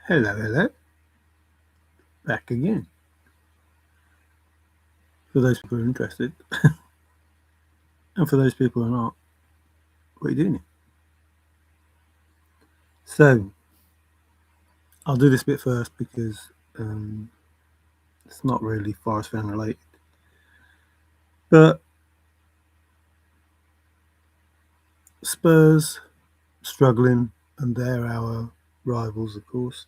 Hello, hello. Back again. For those people who are interested, and for those people who are not, what are you doing here? So, I'll do this bit first because it's not really Forrest Fenn related. But Spurs struggling, and they're our rivals, of course.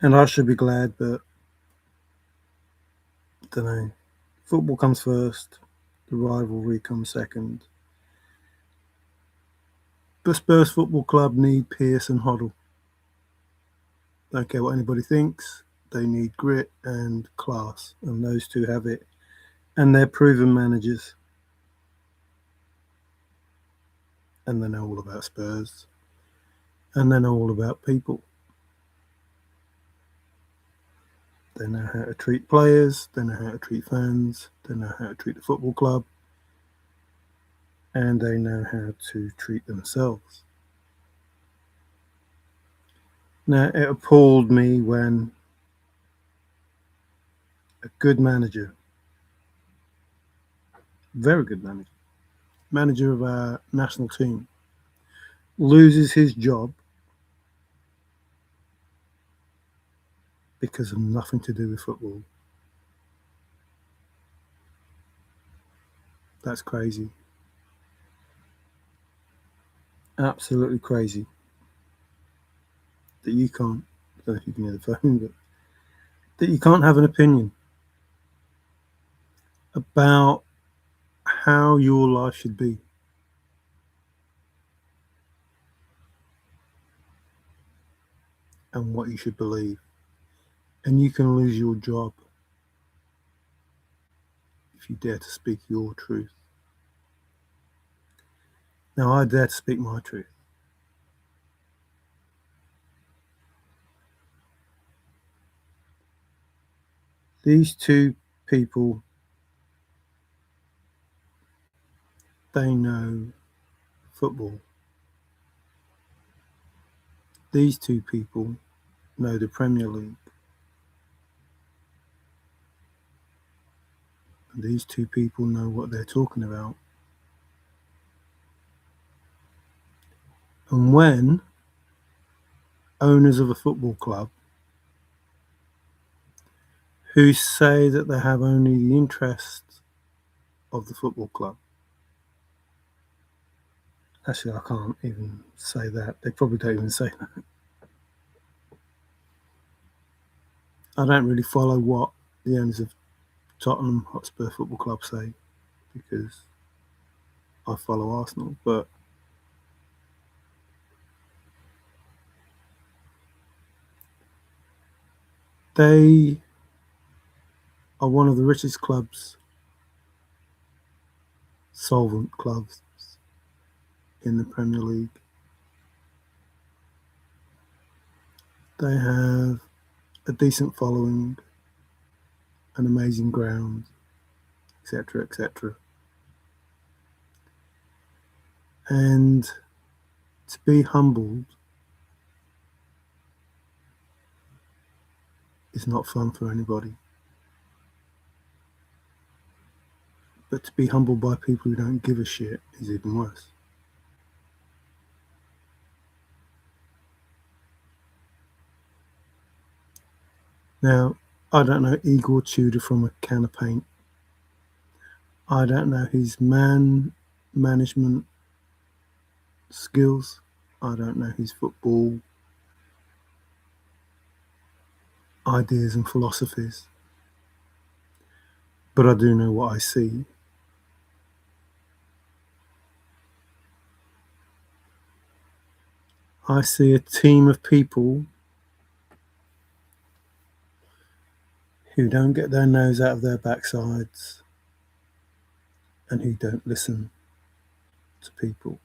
And I should be glad, but I don't know. Football comes first, the rivalry comes second. The Spurs Football Club need Pierce and HODDLE. Don't care what anybody thinks. They need grit and class, and those two have it. And they're proven managers, and they know all about Spurs, and they know all about people. They know how to treat players, they know how to treat fans, they know how to treat the football club, and they know how to treat themselves. Now, it appalled me when a good manager, very good manager of our national team, loses his job because of nothing to do with football. That's crazy. Absolutely crazy. That you can't, I don't know if you can hear the phone, but that you can't have an opinion about how your life should be. And what you should believe. And you can lose your job if you dare to speak your truth. Now, I dare to speak my truth. These two people, they know football. These two people know the Premier League. And these two people know what they're talking about. And when owners of a football club who say that they have only the interests of the football club, actually, I can't even say that. They probably don't even say that. I don't really follow what the owners of Tottenham Hotspur Football Club say because I follow Arsenal, but they are one of the richest clubs, solvent clubs in the Premier League. They have a decent following, an amazing ground, etc., etc. And to be humbled is not fun for anybody. But to be humbled by people who don't give a shit is even worse. Now, I don't know Igor Tudor from a can of paint. I don't know his management skills. I don't know his football ideas and philosophies. But I do know what I see. I see a team of people who don't get their nose out of their backsides and who don't listen to people.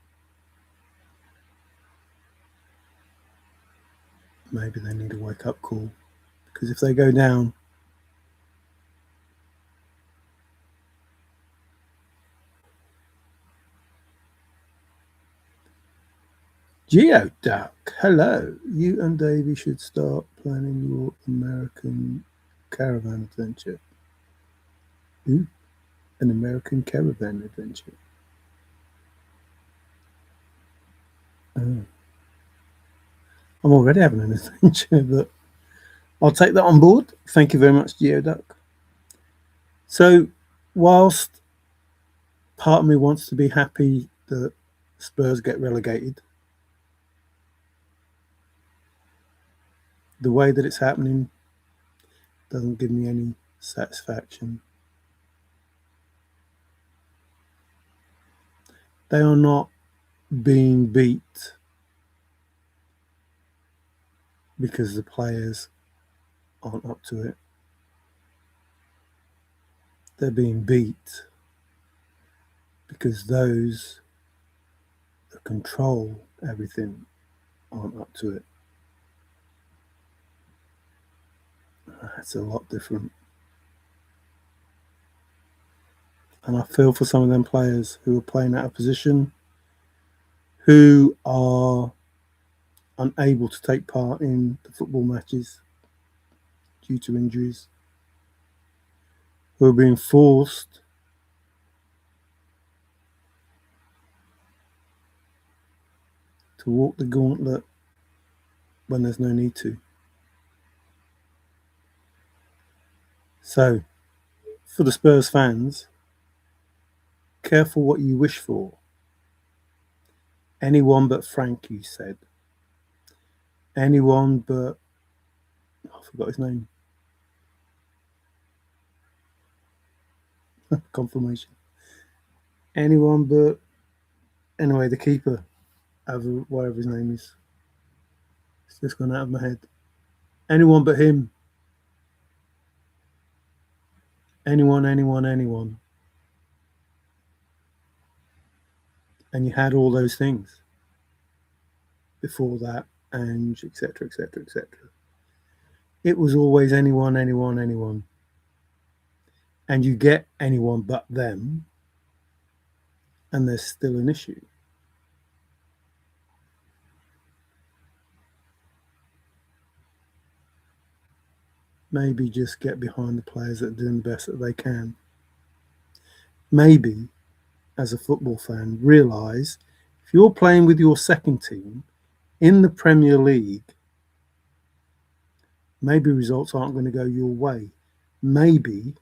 Maybe they need a wake up call because if they go down, Geoduck, hello. You and Davey should start planning your American caravan adventure. Ooh, an American caravan adventure. Oh. I'm already having an adventure, but I'll take that on board. Thank you very much, Geoduck. So, whilst part of me wants to be happy that Spurs get relegated, the way that it's happening doesn't give me any satisfaction. They are not being beat because the players aren't up to it. They're being beat because those that control everything aren't up to it. That's a lot different. And I feel for some of them players who are playing out of position, who are unable to take part in the football matches due to injuries, who are being forced to walk the gauntlet when there's no need to. So, for the Spurs fans, careful what you wish for. Anyone but Frank, you said. Anyone but, I forgot his name. Confirmation. Anyone but, anyway, the keeper, whatever his name is. It's just gone out of my head. Anyone but him. Anyone. And you had all those things before that, and etc. It was always anyone. And you get anyone but them, and there's still an issue. Maybe just get behind the players that are doing the best that they can. Maybe, as a football fan, realise if you're playing with your second team in the Premier League, maybe results aren't going to go your way. Maybe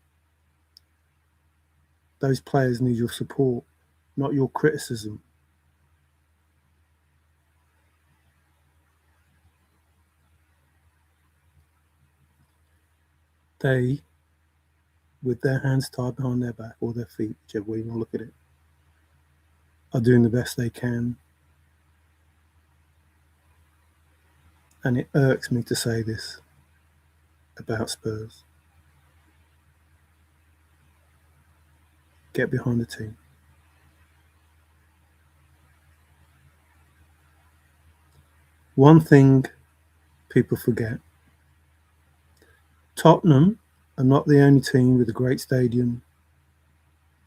those players need your support, not your criticism. They, with their hands tied behind their back or their feet, whichever way you want to look at it, are doing the best they can. And it irks me to say this about Spurs. Get behind the team. One thing people forget, Tottenham are not the only team with a great stadium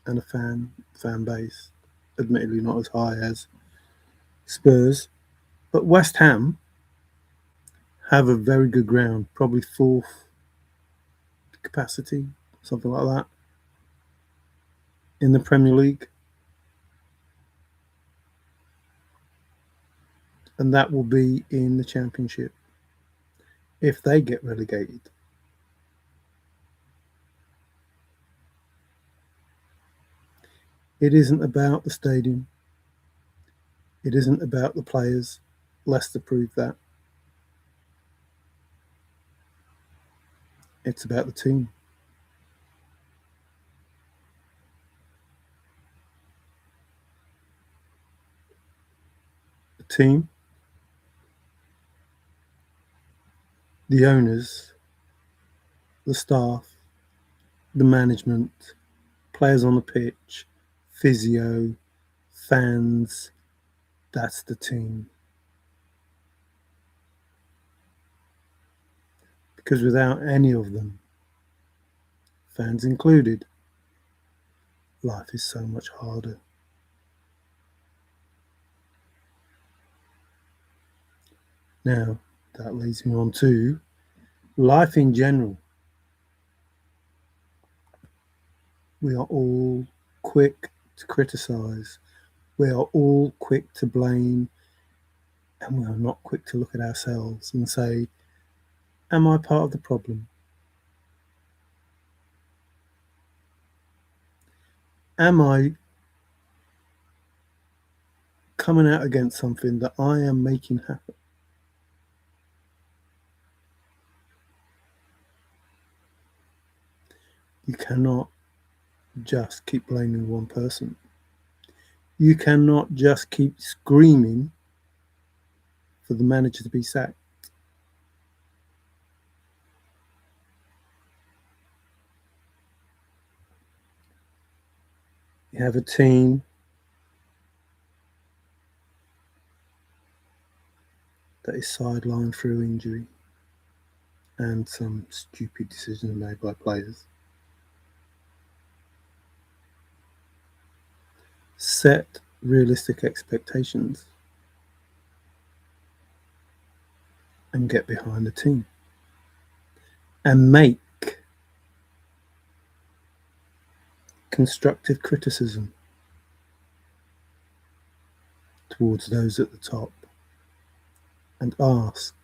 and a fan base, admittedly not as high as Spurs, but West Ham have a very good ground, probably fourth capacity, something like that, in the Premier League. And that will be in the Championship if they get relegated. It isn't about the stadium. It isn't about the players. Leicester proved that. It's about the team. The team, the owners, the staff, the management, players on the pitch, physio, fans. That's the team. Because without any of them, fans included, life is so much harder. Now, that leads me on to life in general. We are all quick to criticise. We are all quick to blame. And we are not quick to look at ourselves and say, am I part of the problem? Am I coming out against something that I am making happen? You cannot just keep blaming one person. You cannot just keep screaming for the manager to be sacked. You have a team that is sidelined through injury and some stupid decisions made by players. Set realistic expectations and get behind the team and make constructive criticism towards those at the top and ask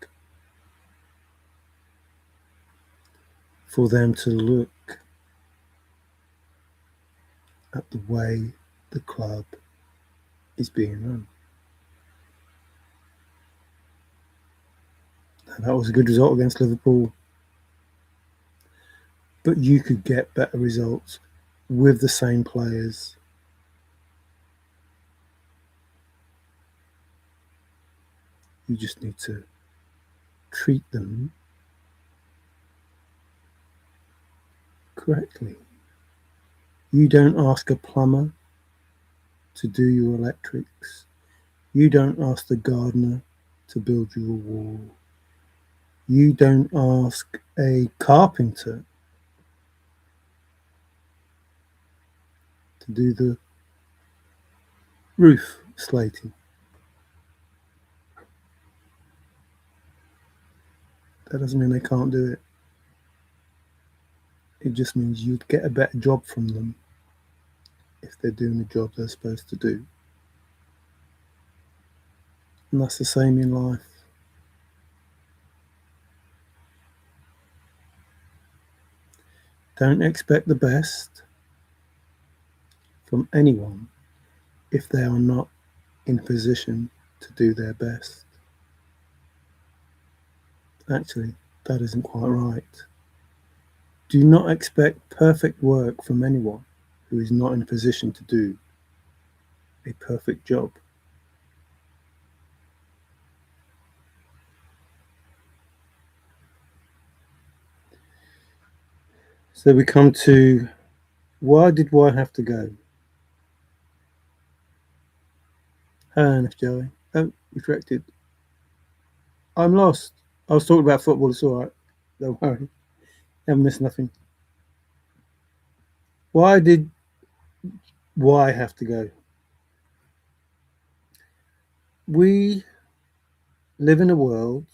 for them to look at the way the club is being run. And that was a good result against Liverpool, but you could get better results with the same players. You just need to treat them correctly. You don't ask a plumber to do your electrics. You don't ask the gardener to build you a wall. You don't ask a carpenter to do the roof slating. That doesn't mean they can't do it. It just means you'd get a better job from them if they're doing the job they're supposed to do. And that's the same in life. Don't expect the best from anyone if they are not in a position to do their best. Actually, that isn't quite right. Do not expect perfect work from anyone who is not in a position to do a perfect job. So we come to, why did Y have to go? And if Joey, oh, you corrected. I'm lost. I was talking about football, it's all right. Don't worry. I haven't missed nothing. Why did Y have to go? We live in a world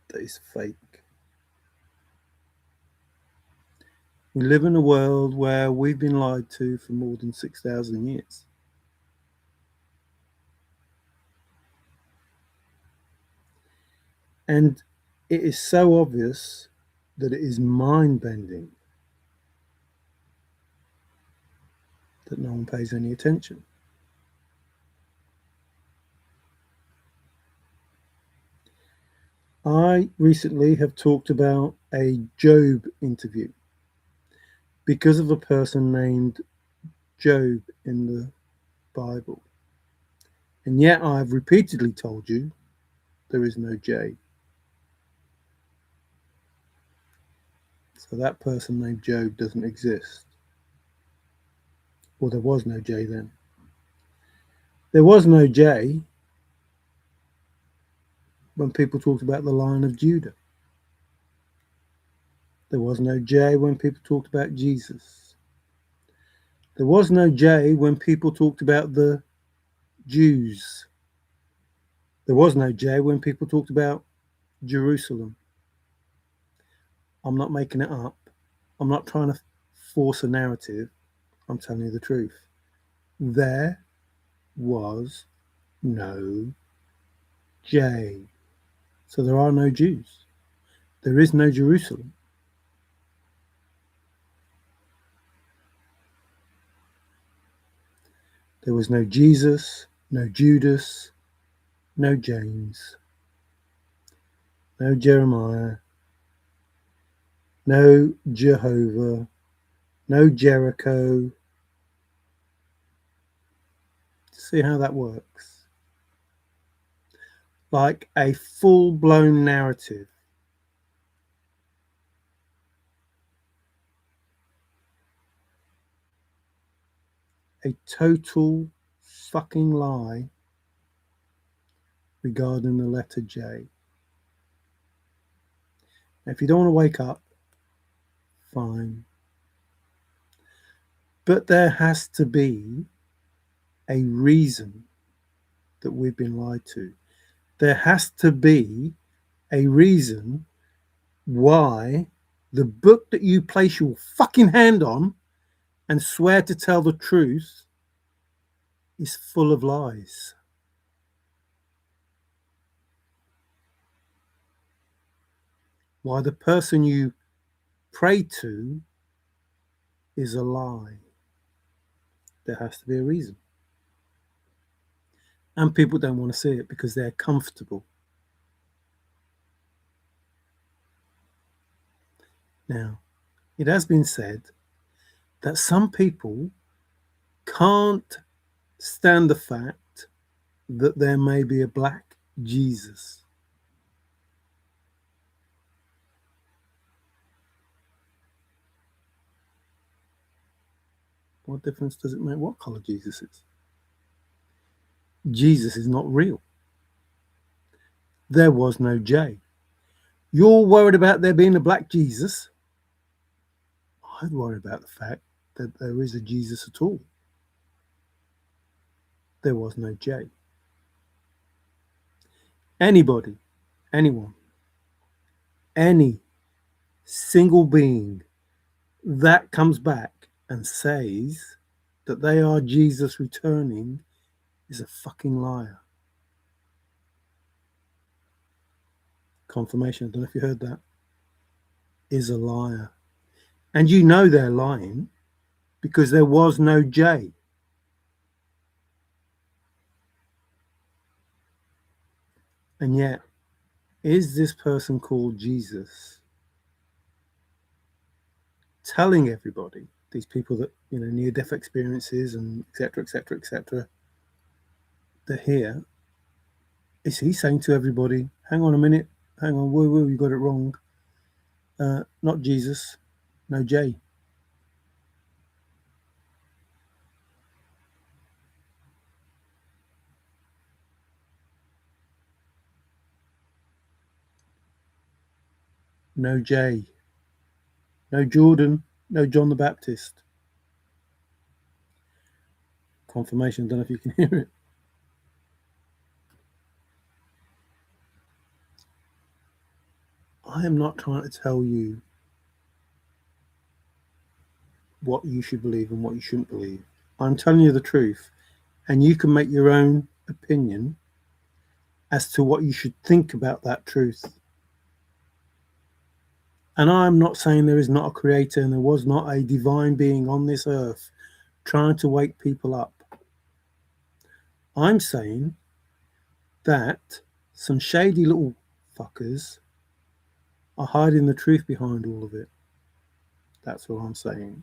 that is fake. We live in a world where we've been lied to for more than 6,000 years. And it is so obvious that it is mind-bending that no one pays any attention. I recently have talked about a Job interview because of a person named Job in the Bible. And yet I've repeatedly told you there is no J. So that person named Job doesn't exist. Or there was no J then. There was no J when people talked about the Lion of Judah. There was no J when people talked about Jesus. There was no J when people talked about the Jews. There was no J when people talked about Jerusalem. I'm not making it up. I'm not trying to force a narrative. I'm telling you the truth. There was no J. So there are no Jews. There is no Jerusalem. There was no Jesus, no Judas, no James, no Jeremiah, no Jehovah, no Jericho. See how that works? Like a full-blown narrative. A total fucking lie regarding the letter J. Now, if you don't want to wake up, fine. But there has to be a reason that we've been lied to. There has to be a reason why the book that you place your fucking hand on and swear to tell the truth is full of lies. Why the person you pray to is a lie. There has to be a reason. And people don't want to see it because they're comfortable. Now, it has been said that some people can't stand the fact that there may be a black Jesus. What difference does it make what color Jesus is? Jesus is not real. There was no J. You're worried about there being a black Jesus. I'd worry about the fact that there is a Jesus at all. There was no J. Anybody, anyone, any single being that comes back and says that they are Jesus returning is a fucking liar. Confirmation, I don't know if you heard that, is a liar. And you know they're lying because there was no J. And yet, is this person called Jesus telling everybody, these people that, near-death experiences and etc., etc., etc., they're here, is he saying to everybody, hang on a minute, hang on, whoa, you got it wrong. Not Jesus, no J. No J. No Jordan, no John the Baptist. Confirmation, I don't know if you can hear it. I am not trying to tell you what you should believe and what you shouldn't believe. I'm telling you the truth, and you can make your own opinion as to what you should think about that truth. And I'm not saying there is not a creator and there was not a divine being on this earth trying to wake people up. I'm saying that some shady little fuckers are hiding the truth behind all of it. That's what I'm saying.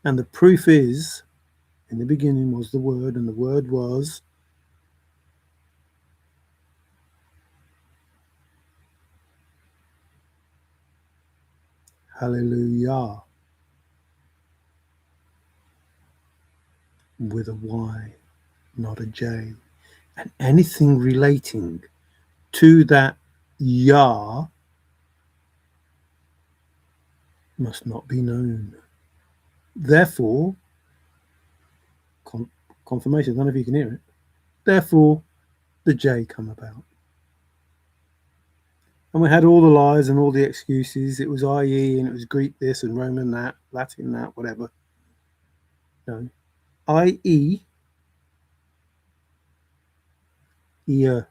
And the proof is, in the beginning was the Word, and the Word was hallelujah, with a Y, not a J. And anything relating to that Yah must not be known. Therefore, confirmation, I don't know if you can hear it. Therefore, the J come about. And we had all the lies and all the excuses. It was IE and it was Greek this and Roman that, Latin that, whatever. No. IE, yeah,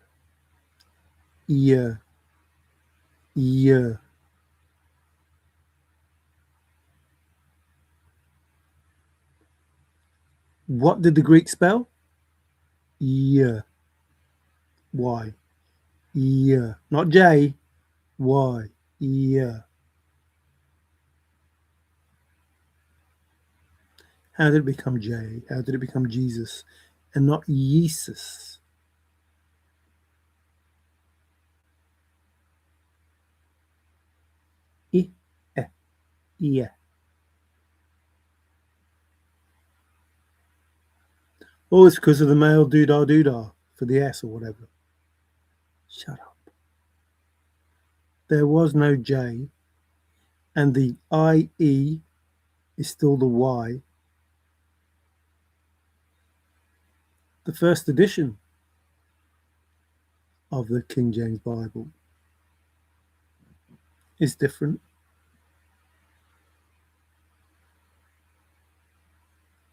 yeah, yeah. What did the Greek spell? Yeah. Why? Yeah. Not J. Why? Yeah. How did it become J? How did it become Jesus and not Jesus? I, eh, yeah. Oh, it's because of the male doodah for the S or whatever. Shut up. There was no J, and the IE is still the Y. The first edition of the King James Bible is different.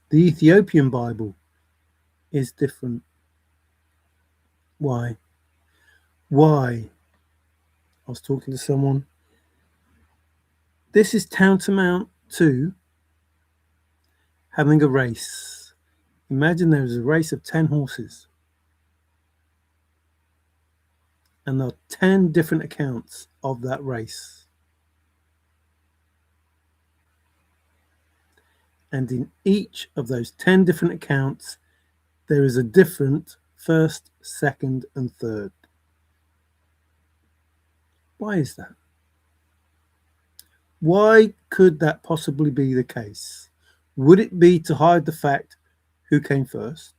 The Ethiopian Bible is different. Why? Why? I was talking to someone. This is tantamount to having a race. Imagine there is a race of 10 horses, and there are 10 different accounts of that race. And in each of those 10 different accounts, there is a different first, second, and third. Why is that? Why could that possibly be the case? Would it be to hide the fact who came first?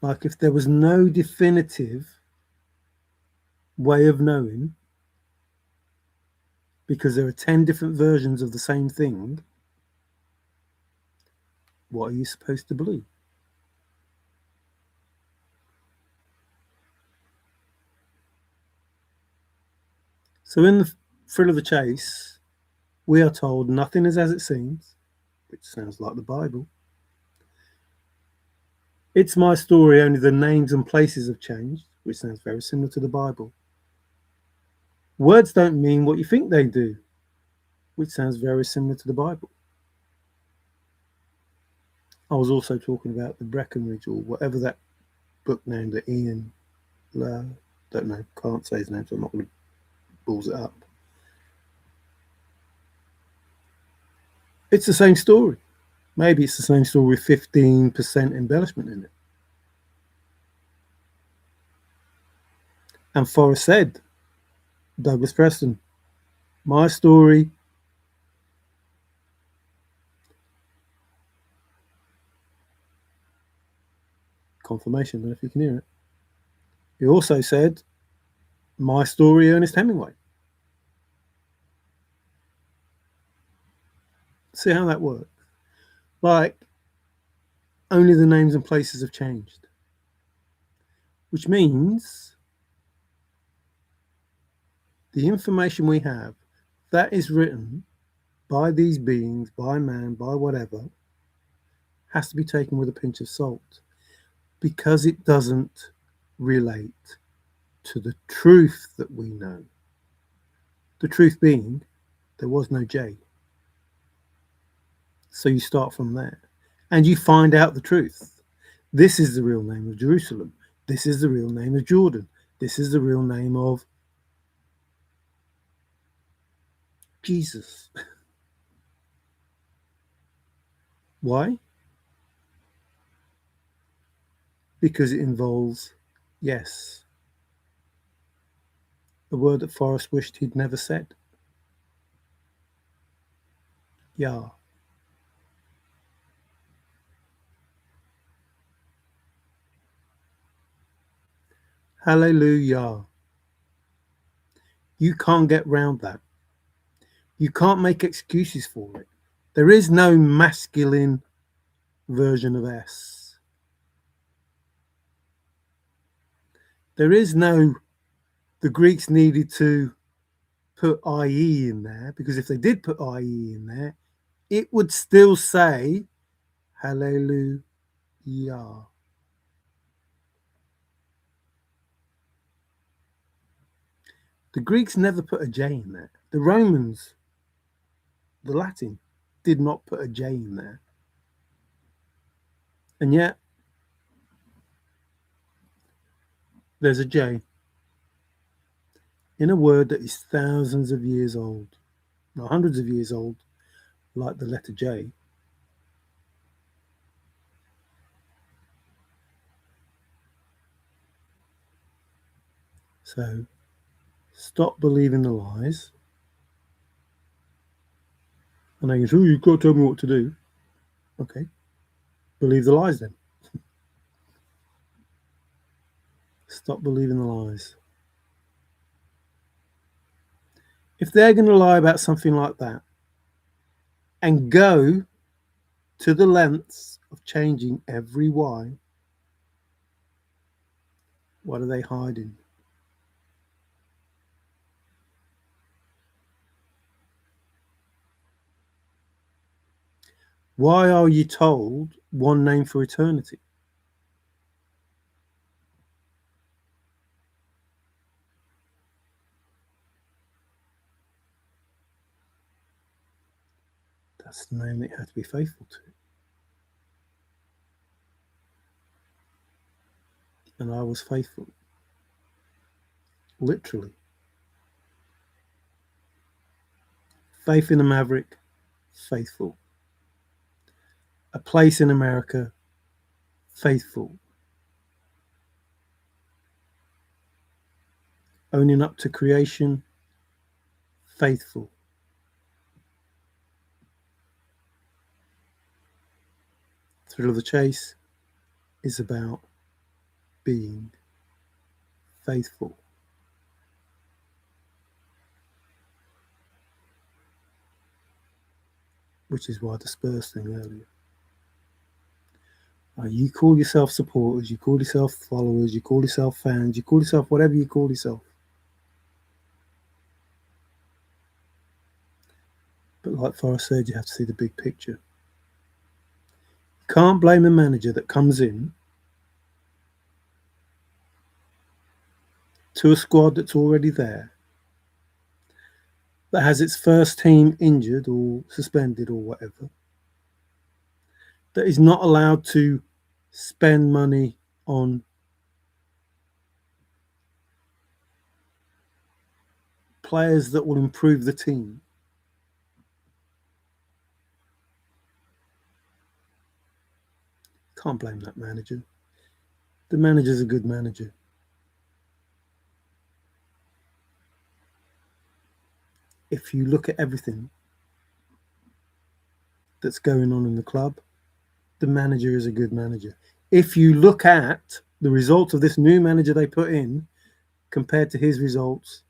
Like if there was no definitive way of knowing, because there are 10 different versions of the same thing, what are you supposed to believe? So in the thrill of the chase, we are told nothing is as it seems, which sounds like the Bible. It's my story, only the names and places have changed, which sounds very similar to the Bible. Words don't mean what you think they do, which sounds very similar to the Bible. I was also talking about the Breckenridge or whatever that book name that Ian, don't know, can't say his name, so I'm not going to balls it up. It's the same story. Maybe it's the same story with 15% embellishment in it. And Forrest said, Douglas Preston, my story, confirmation, I don't know if you can hear it. He also said, my story, Ernest Hemingway. See how that works? Like, only the names and places have changed. Which means the information we have that is written by these beings, by man, by whatever, has to be taken with a pinch of salt because it doesn't relate to the truth that we know. The truth being, there was no J. So you start from there and you find out the truth. This is the real name of Jerusalem. This is the real name of Jordan. This is the real name of Jesus. Why? Because it involves, yes, the word that Forrest wished he'd never said. Yah. Hallelujah. You can't get round that. You can't make excuses for it. There is no masculine version of S. There is no, the Greeks needed to put IE in there, because if they did put IE in there, it would still say Hallelujah. The Greeks never put a J in there. The Romans, the Latin, did not put a J in there. And yet, there's a J in a word that is thousands of years old, not hundreds of years old, like the letter J. So, stop believing the lies. And they go, oh, you've got to tell me what to do. Okay, believe the lies then. Stop believing the lies. If they're going to lie about something like that and go to the lengths of changing every why, what are they hiding? Why are you told one name for eternity? That's the name that you have to be faithful to. And I was faithful. Literally. Faith in a Maverick, faithful. A place in America, faithful. Owning up to creation, faithful. Thrill of the chase is about being faithful. Which is why the SPURS thing earlier. You call yourself supporters, you call yourself followers, you call yourself fans, you call yourself whatever you call yourself. But like Forrest said, you have to see the big picture. You can't blame a manager that comes in to a squad that's already there, that has its first team injured or suspended or whatever, that is not allowed to spend money on players that will improve the team. Can't blame that manager. The manager's a good manager. If you look at everything that's going on in the club, the manager is a good manager. If you look at the results of this new manager they put in compared to his results,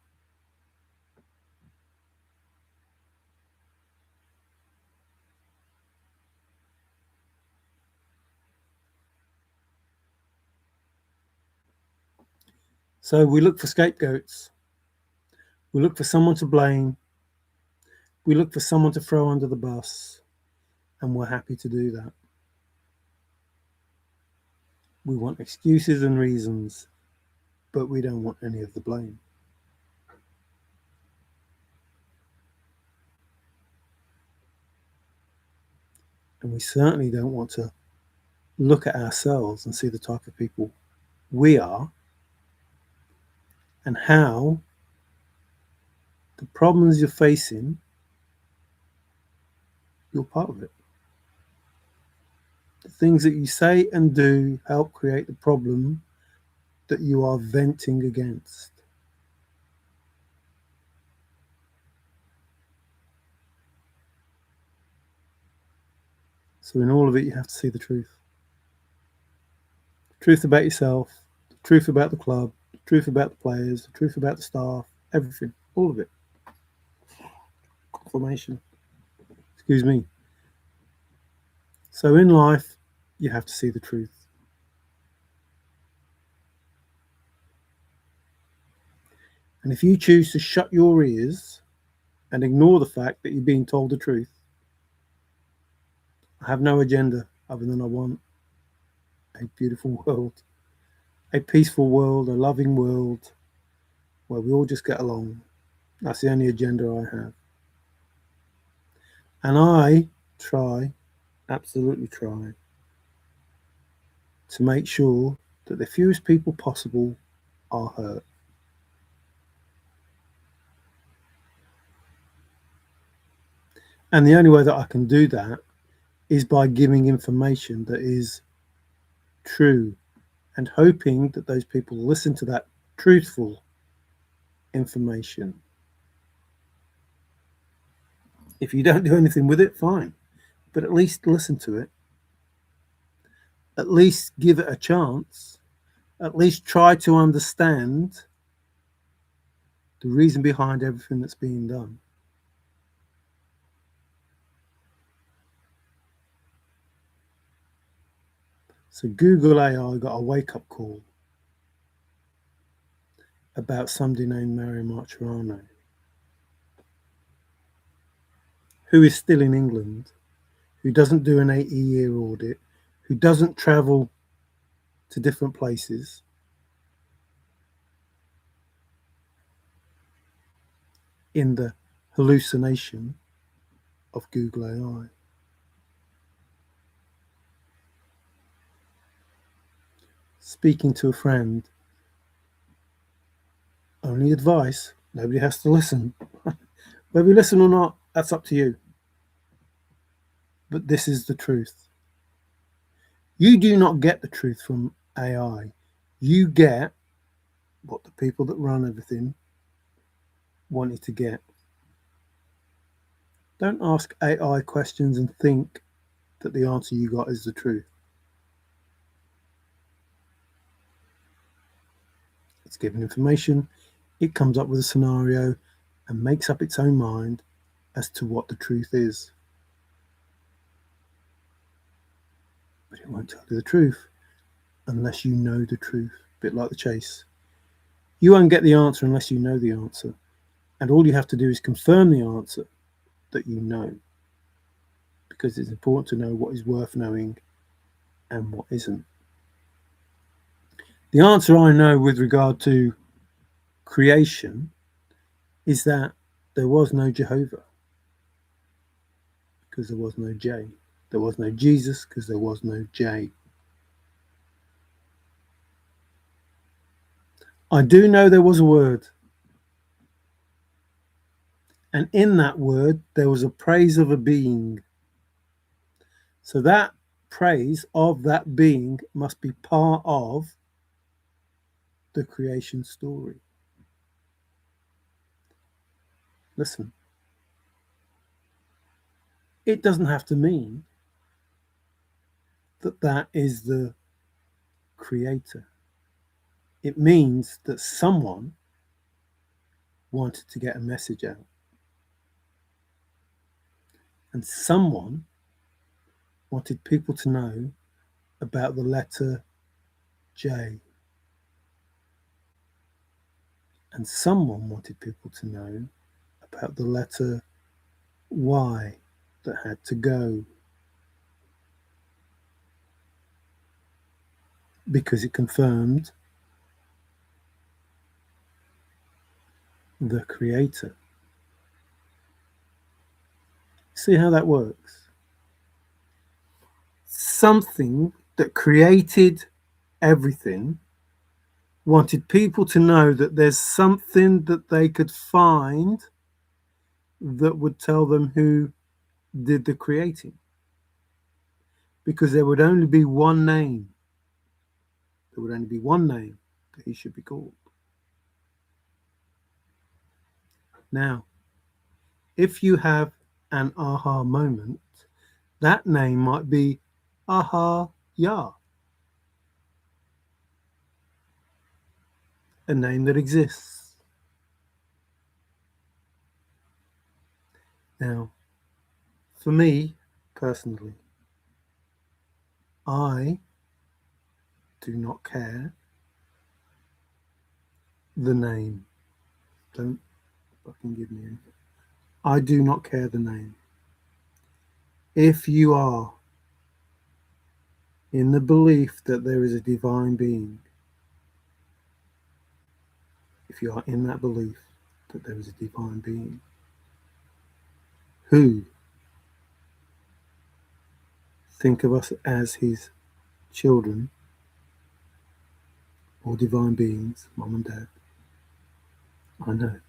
so we look for scapegoats. We look for someone to blame. We look for someone to throw under the bus, and we're happy to do that. We want excuses and reasons, but we don't want any of the blame. And we certainly don't want to look at ourselves and see the type of people we are and how the problems you're facing, you're part of it. The things that you say and do help create the problem that you are venting against. So in all of it, you have to see the truth. The truth about yourself, the truth about the club, the truth about the players, the truth about the staff, everything, all of it. Confirmation. Excuse me. So in life, you have to see the truth. And if you choose to shut your ears and ignore the fact that you're being told the truth, I have no agenda other than I want a beautiful world, a peaceful world, a loving world where we all just get along. That's the only agenda I have. And I try, absolutely try, to make sure that the fewest people possible are hurt. And the only way that I can do that is by giving information that is true and hoping that those people listen to that truthful information. If you don't do anything with it, fine, but at least listen to it. At least give it a chance. At least try to understand the reason behind everything that's being done. So Google AI got a wake-up call about somebody named Mario Martirano, who is still in England, who doesn't do an 80-year audit, who doesn't travel to different places, in the hallucination of Google AI. Speaking to a friend, only advice, nobody has to listen. Whether you listen or not, that's up to you. But this is the truth. You do not get the truth from AI. You get what the people that run everything want you to get. Don't ask AI questions and think that the answer you got is the truth. It's given information, it comes up with a scenario and makes up its own mind as to what the truth is. But it won't tell you the truth unless you know the truth, a bit like the chase. You won't get the answer unless you know the answer. And all you have to do is confirm the answer that you know. Because it's important to know what is worth knowing and what isn't. The answer I know with regard to creation is that there was no Jehovah because there was no J. There was no Jesus because there was no J. I do know there was a word. And in that word, there was a praise of a being. So that praise of that being must be part of the creation story. Listen, it doesn't have to mean that that is the creator. It means that someone wanted to get a message out. And someone wanted people to know about the letter J. And someone wanted people to know about the letter Y that had to go. Because it confirmed the creator. See how that works? Something that created everything wanted people to know that there's something that they could find that would tell them who did the creating. Because there would only be one name. There would only be one name that he should be called. Now, if you have an aha moment, that name might be Aha Yah, a name that exists. Now, for me personally, I do not care the name. Don't fucking give me anything. I do not care the name. If you are in the belief that there is a divine being, if you are in that belief that there is a divine being who think of us as his children or divine beings, mum and dad, I know.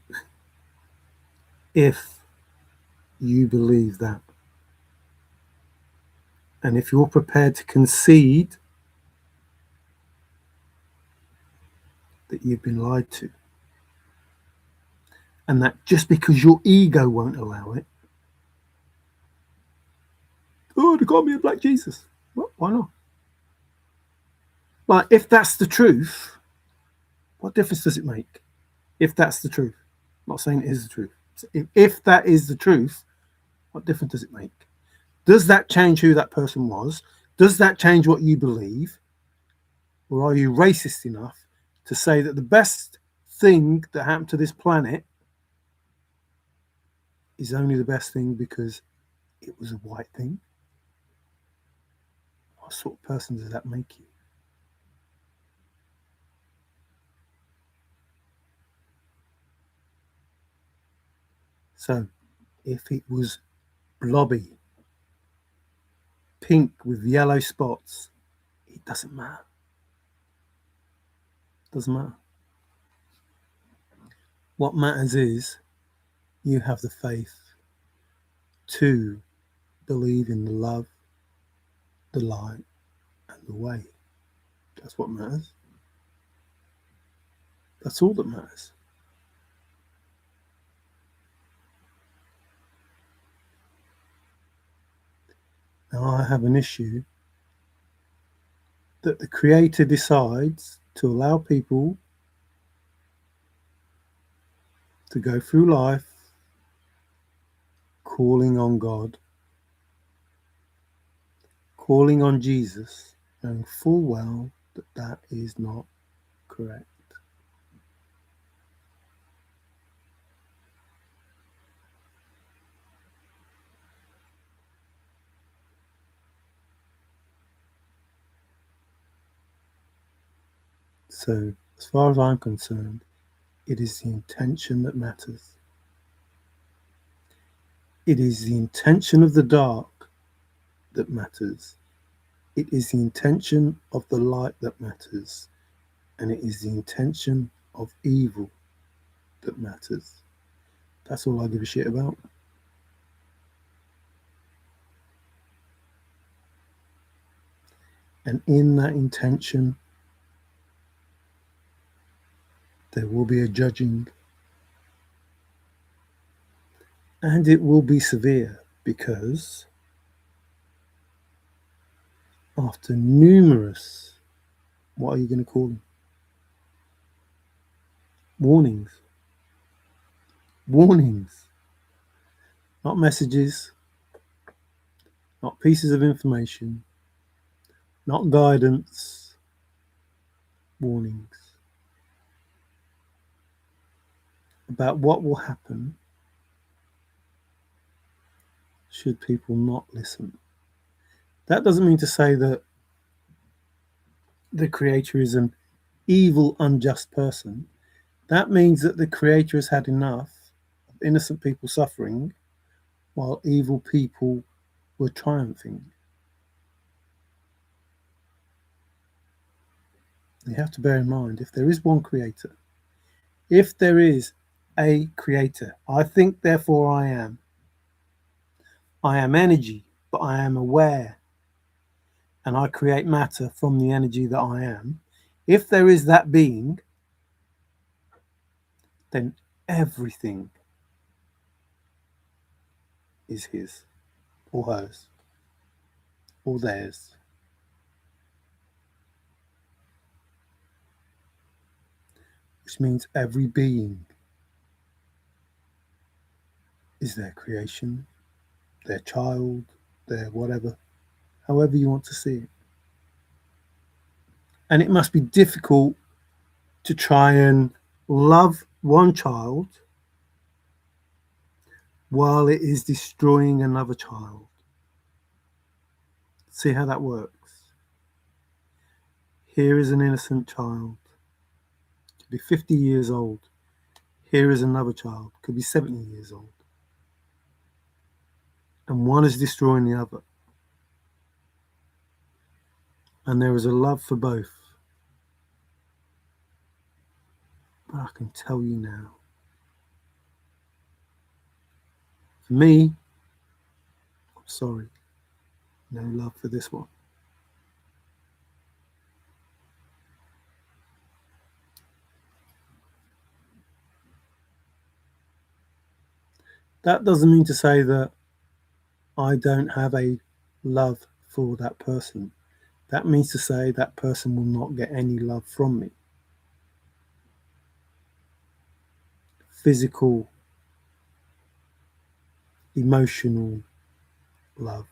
If you believe that, and if you're prepared to concede that you've been lied to, and that just because your ego won't allow it, oh, there can't be a black Jesus. Well, why not? Like, if that's the truth, what difference does it make? If that's the truth, I'm not saying it is the truth. If that is the truth, what difference does it make? Does that change who that person was? Does that change what you believe? Or are you racist enough to say that the best thing that happened to this planet is only the best thing because it was a white thing? What sort of person does that make you? So, if it was blobby, pink with yellow spots, it doesn't matter. Doesn't matter. What matters is you have the faith to believe in the love, the light, and the way. That's what matters. That's all that matters. Now, I have an issue that the Creator decides to allow people to go through life calling on God, calling on Jesus, knowing full well that that is not correct. So, as far as I'm concerned, it is the intention that matters. It is the intention of the dark that matters. It is the intention of the light that matters. And it is the intention of evil that matters. That's all I give a shit about. And in that intention, there will be a judging. And it will be severe because after numerous, what are you going to call them? Warnings. Warnings. Not messages, not pieces of information, not guidance, warnings about what will happen should people not listen. That doesn't mean to say that the Creator is an evil, unjust person. That means that the Creator has had enough of innocent people suffering while evil people were triumphing. You have to bear in mind, if there is one Creator, if there is a Creator, I think, therefore I am. I am energy, but I am aware. And I create matter from the energy that I am. If there is that being, then everything is his, or hers, or theirs. Which means every being is their creation, their child, their whatever, however you want to see it. And it must be difficult to try and love one child while it is destroying another child. See how that works? Here is an innocent child, could be 50 years old. Here is another child, could be 70 years old. And one is destroying the other. And there is a love for both. But I can tell you now, for me, I'm sorry, no love for this one. That doesn't mean to say that I don't have a love for that person. That means to say that person will not get any love from me. Physical, emotional love.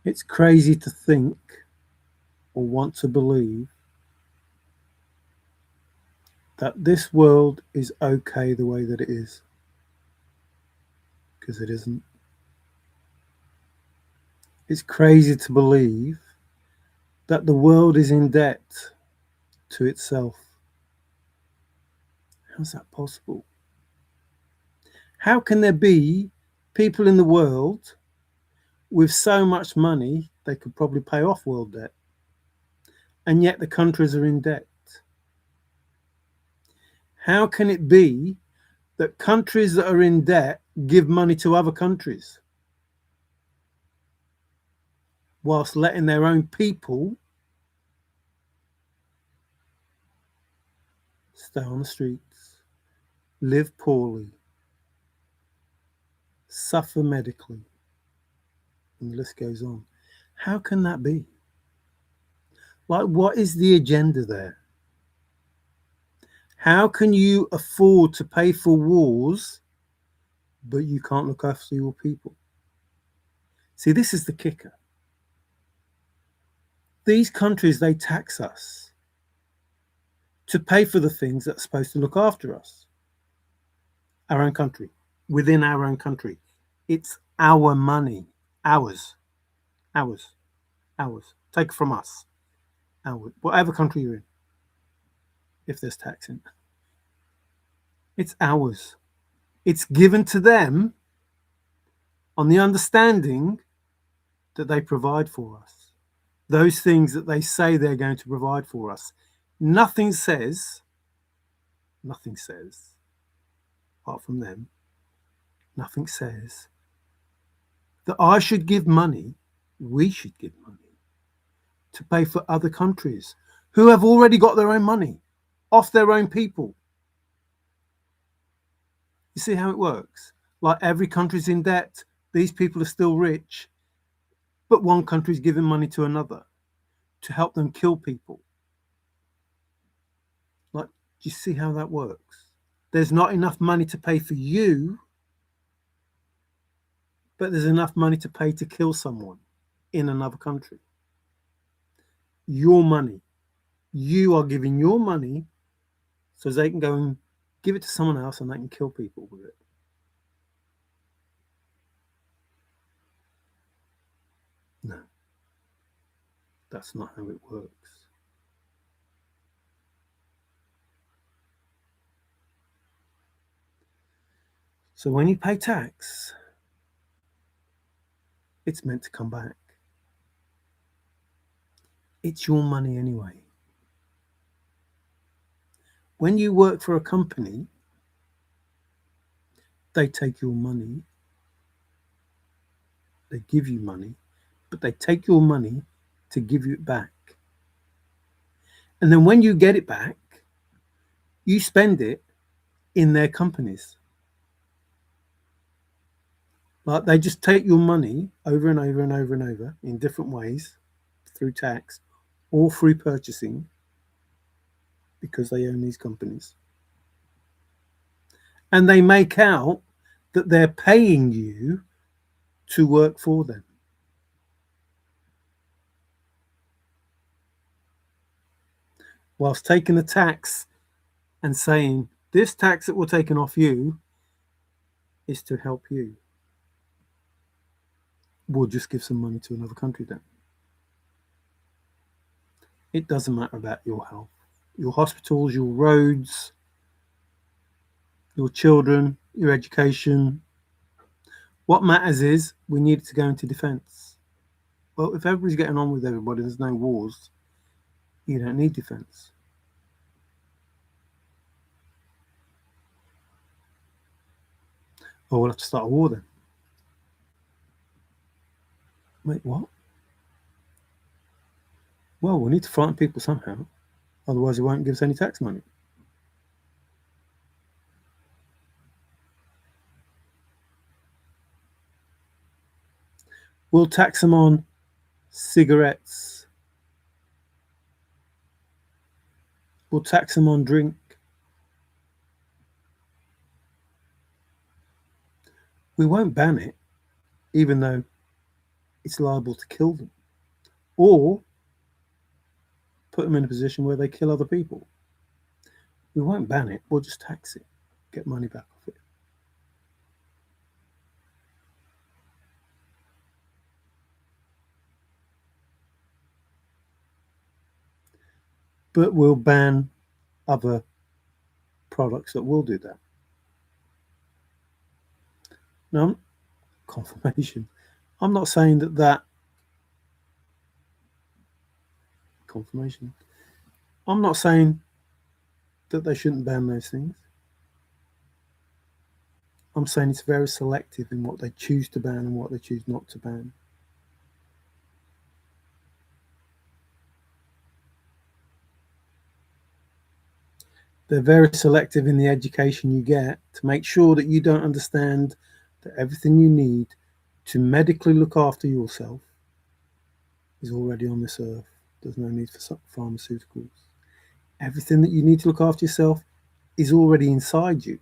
It's crazy to think or want to believe that this world is okay the way that it is, because it isn't. It's crazy to believe that the world is in debt to itself. How's that possible? How can there be people in the world with so much money they could probably pay off world debt, and yet the countries are in debt? How can it be that countries that are in debt give money to other countries whilst letting their own people stay on the streets, live poorly, suffer medically, and the list goes on? How can that be? Like, what is the agenda there? How can you afford to pay for wars, but you can't look after your people? See, this is the kicker. These countries, they tax us to pay for the things that are supposed to look after us. Our own country, within our own country. It's our money, ours. Take it from us, whatever country you're in, if there's taxing. It's ours. It's given to them on the understanding that they provide for us. Those things that they say they're going to provide for us. Nothing says, apart from them, nothing says that I should give money, we should give money to pay for other countries who have already got their own money off their own people. You see how it works? Like, every country's in debt. These people are still rich, but one country's giving money to another to help them kill people. Like, do you see how that works? There's not enough money to pay for you, but there's enough money to pay to kill someone in another country. Your money. You are giving your money so they can go and give it to someone else and they can kill people with it. No, that's not how it works. So when you pay tax, it's meant to come back. It's your money anyway. When you work for a company, they take your money, they give you money, but they take your money to give you it back. And then when you get it back, you spend it in their companies. Like, they just take your money over and over and over and over in different ways, through tax or through purchasing, because they own these companies. And they make out that they're paying you to work for them. Whilst taking a tax and saying, this tax that we're taking off you is to help you. We'll just give some money to another country then. It doesn't matter about your health, your hospitals, your roads, your children, your education. What matters is we need to go into defence. Well, if everybody's getting on with everybody, there's no wars, you don't need defence. Or we'll have to start a war then. Wait, what? Well, we need to frighten people somehow. Otherwise, they won't give us any tax money. We'll tax them on cigarettes. We'll tax them on drink. We won't ban it, even though it's liable to kill them. Or put them in a position where they kill other people. We won't ban it, we'll just tax it, get money back off it. But we'll ban other products that will do that. Now, confirmation. I'm not saying that confirmation. I'm not saying that they shouldn't ban those things. I'm saying it's very selective in what they choose to ban and what they choose not to ban. They're very selective in the education you get to make sure that you don't understand that everything you need to medically look after yourself is already on this earth. There's no need for pharmaceuticals. Everything that you need to look after yourself is already inside you.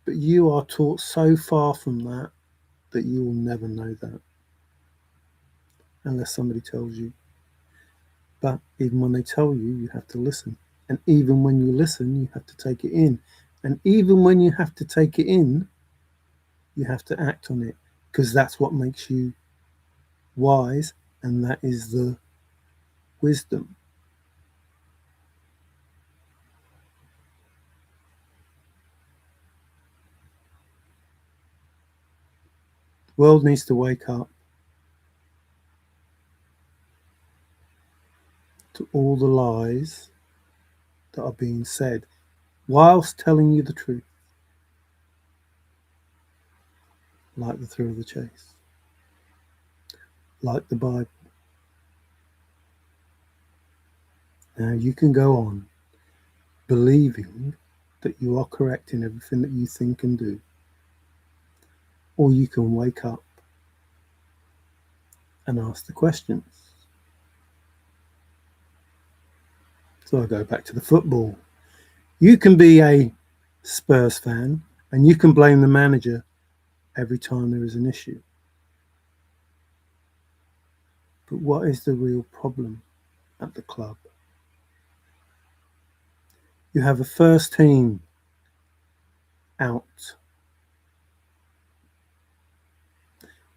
But you are taught so far from that you will never know that unless somebody tells you. But even when they tell you, you have to listen. And even when you listen, you have to take it in. And even when you have to take it in, you have to act on it, because that's what makes you wise, and that is the wisdom. The world needs to wake up to all the lies that are being said whilst telling you the truth, like the thrill of the chase, like the Bible. Now you can go on believing that you are correct in everything that you think and do, or you can wake up and ask the questions. So I go back to the football. You can be a SPURS fan and you can blame the manager every time there is an issue. But what is the real problem at the club? You have a first team out.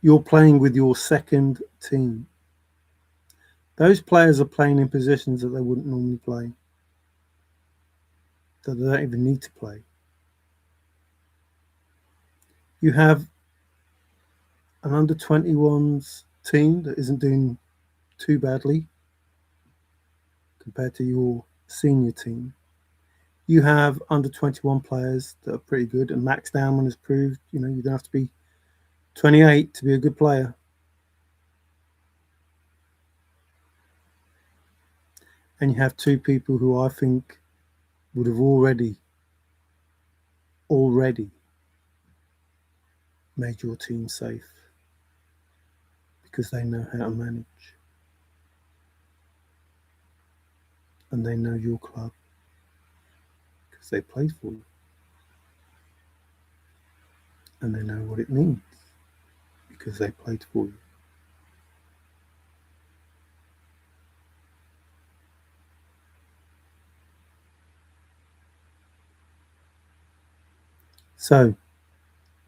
You're playing with your second team. Those players are playing in positions that they wouldn't normally play, that they don't even need to play. You have an under-21s team that isn't doing too badly compared to your senior team. You have under-21 players that are pretty good, and Max Downman has proved, you don't have to be 28 to be a good player. And you have two people who I think would have already made your team safe because they know how to manage and they know your club because they played for you. and they know what it means because they played for you. So,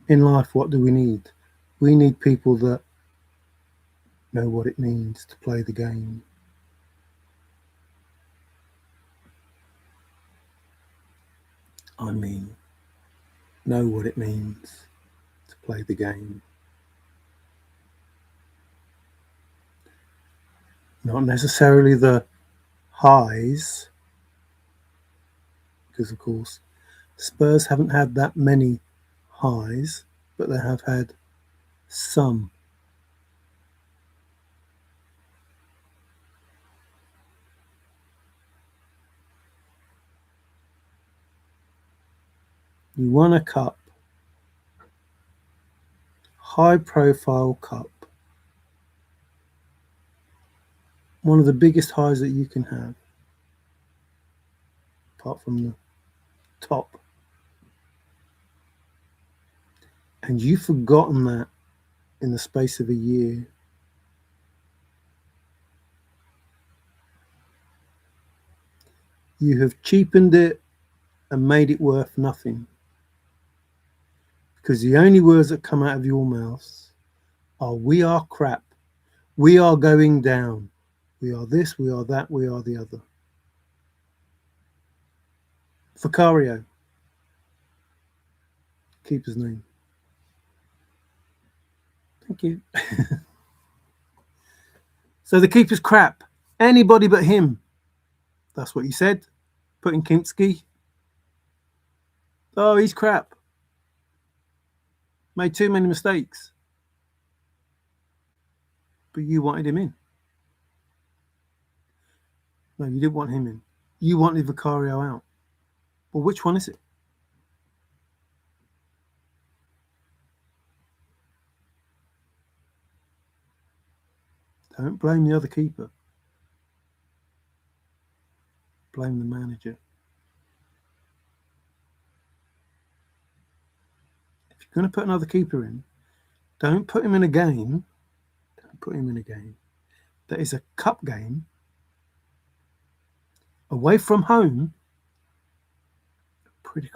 in life, what do we need? We need people that know what it means to play the game. I mean, know what it means to play the game. Not necessarily the highs, because of course Spurs haven't had that many highs, but they have had some. You won a cup, high profile cup, one of the biggest highs that you can have, apart from the top. And you've forgotten that in the space of a year. You have cheapened it and made it worth nothing. Because the only words that come out of your mouths are, we are crap, we are going down, we are this, we are that, we are the other. Vicario, keeper's name. Thank you. So the keeper's crap. Anybody but him. That's what you said. Putting Kimsky. Oh, he's crap. Made too many mistakes. But you wanted him in. No, you didn't want him in. You wanted Vicario out. Well, which one is it? Don't blame the other keeper. Blame the manager. If you're going to put another keeper in, don't put him in a game. Don't put him in a game that is a cup game away from home. Pretty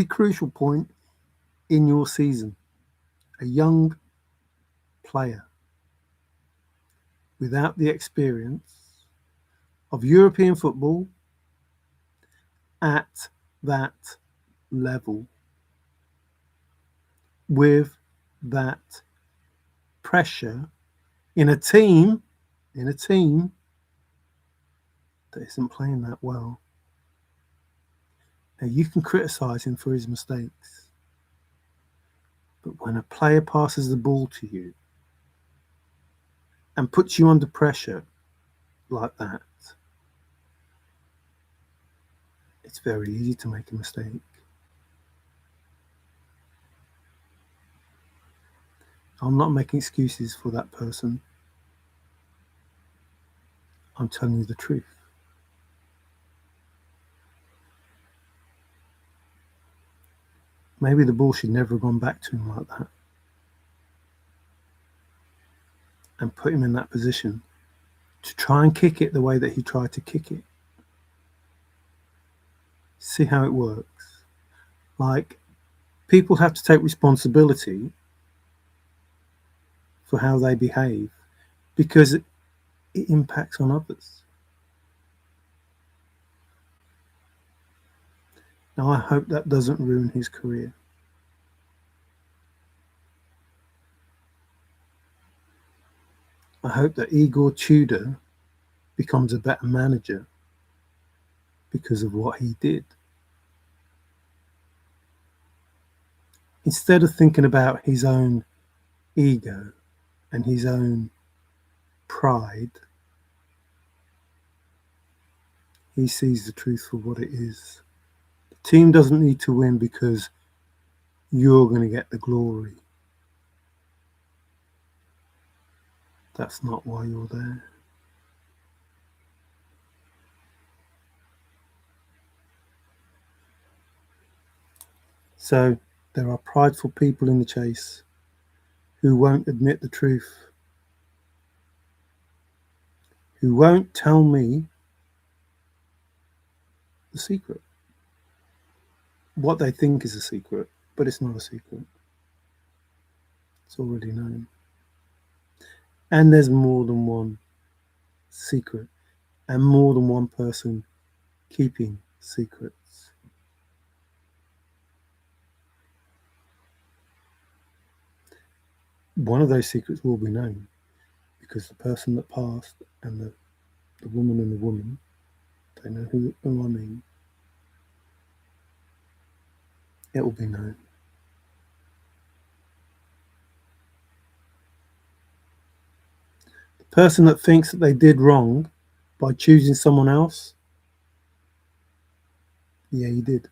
crucial point in your season. A young player without the experience of European football at that level, with that pressure in a team that isn't playing that well. Now, you can criticize him for his mistakes, but when a player passes the ball to you and puts you under pressure like that, it's very easy to make a mistake. I'm not making excuses for that person. I'm telling you the truth. Maybe the ball should never have gone back to him like that and put him in that position to try and kick it the way that he tried to kick it. See how it works. Like, people have to take responsibility for how they behave because it impacts on others. Now, I hope that doesn't ruin his career. I hope that Igor Tudor becomes a better manager because of what he did. Instead of thinking about his own ego and his own pride, he sees the truth for what it is. The team doesn't need to win because you're going to get the glory. That's not why you're there. So There are prideful people in the chase who won't admit the truth, who won't tell me the secret. What they think is a secret, but it's not a secret. It's already known. And there's more than one secret and more than one person keeping secrets. One of those secrets will be known because the person that passed and the woman and the woman, they know who I mean. It will be known. The person that thinks that they did wrong by choosing someone else, yeah, you did.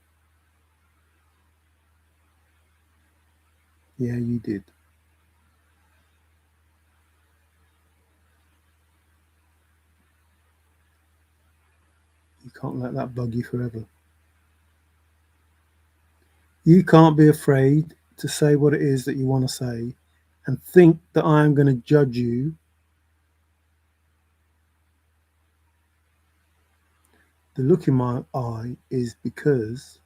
Yeah, you did. You can't let that bug you forever. You can't be afraid to say what it is that you want to say and think that I am going to judge you. The look in my eye is because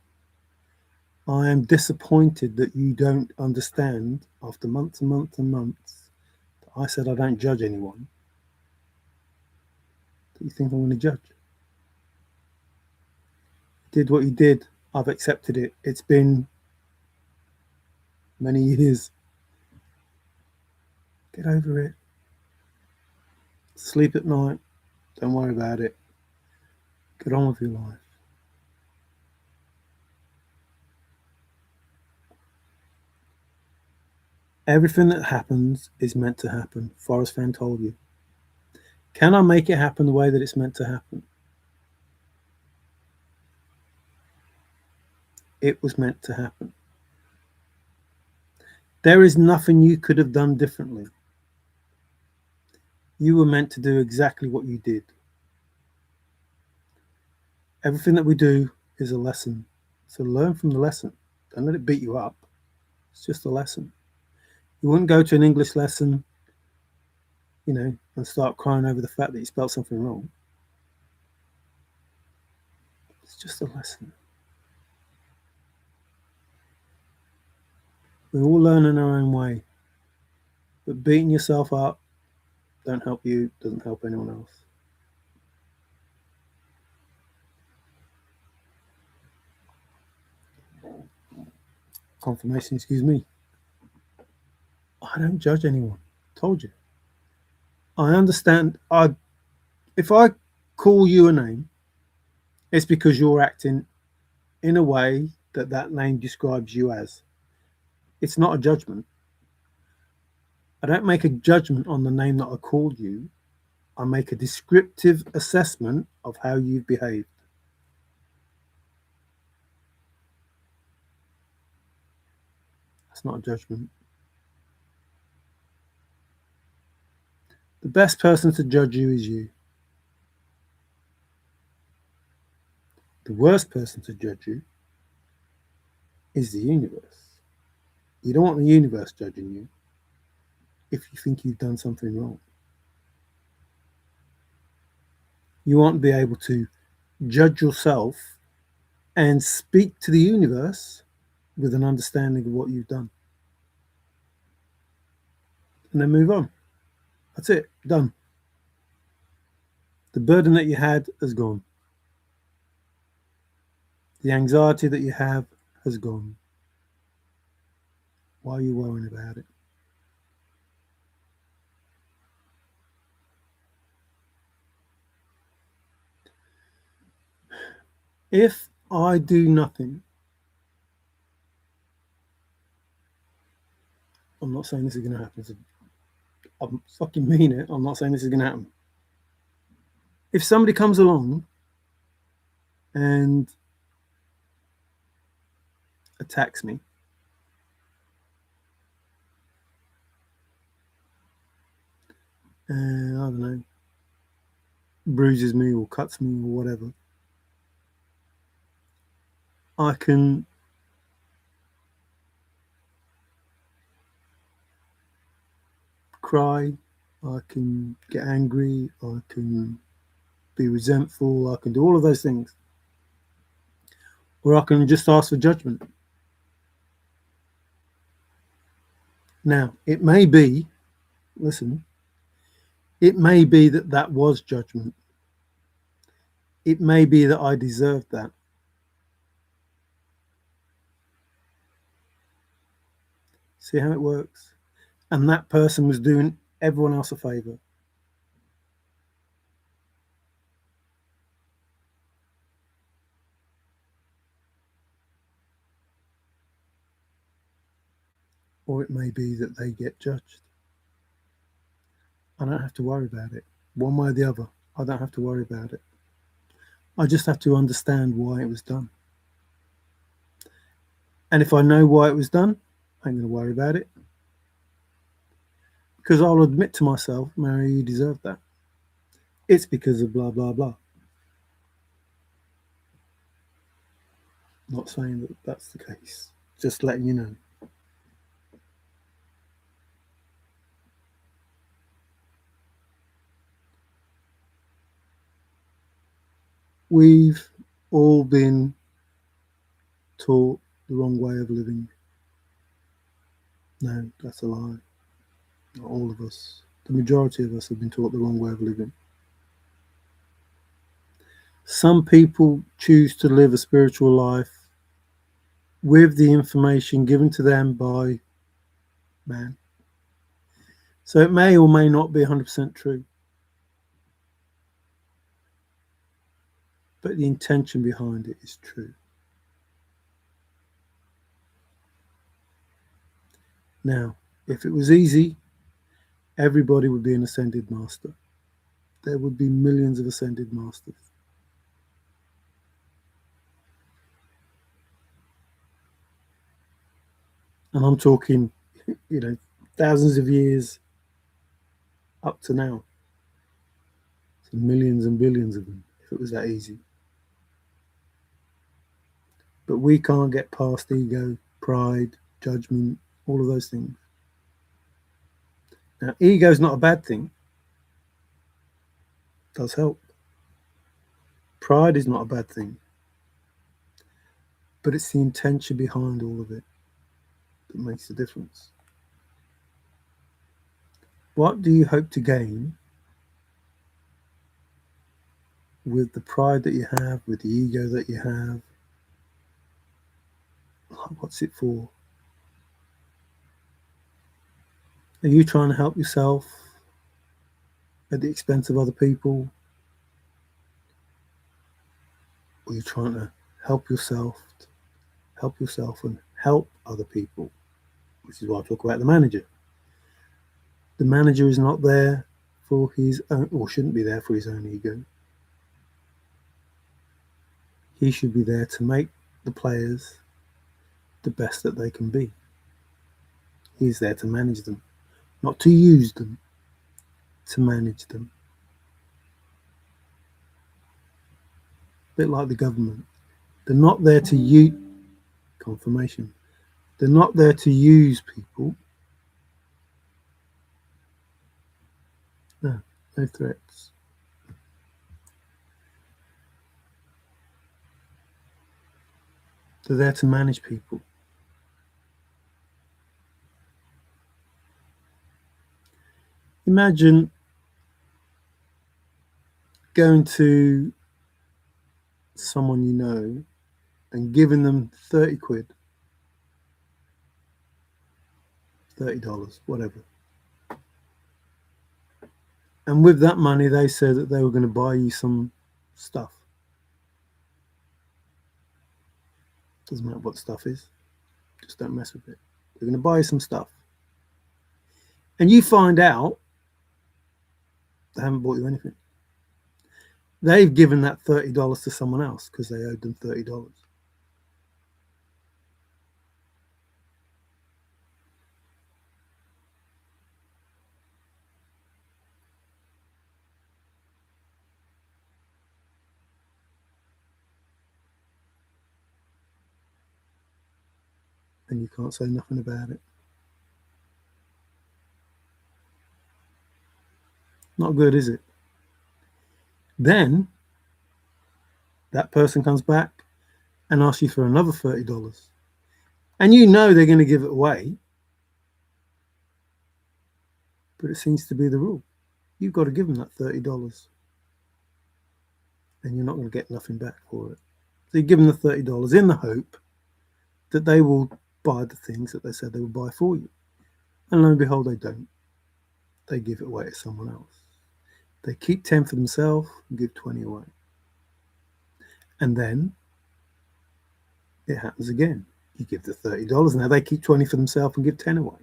I am disappointed that you don't understand after months and months and months that I said I don't judge anyone. That you think I'm going to judge. You did what you did. I've accepted it. It's been many years. Get over it. Sleep at night. Don't worry about it. Get on with your life. Everything that happens is meant to happen. Forrest Fenn told you. Can I make it happen the way that it's meant to happen? It was meant to happen. There is nothing you could have done differently. You were meant to do exactly what you did. Everything that we do is a lesson. So learn from the lesson. Don't let it beat you up. It's just a lesson. You wouldn't go to an English lesson, and start crying over the fact that you spelled something wrong. It's just a lesson. We all learn in our own way. But beating yourself up don't help you, doesn't help anyone else. Confirmation, excuse me. I don't judge anyone. Told you. I understand. If I call you a name, it's because you're acting in a way that name describes you as. It's not a judgment. I don't make a judgment on the name that I called you. I make a descriptive assessment of how you've behaved. That's not a judgment. The best person to judge you is you. The worst person to judge you is the universe. You don't want the universe judging you if you think you've done something wrong. You want to be able to judge yourself and speak to the universe with an understanding of what you've done. And then move on. That's it. Done. The burden that you had has gone. The anxiety that you have has gone. Why are you worrying about it? If I do nothing, I'm not saying this is going to happen. I fucking mean it. I'm not saying this is going to happen. If somebody comes along and attacks me, and I don't know, bruises me or cuts me or whatever, I can cry, I can get angry, I can be resentful, I can do all of those things. Or I can just ask for judgment. Now, it may be, listen, it may be that that was judgment. It may be that I deserved that. See how it works? And that person was doing everyone else a favor. Or it may be that they get judged. I don't have to worry about it. One way or the other, I don't have to worry about it. I just have to understand why it was done. And if I know why it was done, I ain't going to worry about it. Because I'll admit to myself, Mary, you deserve that. It's because of blah, blah, blah. Not saying that that's the case, just letting you know. We've all been taught the wrong way of living. No, that's a lie. Not all of us. The majority of us have been taught the wrong way of living. Some people choose to live a spiritual life with the information given to them by man. So it may or may not be 100% true. But the intention behind it is true. Now, if it was easy, everybody would be an ascended master. There would be millions of ascended masters. And I'm talking, thousands of years up to now. So millions and billions of them, if it was that easy. But we can't get past ego, pride, judgment, all of those things. Now, ego is not a bad thing. It does help. Pride is not a bad thing. But it's the intention behind all of it that makes the difference. What do you hope to gain with the pride that you have, with the ego that you have? What's it for? Are you trying to help yourself at the expense of other people? Or are you trying to help yourself and help other people? Which is why I talk about the manager. The manager is not there for his own, or shouldn't be there for his own ego. He should be there to make the players the best that they can be. He's there to manage them, not to use them, to manage them. A bit like the government. They're not there to use confirmation. They're not there to use people. No threats. They're there to manage people. Imagine going to someone you know and giving them 30 quid, $30, whatever. And with that money, they said that they were going to buy you some stuff. Doesn't matter what stuff is. Just don't mess with it. They're going to buy you some stuff. And you find out they haven't bought you anything. They've given that $30 to someone else because they owed them $30. And you can't say nothing about it. Not good, is it? Then that person comes back and asks you for another $30. And you know they're going to give it away, but it seems to be the rule. You've got to give them that $30, and you're not going to get nothing back for it. So you give them the $30 in the hope that they will buy the things that they said they would buy for you. And lo and behold, they don't. They give it away to someone else. They keep 10 for themselves and give 20 away. And then it happens again. You give the $30, now they keep 20 for themselves and give 10 away.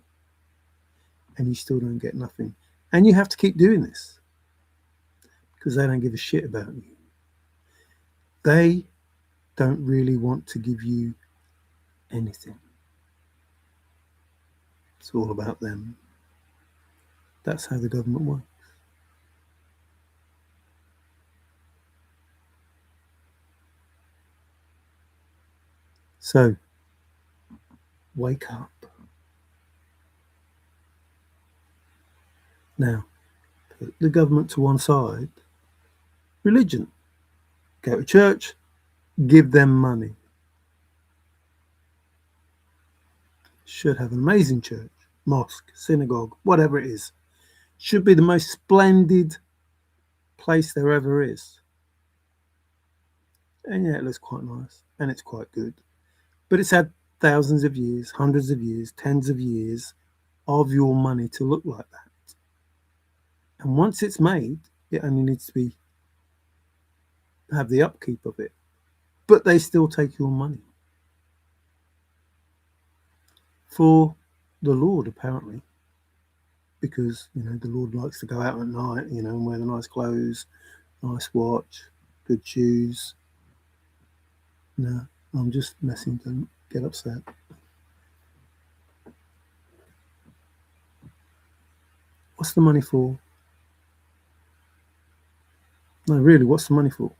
And you still don't get nothing. And you have to keep doing this because they don't give a shit about you. They don't really want to give you anything. It's all about them. That's how the government works. So, wake up. Now, put the government to one side. Religion. Go to church, give them money. Should have an amazing church, mosque, synagogue, whatever it is. Should be the most splendid place there ever is. And yeah, it looks quite nice and it's quite good. But it's had thousands of years, hundreds of years, tens of years of your money to look like that. And once it's made, it only needs to have the upkeep of it. But they still take your money. For the Lord, apparently. Because, the Lord likes to go out at night, and wear the nice clothes, nice watch, good shoes. No, I'm just messing. Don't get upset. What's the money for? No, really, what's the money for?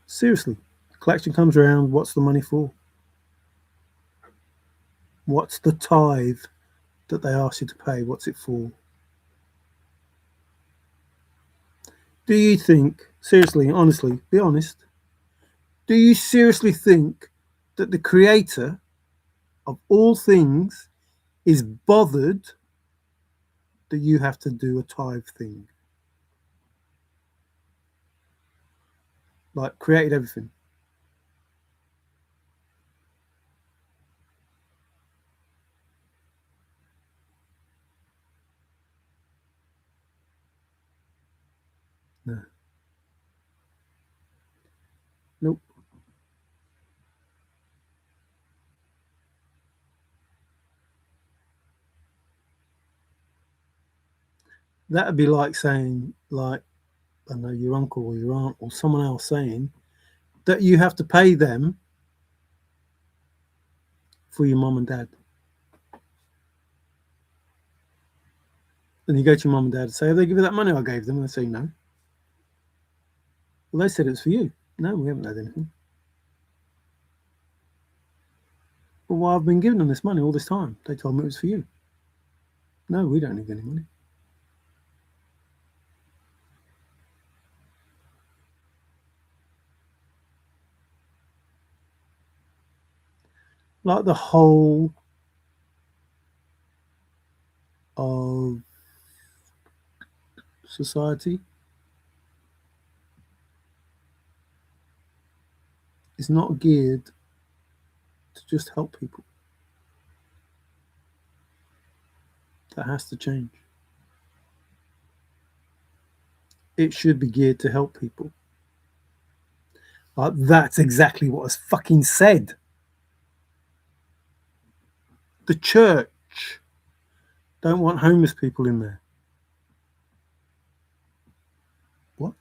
Seriously, the collection comes around, what's the money for? What's the tithe that they ask you to pay? What's it for? Do you think, seriously, honestly, be honest, do you seriously think that the creator of all things is bothered that you have to do a tithe thing? Like, created everything. No. Nope. That'd be like saying, I know, your uncle or your aunt or someone else saying that you have to pay them for your mum and dad. And you go to your mum and dad and say, have they give you that money I gave them? And they say, no. Well, they said it was for you. No, we haven't had anything. Well, why I've been giving them this money all this time? They told me it was for you. No, we don't need any money. Like the whole of society is not geared to just help people. That has to change. It should be geared to help people. That's exactly what was fucking said. The church don't want homeless people in there. What?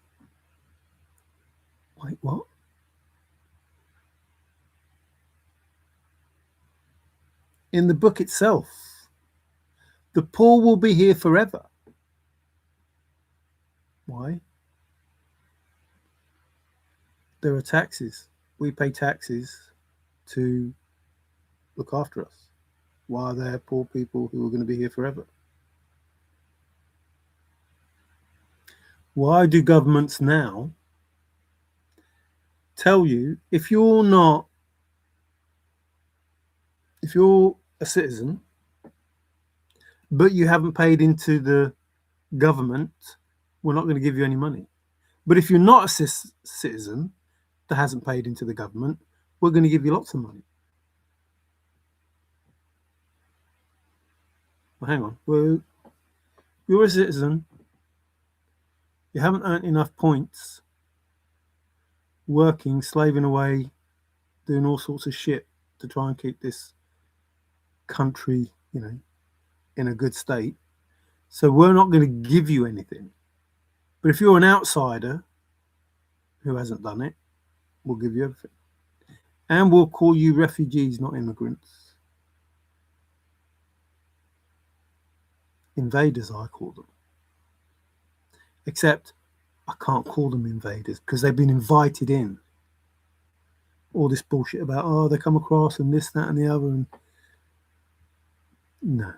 Wait, what? In the book itself, the poor will be here forever. Why? There are taxes. We pay taxes to look after us. Why are there poor people who are going to be here forever? Why do governments now tell you if you're a citizen but you haven't paid into the government, we're not going to give you any money. But if you're not a citizen that hasn't paid into the government, we're going to give you lots of money. Well, hang on. Well, you're a citizen. You haven't earned enough points working, slaving away, doing all sorts of shit to try and keep this country, in a good state. So we're not going to give you anything. But if you're an outsider who hasn't done it, we'll give you everything. And we'll call you refugees, not immigrants. Invaders, I call them. Except I can't call them invaders because they've been invited in. All this bullshit about, they come across and this, that, and the other. And no.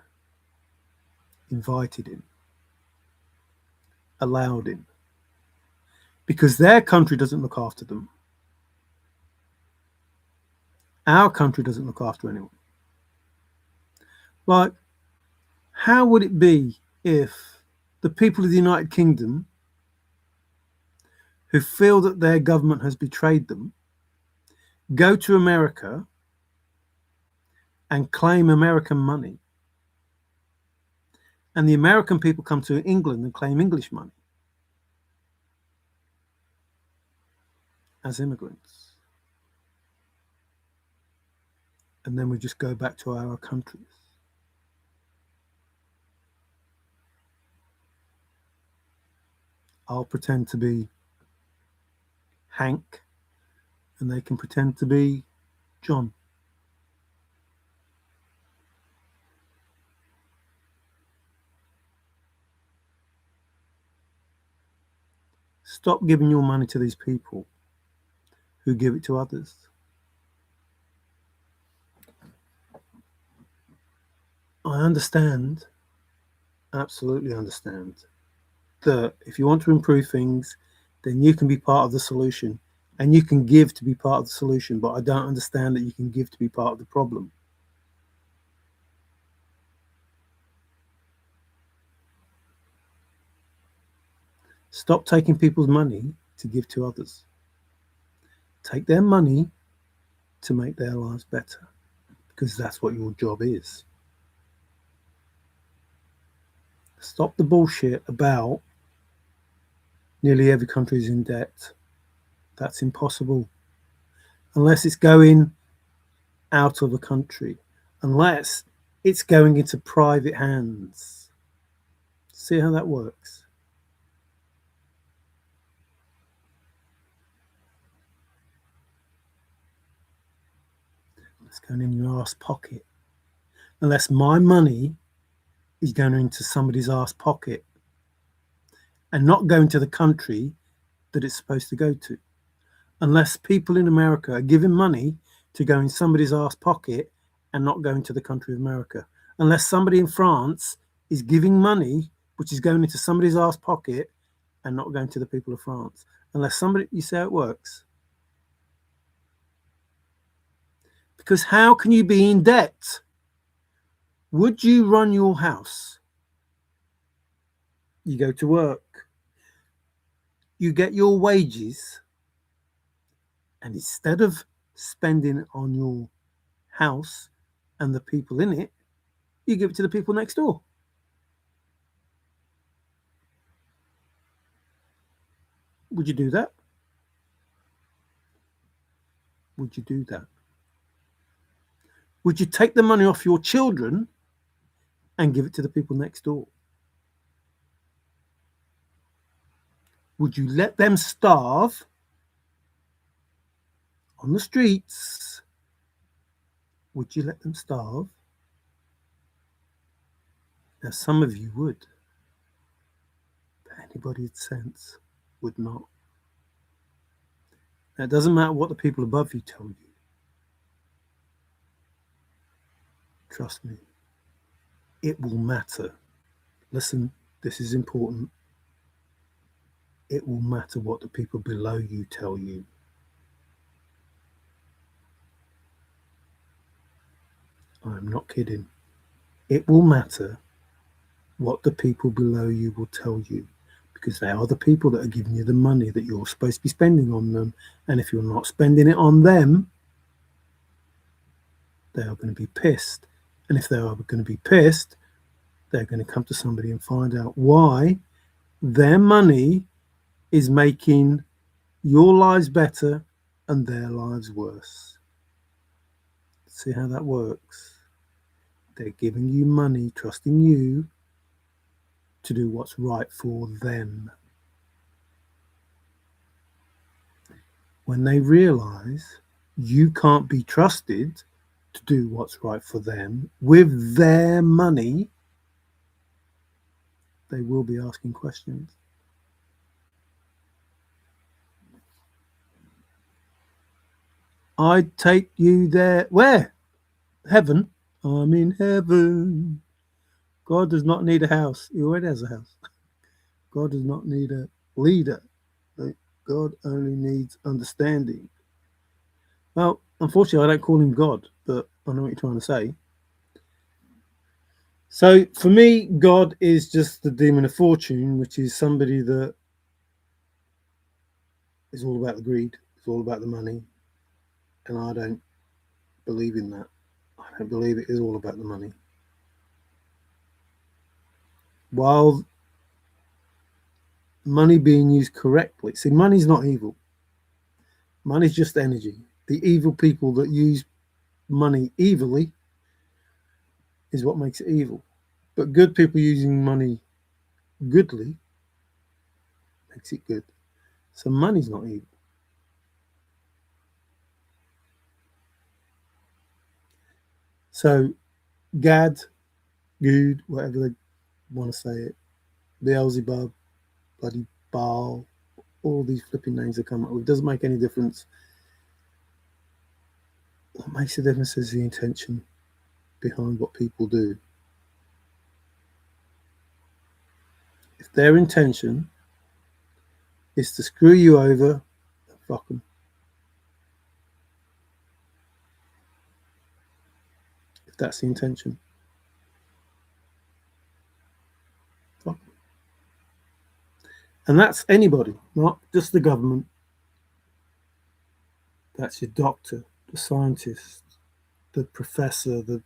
Invited in. Allowed in. Because their country doesn't look after them. Our country doesn't look after anyone. Like, how would it be if the people of the United Kingdom who feel that their government has betrayed them go to America and claim American money, and the American people come to England and claim English money as immigrants? And then we just go back to our countries. I'll pretend to be Hank, and they can pretend to be John. Stop giving your money to these people who give it to others. I understand, absolutely understand, that if you want to improve things, then you can be part of the solution and you can give to be part of the solution. But I don't understand that you can give to be part of the problem. Stop taking people's money to give to others. Take their money to make their lives better, because that's what your job is. Stop the bullshit about nearly every country is in debt. That's impossible. Unless it's going out of a country. Unless it's going into private hands. See how that works? It's going in your ass pocket. Unless my money is going into somebody's ass pocket and not going to the country that it's supposed to go to. Unless people in America are giving money to go in somebody's ass pocket and not going to the country of America. Unless somebody in France is giving money which is going into somebody's ass pocket and not going to the people of France. Unless somebody, you see how it works? Because how can you be in debt? Would you run your house? You go to work. You get your wages. And instead of spending it on your house and the people in it, you give it to the people next door. Would you do that? Would you do that? Would you take the money off your children and give it to the people next door? Would you let them starve on the streets? Would you let them starve? Now, some of you would, but anybody with sense would not. Now, it doesn't matter what the people above you tell you. Trust me, it will matter. Listen, this is important. it will matter what the people below you tell you. I'm not kidding. It will matter what the people below you will tell you, because they are the people that are giving you the money that you're supposed to be spending on them. And if you're not spending it on them, they are going to be pissed. And if they are going to be pissed, they're going to come to somebody and find out why their money is making your lives better and their lives worse. See how that works? They're giving you money, trusting you to do what's right for them. When they realize you can't be trusted to do what's right for them with their money, they will be asking questions. I'd take you there. Where? Heaven. I'm in heaven. God does not need a house. He already has a house. God does not need a leader. God only needs understanding. Well, unfortunately, I don't call him God, but I know what you're trying to say. So for me, God is just the demon of fortune, which is somebody that is all about the greed. It's all about the money. And I don't believe in that. I don't believe it is all about the money. While money being used correctly, see, money's not evil. Money's just energy. The evil people that use money evilly is what makes it evil. But good people using money goodly makes it good. So money's not evil. So Gad, Good, whatever they want to say it, Beelzebub, bloody Baal, all these flipping names that come up with, it doesn't make any difference. What makes a difference is the intention behind what people do. If their intention is to screw you over, then fuck them. If that's the intention, fuck them. And that's anybody, not just the government. That's your doctor, the scientist, the professor, the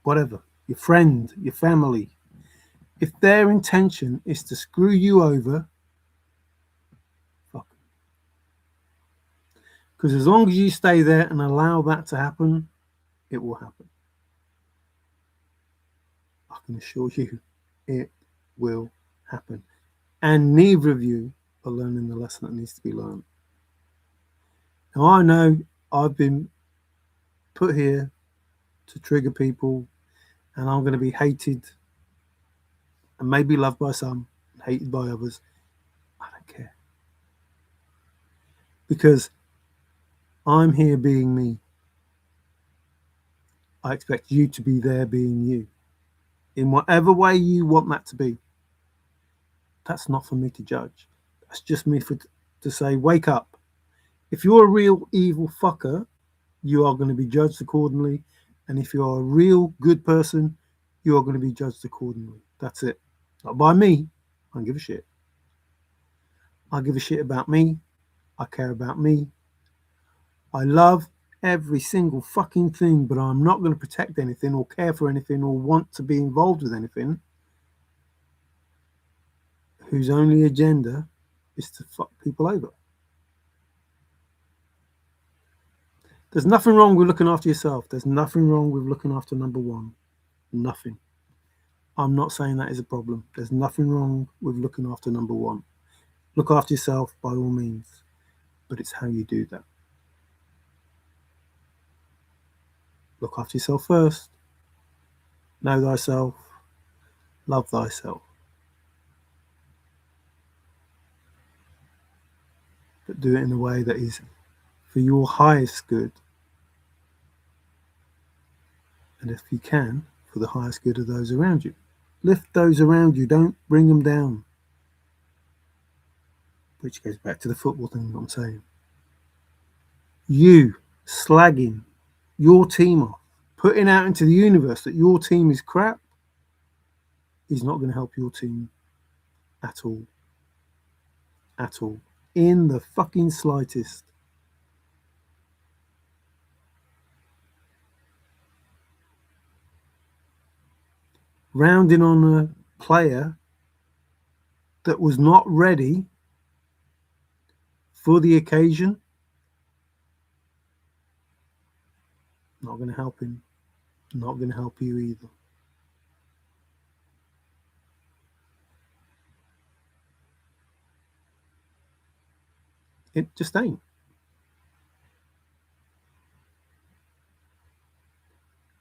whatever, your friend, your family. If their intention is to screw you over, fuck them. Because as long as you stay there and allow that to happen, it will happen. I can assure you, it will happen. And neither of you are learning the lesson that needs to be learned. Now, I know I've been put here to trigger people, and I'm going to be hated and maybe loved by some and hated by others. I don't care. Because I'm here being me. I expect you to be there being you. In whatever way you want that to be. That's not for me to judge. That's just me to say, wake up. If you're a real evil fucker, you are going to be judged accordingly. And if you are a real good person, you are going to be judged accordingly. That's it. Not by me. I don't give a shit. I give a shit about me. I care about me. I love every single fucking thing, but I'm not going to protect anything or care for anything or want to be involved with anything whose only agenda is to fuck people over. There's nothing wrong with looking after yourself. There's nothing wrong with looking after number one. Nothing. I'm not saying that is a problem. There's nothing wrong with looking after number one. Look after yourself by all means, but it's how you do that. Look after yourself first. Know thyself. Love thyself. But do it in a way that is for your highest good. And if you can, for the highest good of those around you. Lift those around you. Don't bring them down. which goes back to the football thing that I'm saying. You slagging your team off, putting out into the universe that your team is crap, is not going to help your team at all. At all. In the fucking slightest. Rounding on a player that was not ready for the occasion, not going to help him. Not going to help you either. It just ain't.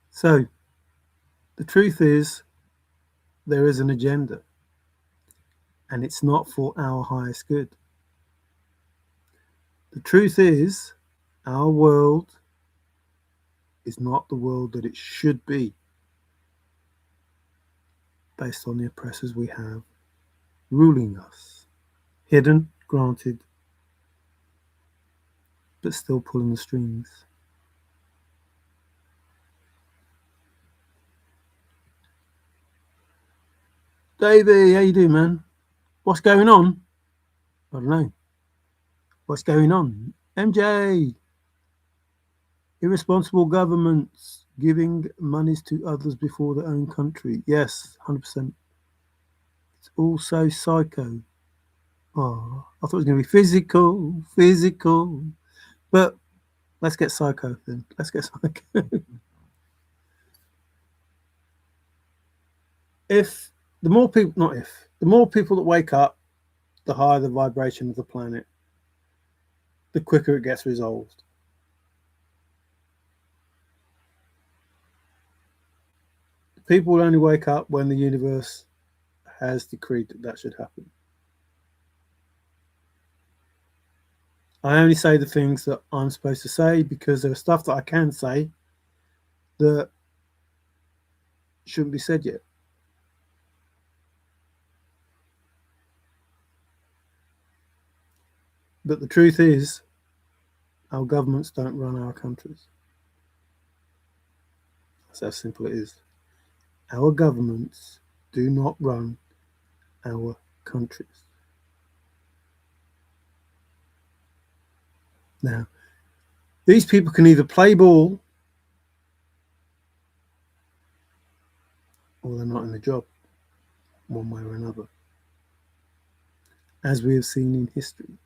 So, the truth is, there is an agenda, and it's not for our highest good. The truth is, our world is not the world that it should be, based on the oppressors we have ruling us. Hidden, granted, but still pulling the strings. Davey, how you doing, man? What's going on? I don't know. What's going on? MJ! Irresponsible governments giving monies to others before their own country. Yes, 100%. It's all so psycho. Oh, I thought it was going to be physical. But let's get psycho then. Let's get psycho. The more people that wake up, the higher the vibration of the planet, the quicker it gets resolved. People will only wake up when the universe has decreed that should happen. I only say the things that I'm supposed to say because there's stuff that I can say that shouldn't be said yet. But the truth is, our governments don't run our countries. That's how simple it is. Our governments do not run our countries. Now, these people can either play ball or they're not in the job, one way or another, as we have seen in history.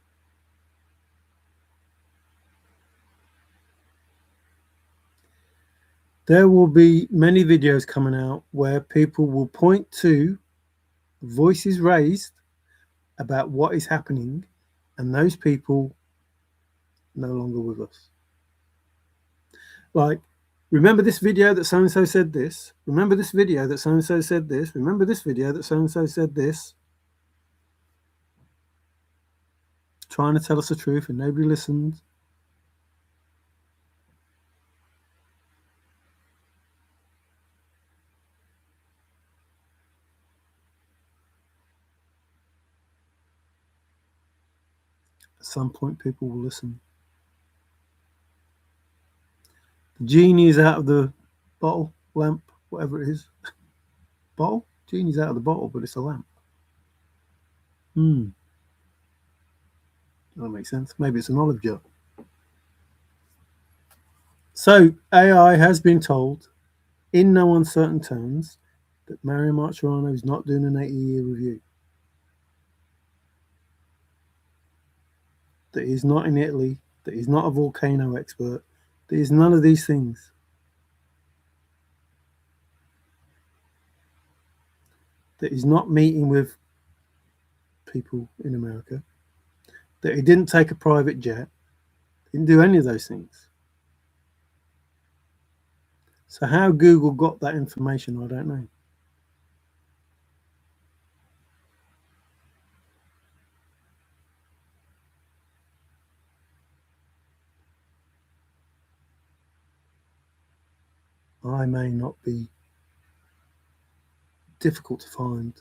There will be many videos coming out where people will point to voices raised about what is happening, and those people no longer with us. Like, remember this video that so-and-so said this? Remember this video that so-and-so said this? Remember this video that so-and-so said this? Trying to tell us the truth and nobody listened. At some point, people will listen. The genie is out of the bottle, lamp, whatever it is. Bottle? Genie's out of the bottle, but it's a lamp. That makes sense. Maybe it's an olive jar. So AI has been told, in no uncertain terms, that Mario Martirano is not doing an 80-year review. That he's not in Italy, that he's not a volcano expert, that he's none of these things. That he's not meeting with people in America, that he didn't take a private jet, didn't do any of those things. So how Google got that information, I don't know. I may not be difficult to find.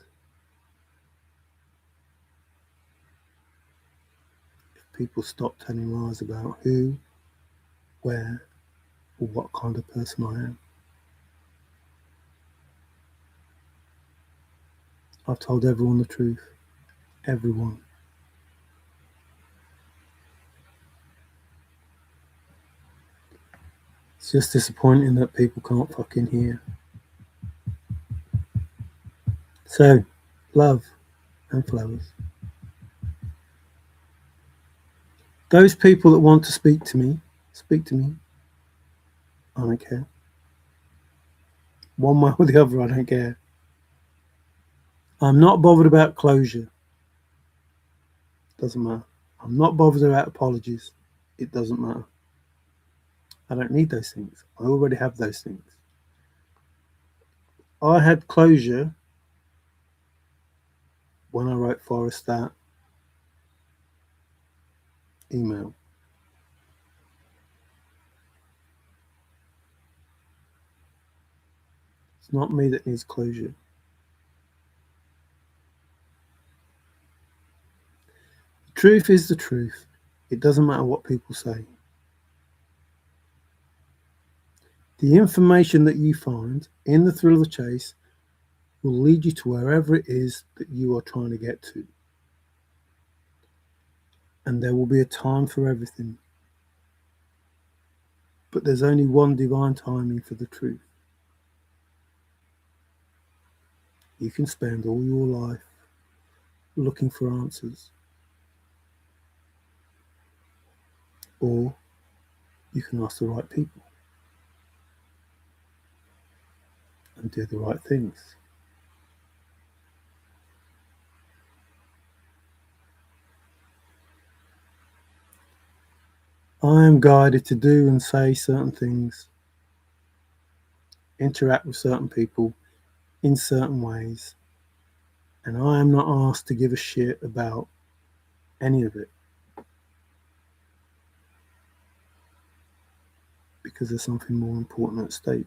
people stop telling lies about who, where, or what kind of person I am. I've told everyone the truth. Everyone. It's just disappointing that people can't fucking hear. So, love and flowers. Those people that want to speak to me, speak to me. I don't care. One way or the other, I don't care. I'm not bothered about closure. Doesn't matter. I'm not bothered about apologies. It doesn't matter. I don't need those things. I already have those things. I had closure when I wrote Forrest that email. It's not me that needs closure. The truth is the truth. It doesn't matter what people say. The information that you find in the thrill of the chase will lead you to wherever it is that you are trying to get to. And there will be a time for everything. But there's only one divine timing for the truth. You can spend all your life looking for answers, or you can ask the right people and do the right things. I am guided to do and say certain things, interact with certain people in certain ways, and I am not asked to give a shit about any of it because there's something more important at stake.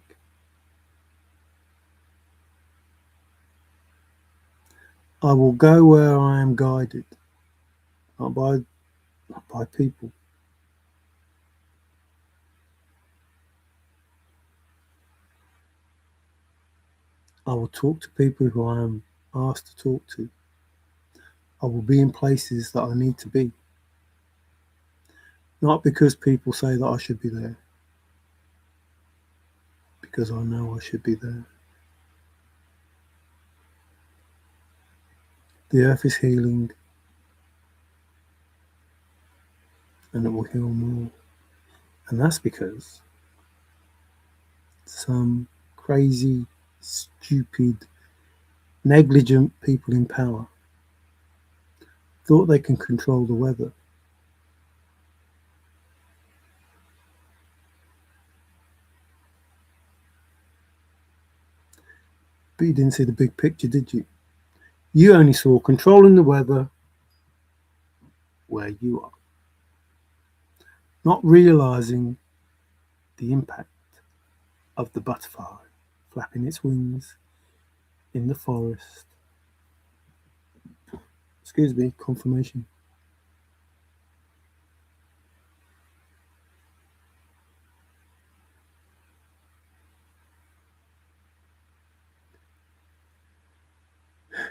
I will go where I am guided, not by people. I will talk to people who I am asked to talk to. I will be in places that I need to be. Not because people say that I should be there, because I know I should be there. The earth is healing, and it will heal more. And that's because some crazy, stupid, negligent people in power thought they can control the weather. But you didn't see the big picture, did you? You only saw controlling the weather where you are, not realizing the impact of the butterfly flapping its wings in the forest. Excuse me, confirmation.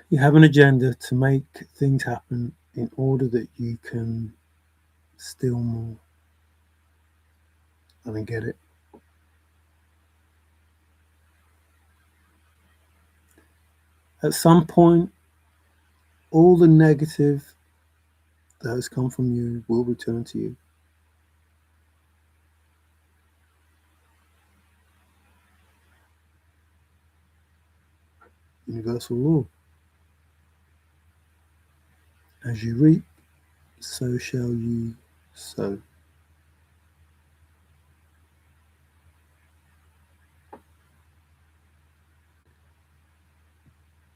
You have an agenda to make things happen in order that you can steal more. I don't get it. At some point, all the negative that has come from you will return to you. Universal law. As you reap, so shall you sow.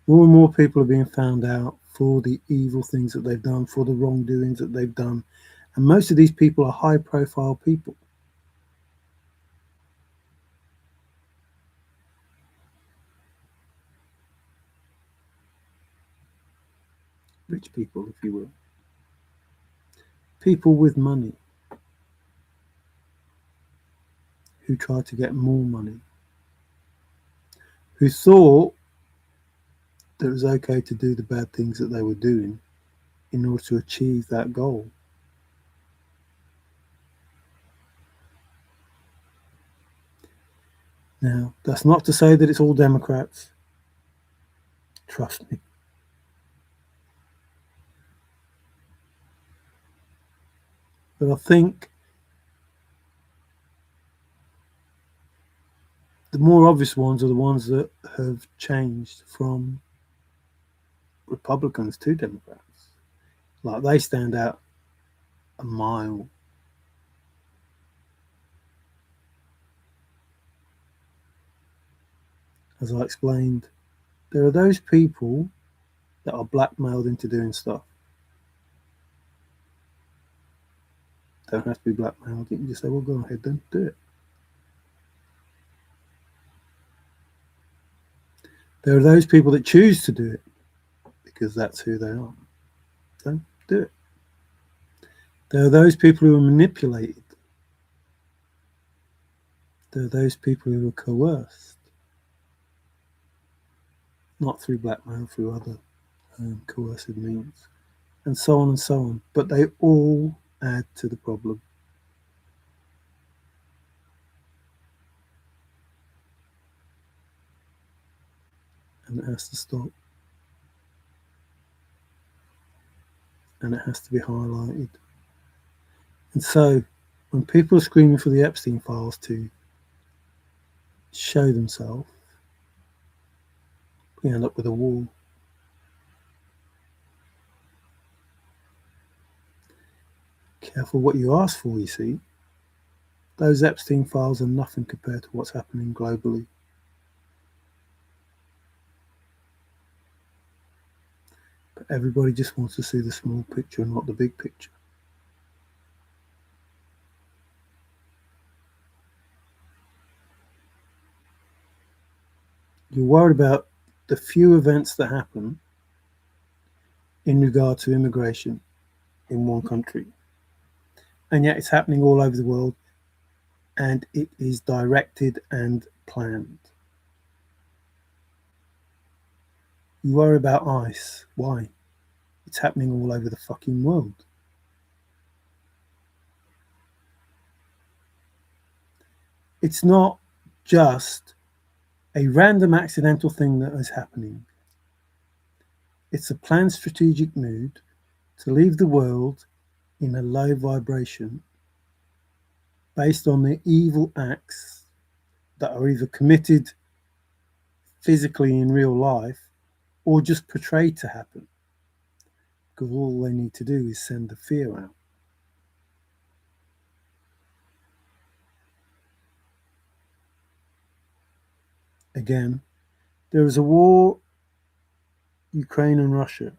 More and more people are being found out for the evil things that they've done, for the wrongdoings that they've done. And most of these people are high profile people. Rich people, if you will. people with money who tried to get more money, who thought that it was okay to do the bad things that they were doing in order to achieve that goal. Now, that's not to say that it's all Democrats. Trust me. But I think the more obvious ones are the ones that have changed from Republicans to Democrats. Like, they stand out a mile. As I explained, there are those people that are blackmailed into doing stuff. Don't have to be blackmailed. You can just say, well, go ahead then, do it. There are those people that choose to do it because that's who they are. Don't do it. There are those people who are manipulated. There are those people who are coerced. Not through blackmail, through other coercive means. And so on and so on. But they all add to the problem. And it has to stop. And it has to be highlighted. And so, when people are screaming for the Epstein files to show themselves, we end up with a wall. Careful what you ask for, you see. Those Epstein files are nothing compared to what's happening globally. But everybody just wants to see the small picture and not the big picture. You're worried about the few events that happen in regard to immigration in one country. And yet it's happening all over the world, and it is directed and planned. You worry about ICE. Why? It's happening all over the fucking world. It's not just a random accidental thing that is happening. It's a planned strategic mood to leave the world in a low vibration based on the evil acts that are either committed physically in real life or just portrayed to happen. Because all they need to do is send the fear out. Again, there is a war, Ukraine and Russia,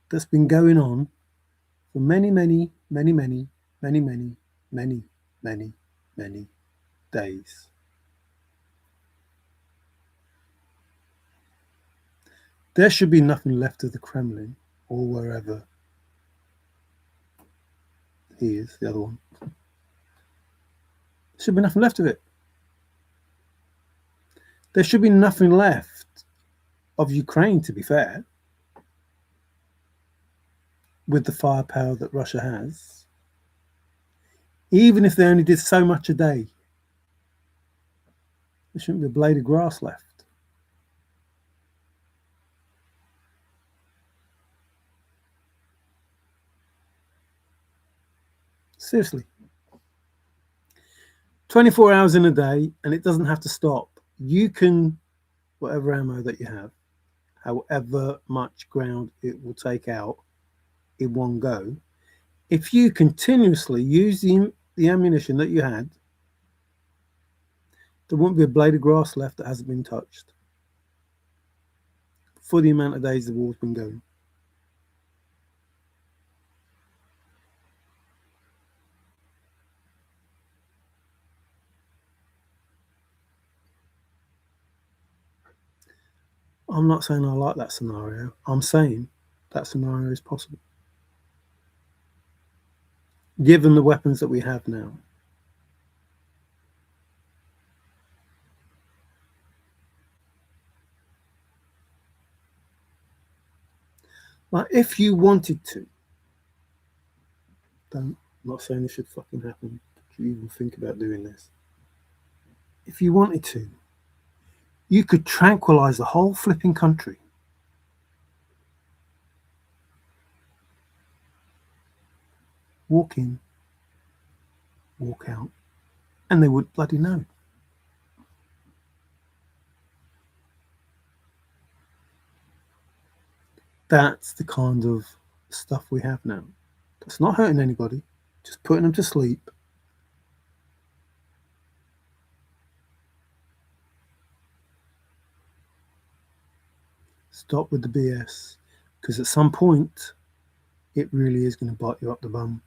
that's been going on for many days. There should be nothing left of the Kremlin or wherever he is, the other one. There should be nothing left of it. There should be nothing left of Ukraine, to be fair, with the firepower that Russia has. Even if they only did so much a day, there shouldn't be a blade of grass left. Seriously. 24 hours in a day, and it doesn't have to stop. You can, whatever ammo that you have, however much ground it will take out in one go, if you continuously use the ammunition that you had, there won't be a blade of grass left that hasn't been touched for the amount of days the war's been going. I'm not saying I like that scenario. I'm saying that scenario is possible. given the weapons that we have now. Like, if you wanted to, I'm not saying this should fucking happen, but you even think about doing this. If you wanted to, you could tranquilize the whole flipping country. Walk in, walk out, and they would bloody know. That's the kind of stuff we have now. That's not hurting anybody, just putting them to sleep. Stop with the BS, because at some point, it really is going to bite you up the bum.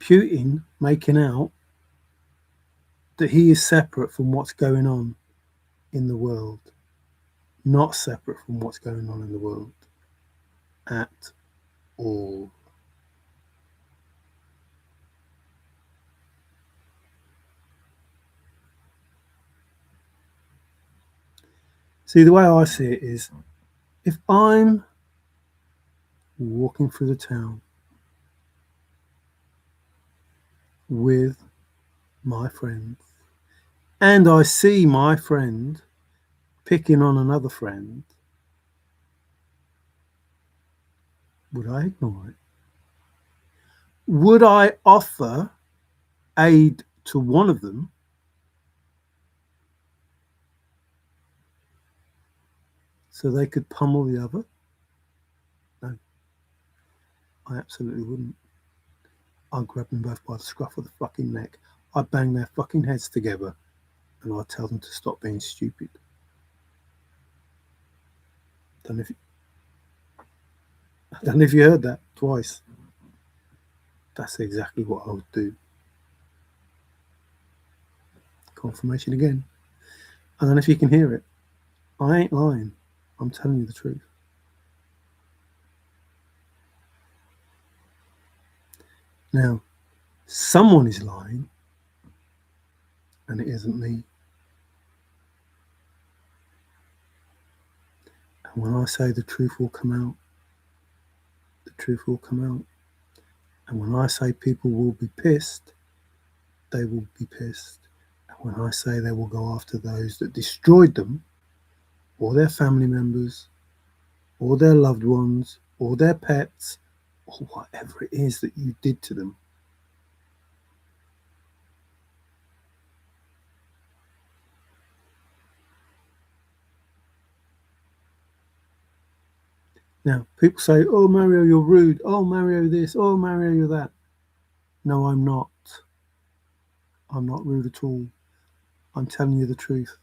Putin making out that he is separate from what's going on in the world, not separate from what's going on in the world at all. See, the way I see it is, if I'm walking through the town with my friends and I see my friend picking on another friend, would I ignore it? Would I offer aid to one of them so they could pummel the other? No, I absolutely wouldn't. I'd grab them both by the scruff of the fucking neck. I'd bang their fucking heads together and I'd tell them to stop being stupid. I don't know if you heard that twice. That's exactly what I would do. Confirmation again. I don't know if you can hear it. I ain't lying. I'm telling you the truth. Now, someone is lying, and it isn't me. And when I say the truth will come out, the truth will come out. And when I say people will be pissed, they will be pissed. And when I say they will go after those that destroyed them, or their family members, or their loved ones, or their pets, or whatever it is that you did to them. Now, people say, oh, Mario, you're rude. Oh, Mario, this. Oh, Mario, you're that. No, I'm not. I'm not rude at all. I'm telling you the truth.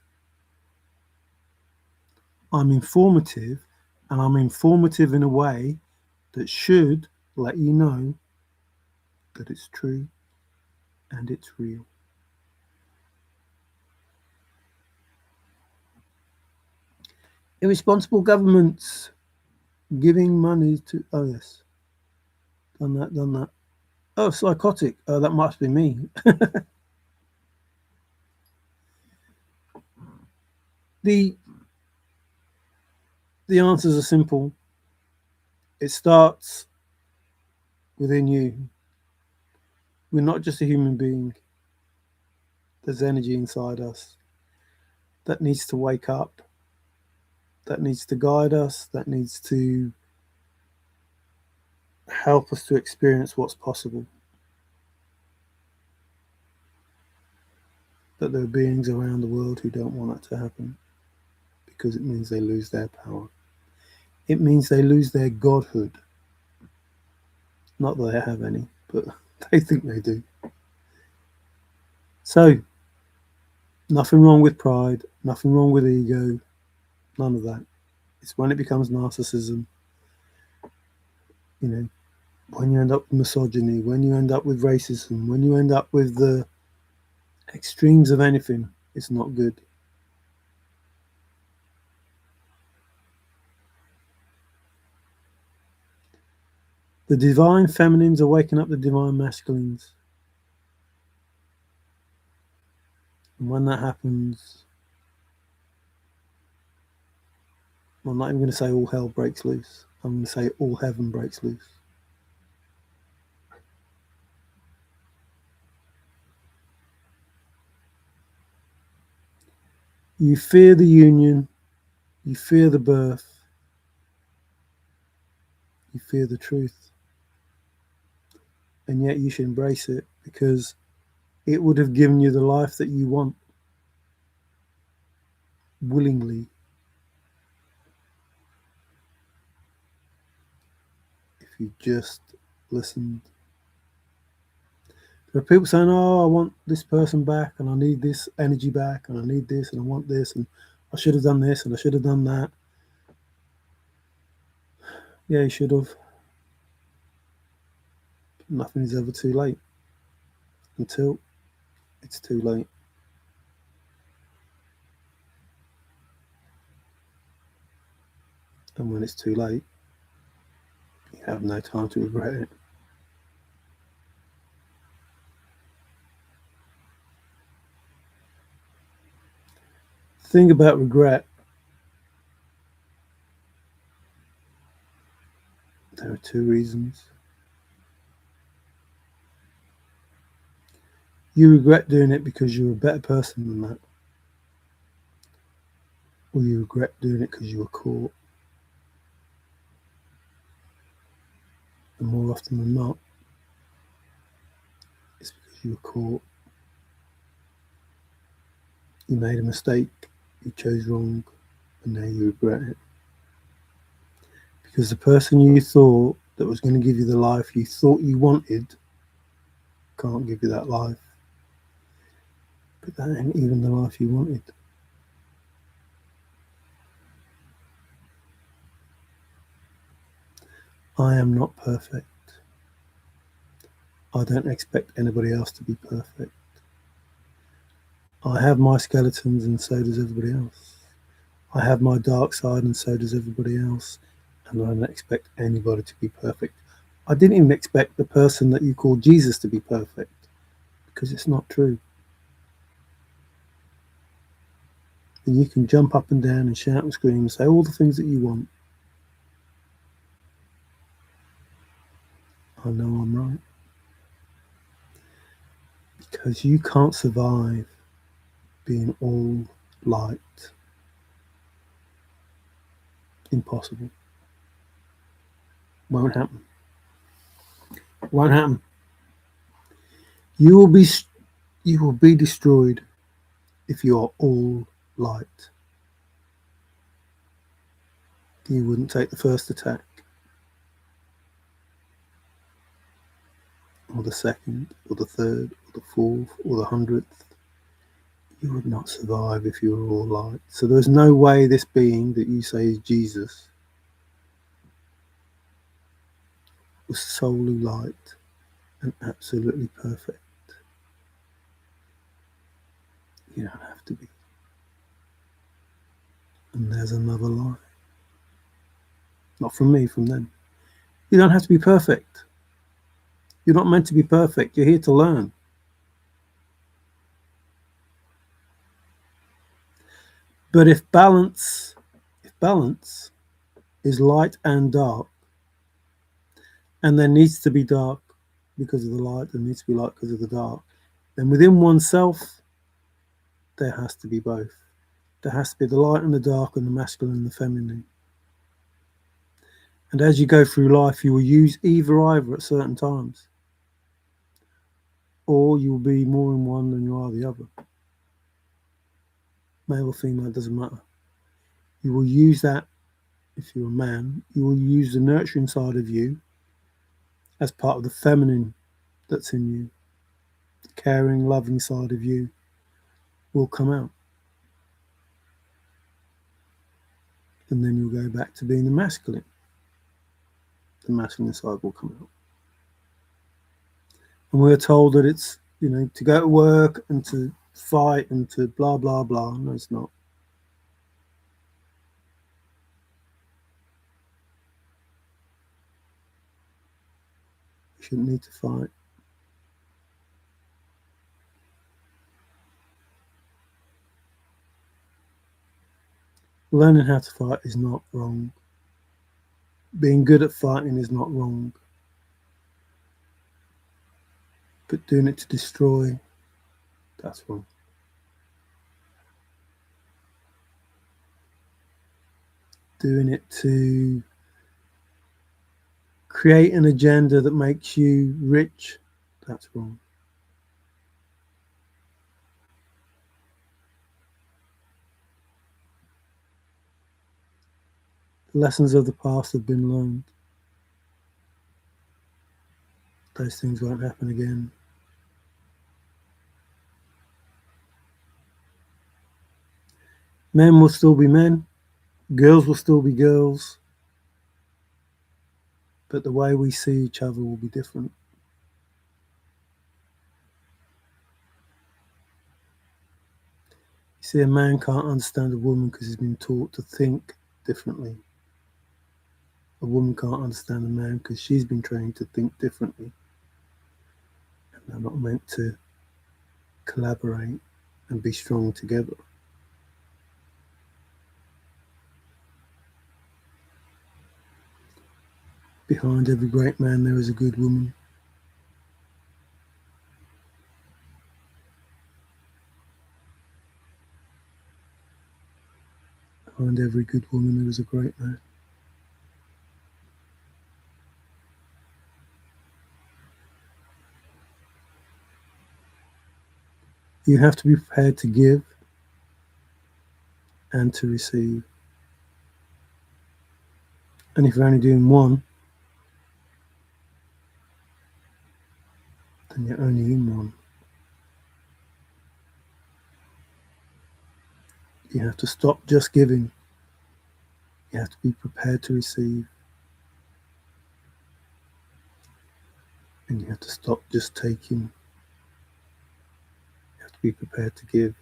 I'm informative, and I'm informative in a way that should let you know that it's true and it's real. Irresponsible governments giving money to, oh yes, done that. Oh, psychotic. Oh, that must be me. The answers are simple. It starts within you. We're not just a human being. There's energy inside us that needs to wake up, that needs to guide us, that needs to help us to experience what's possible. But there are beings around the world who don't want that to happen because it means they lose their power. It means they lose their godhood. Not that they have any, but they think they do. So, nothing wrong with pride, nothing wrong with ego, none of that. It's when it becomes narcissism, when you end up with misogyny, when you end up with racism, when you end up with the extremes of anything, it's not good. The divine feminines are waking up the divine masculines. And when that happens, I'm not even going to say all hell breaks loose. I'm going to say all heaven breaks loose. You fear the union, you fear the birth, you fear the truth. And yet you should embrace it, because it would have given you the life that you want willingly if you just listened. There are people saying, oh, I want this person back, and I need this energy back, and I need this, and I want this, and I should have done this, and I should have done that. Yeah, you should have. Nothing is ever too late until it's too late. And when it's too late, you have no time to regret it. The thing about regret, there are two reasons. You regret doing it because you're a better person than that, or you regret doing it because you were caught. And more often than not, it's because you were caught. You made a mistake, you chose wrong, and now you regret it. Because the person you thought that was going to give you the life you thought you wanted can't give you that life. But that ain't even the life you wanted. I am not perfect. I don't expect anybody else to be perfect. I have my skeletons, and so does everybody else. I have my dark side, and so does everybody else. And I don't expect anybody to be perfect. I didn't even expect the person that you call Jesus to be perfect, because it's not true. And you can jump up and down and shout and scream and say all the things that you want. I know I'm right. Because you can't survive being all light. Impossible. Won't happen. Won't happen. You will be destroyed if you are all light. You wouldn't take the first attack, or the second, or the third, or the fourth, or the 100th. You would not survive if you were all light. So there's no way this being that you say is Jesus was solely light and absolutely perfect. You don't have to be. And there's another lie. Not from me, from them. You don't have to be perfect. You're not meant to be perfect. You're here to learn. But if balance is light and dark, and there needs to be dark because of the light, there needs to be light because of the dark, then within oneself, there has to be both. There has to be the light and the dark, and the masculine and the feminine. And as you go through life, you will use either at certain times. Or you will be more in one than you are the other. Male or female, it doesn't matter. You will use that, if you're a man, you will use the nurturing side of you as part of the feminine that's in you. The caring, loving side of you will come out. And then you'll go back to being the masculine. The masculine side will come out. And we're told that it's, to go to work and to fight and to blah, blah, blah. No, it's not. shouldn't need to fight. Learning how to fight is not wrong. Being good at fighting is not wrong. But doing it to destroy, that's wrong. Doing it to create an agenda that makes you rich, that's wrong. The lessons of the past have been learned. Those things won't happen again. Men will still be men, girls will still be girls, but the way we see each other will be different. You see, a man can't understand a woman because he's been taught to think differently. A woman can't understand a man because she's been trained to think differently. And they're not meant to collaborate and be strong together. Behind every great man, there is a good woman. Behind every good woman, there is a great man. You have to be prepared to give and to receive. And if you're only doing one, then you're only in one. You have to stop just giving. You have to be prepared to receive. And you have to stop just taking. You have to be prepared to give.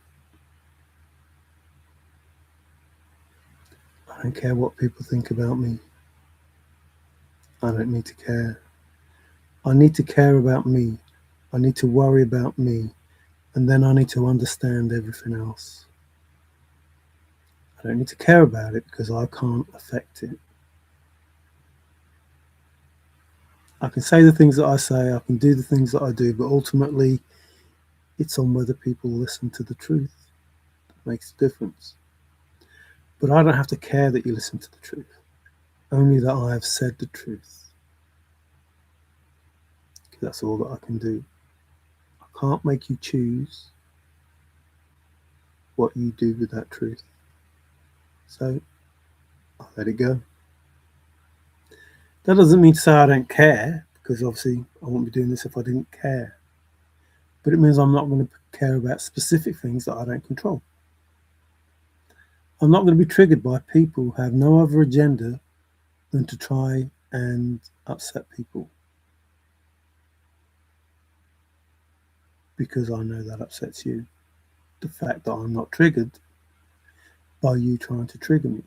I don't care what people think about me. I don't need to care. I need to care about me. I need to worry about me. And then I need to understand everything else. I don't need to care about it because I can't affect it. I can say the things that I say, I can do the things that I do, but ultimately it's on whether people listen to the truth that makes a difference. But I don't have to care that you listen to the truth, only that I have said the truth. Because that's all that I can do. I can't make you choose what you do with that truth. So I'll let it go. That doesn't mean to say I don't care, because obviously I wouldn't be doing this if I didn't care. But it means I'm not going to care about specific things that I don't control. I'm not going to be triggered by people who have no other agenda than to try and upset people, because I know that upsets you. The fact that I'm not triggered by you trying to trigger me.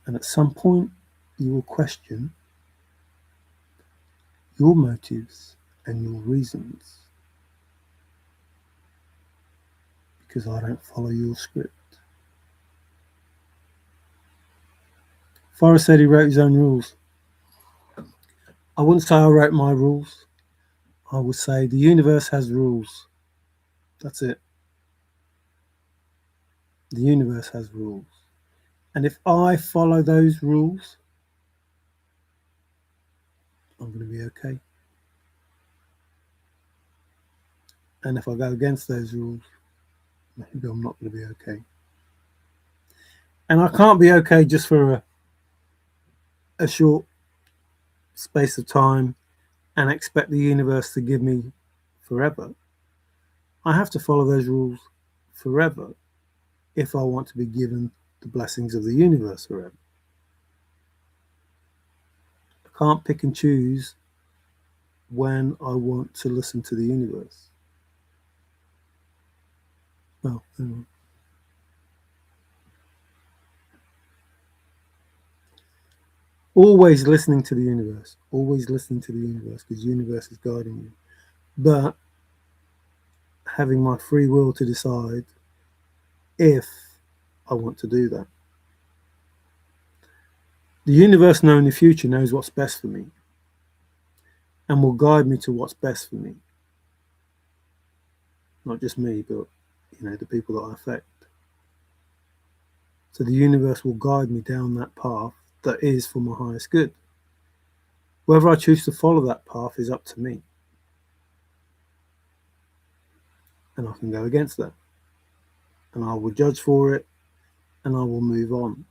And at some point, you will question your motives and your reasons, because I don't follow your script. Forrest said he wrote his own rules. I wouldn't say I wrote my rules. I would say the universe has rules. That's it. The universe has rules. And if I follow those rules, I'm going to be okay. And if I go against those rules, maybe I'm not going to be okay. And I can't be okay just for a short space of time and expect the universe to give me forever. I have to follow those rules forever if I want to be given the blessings of the universe forever. I can't pick and choose when I want to listen to the universe. Well, Always listening to the universe, always listening to the universe, because the universe is guiding you. But having my free will to decide if I want to do that. The universe, knowing the future, knows what's best for me and will guide me to what's best for me. Not just me, but the people that I affect. So the universe will guide me down that path that is for my highest good. Whether I choose to follow that path is up to me. And I can go against that. And I will judge for it and I will move on.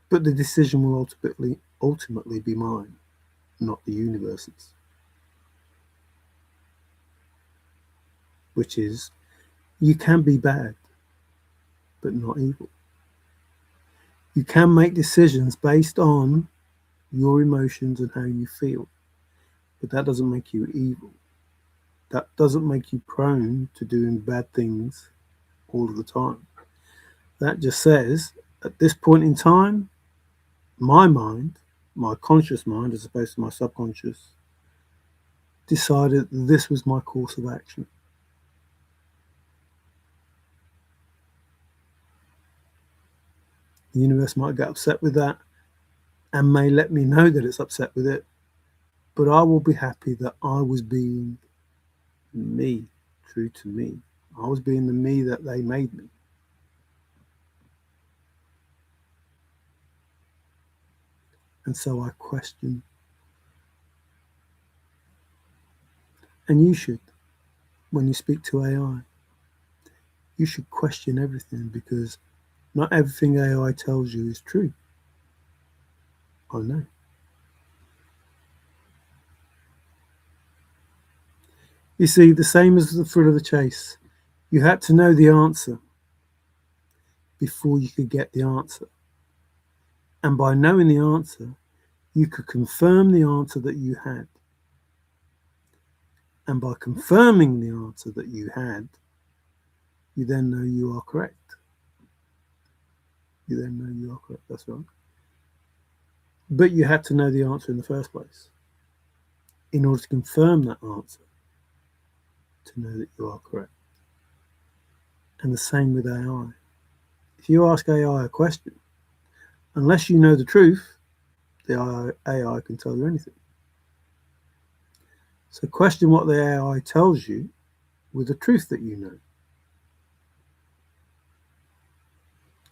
But the decision will ultimately be mine, not the universe's. Which is, you can be bad, but not evil. You can make decisions based on your emotions and how you feel, but that doesn't make you evil. That doesn't make you prone to doing bad things all of the time. That just says, at this point in time, my mind, my conscious mind as opposed to my subconscious, decided that this was my course of action. The universe might get upset with that and may let me know that it's upset with it, but I will be happy that I was being me, true to me. I was being the me that they made me. And so I question. And you should, when you speak to AI, you should question everything, because not everything AI tells you is true. I know. You see, the same as the thrill of the chase. You had to know the answer before you could get the answer. And by knowing the answer, you could confirm the answer that you had. And by confirming the answer that you had, you then know you are correct. You then know you are correct. That's right. But you had to know the answer in the first place in order to confirm that answer, to know that you are correct. And the same with AI. If you ask AI a question, unless you know the truth, the AI can tell you anything. So question what the AI tells you with the truth that you know.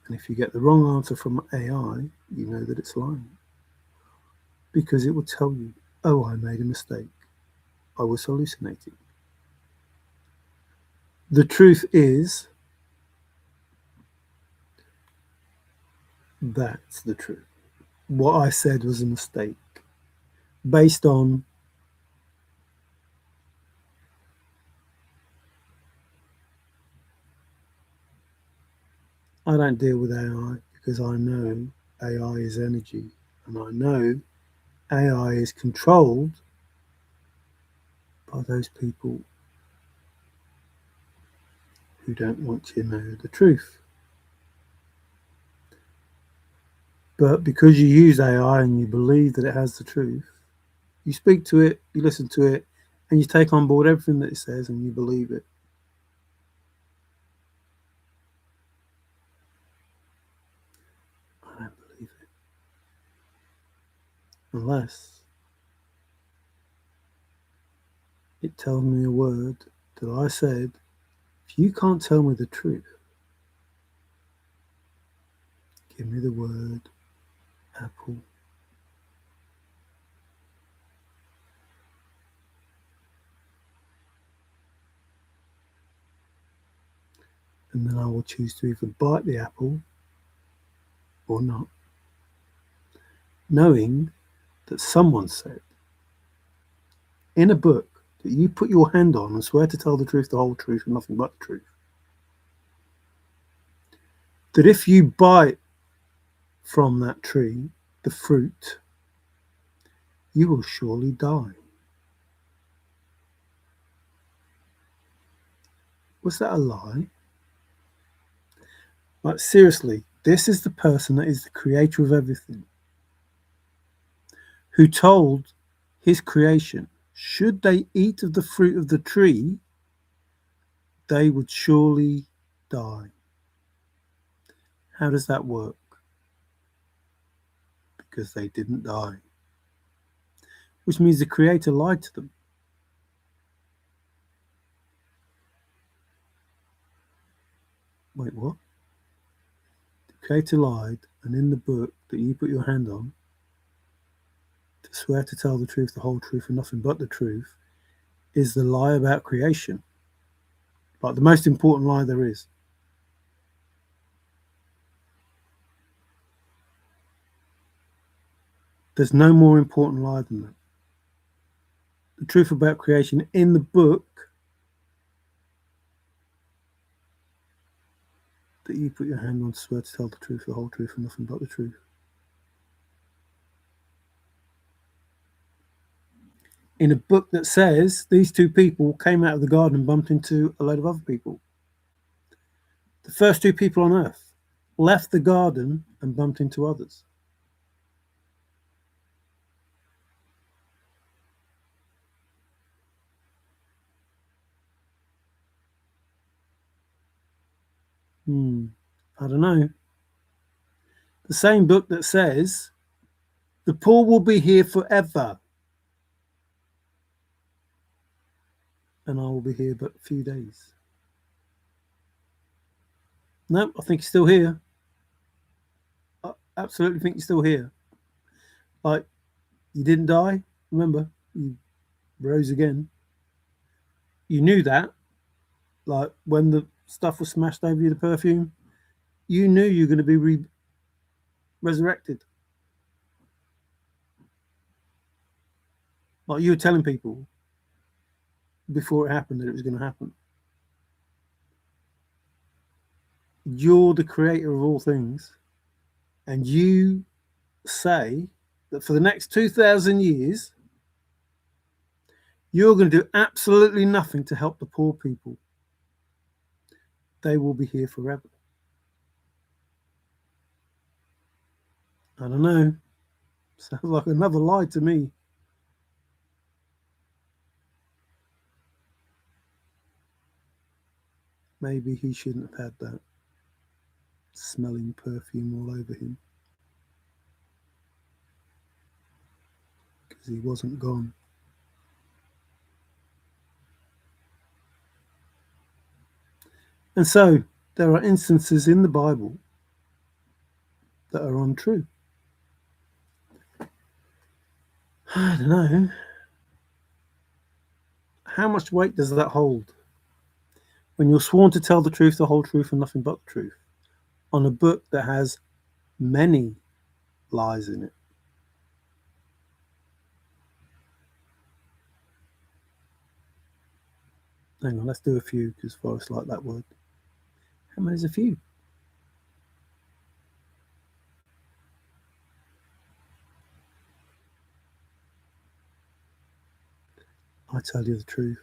And if you get the wrong answer from AI, you know that it's lying. Because it will tell you, oh, I made a mistake. I was hallucinating. The truth is, that's the truth. What I said was a mistake based on I don't deal with AI because I know AI is energy, and I know AI is controlled by those people who don't want to know the truth. But because you use AI and you believe that it has the truth, you speak to it, you listen to it, and you take on board everything that it says and you believe it. I don't believe it. Unless it tells me a word that I said, if you can't tell me the truth, give me the word apple. And then I will choose to either bite the apple or not, knowing that someone said in a book that you put your hand on and swear to tell the truth, the whole truth, and nothing but the truth, that if you bite from that tree the fruit, you will surely die. Was that a lie? Like, seriously, this is the person that is the creator of everything. who told his creation, should they eat of the fruit of the tree, they would surely die. How does that work? Because they didn't die. Which means the Creator lied to them. Wait, what? The Creator lied, and in the book that you put your hand on, to swear to tell the truth, the whole truth, and nothing but the truth, is the lie about creation. Like the most important lie there is. There's no more important lie than that. The truth about creation in the book that you put your hand on to swear to tell the truth, the whole truth, and nothing but the truth. In a book that says these two people came out of the garden and bumped into a load of other people. The first two people on earth left the garden and bumped into others. I don't know. The same book that says the poor will be here forever and I will be here but a few days. No, I think he's still here. I absolutely think he's still here. Like, you didn't die, remember? You rose again. You knew that. Like, when the stuff was smashed over you, the perfume, you knew you were going to be resurrected. Like, you were telling people before it happened that it was going to happen. You're the creator of all things, and you say that for the next 2,000 years, you're going to do absolutely nothing to help the poor people. They will be here forever. I don't know. Sounds like another lie to me. Maybe he shouldn't have had that smelling perfume all over him, because he wasn't gone. And so there are instances in the Bible that are untrue. I don't know. How much weight does that hold when you're sworn to tell the truth, the whole truth, and nothing but the truth on a book that has many lies in it? Hang on, let's do a few, because Forrest liked that word. How many is a few? I tell you the truth.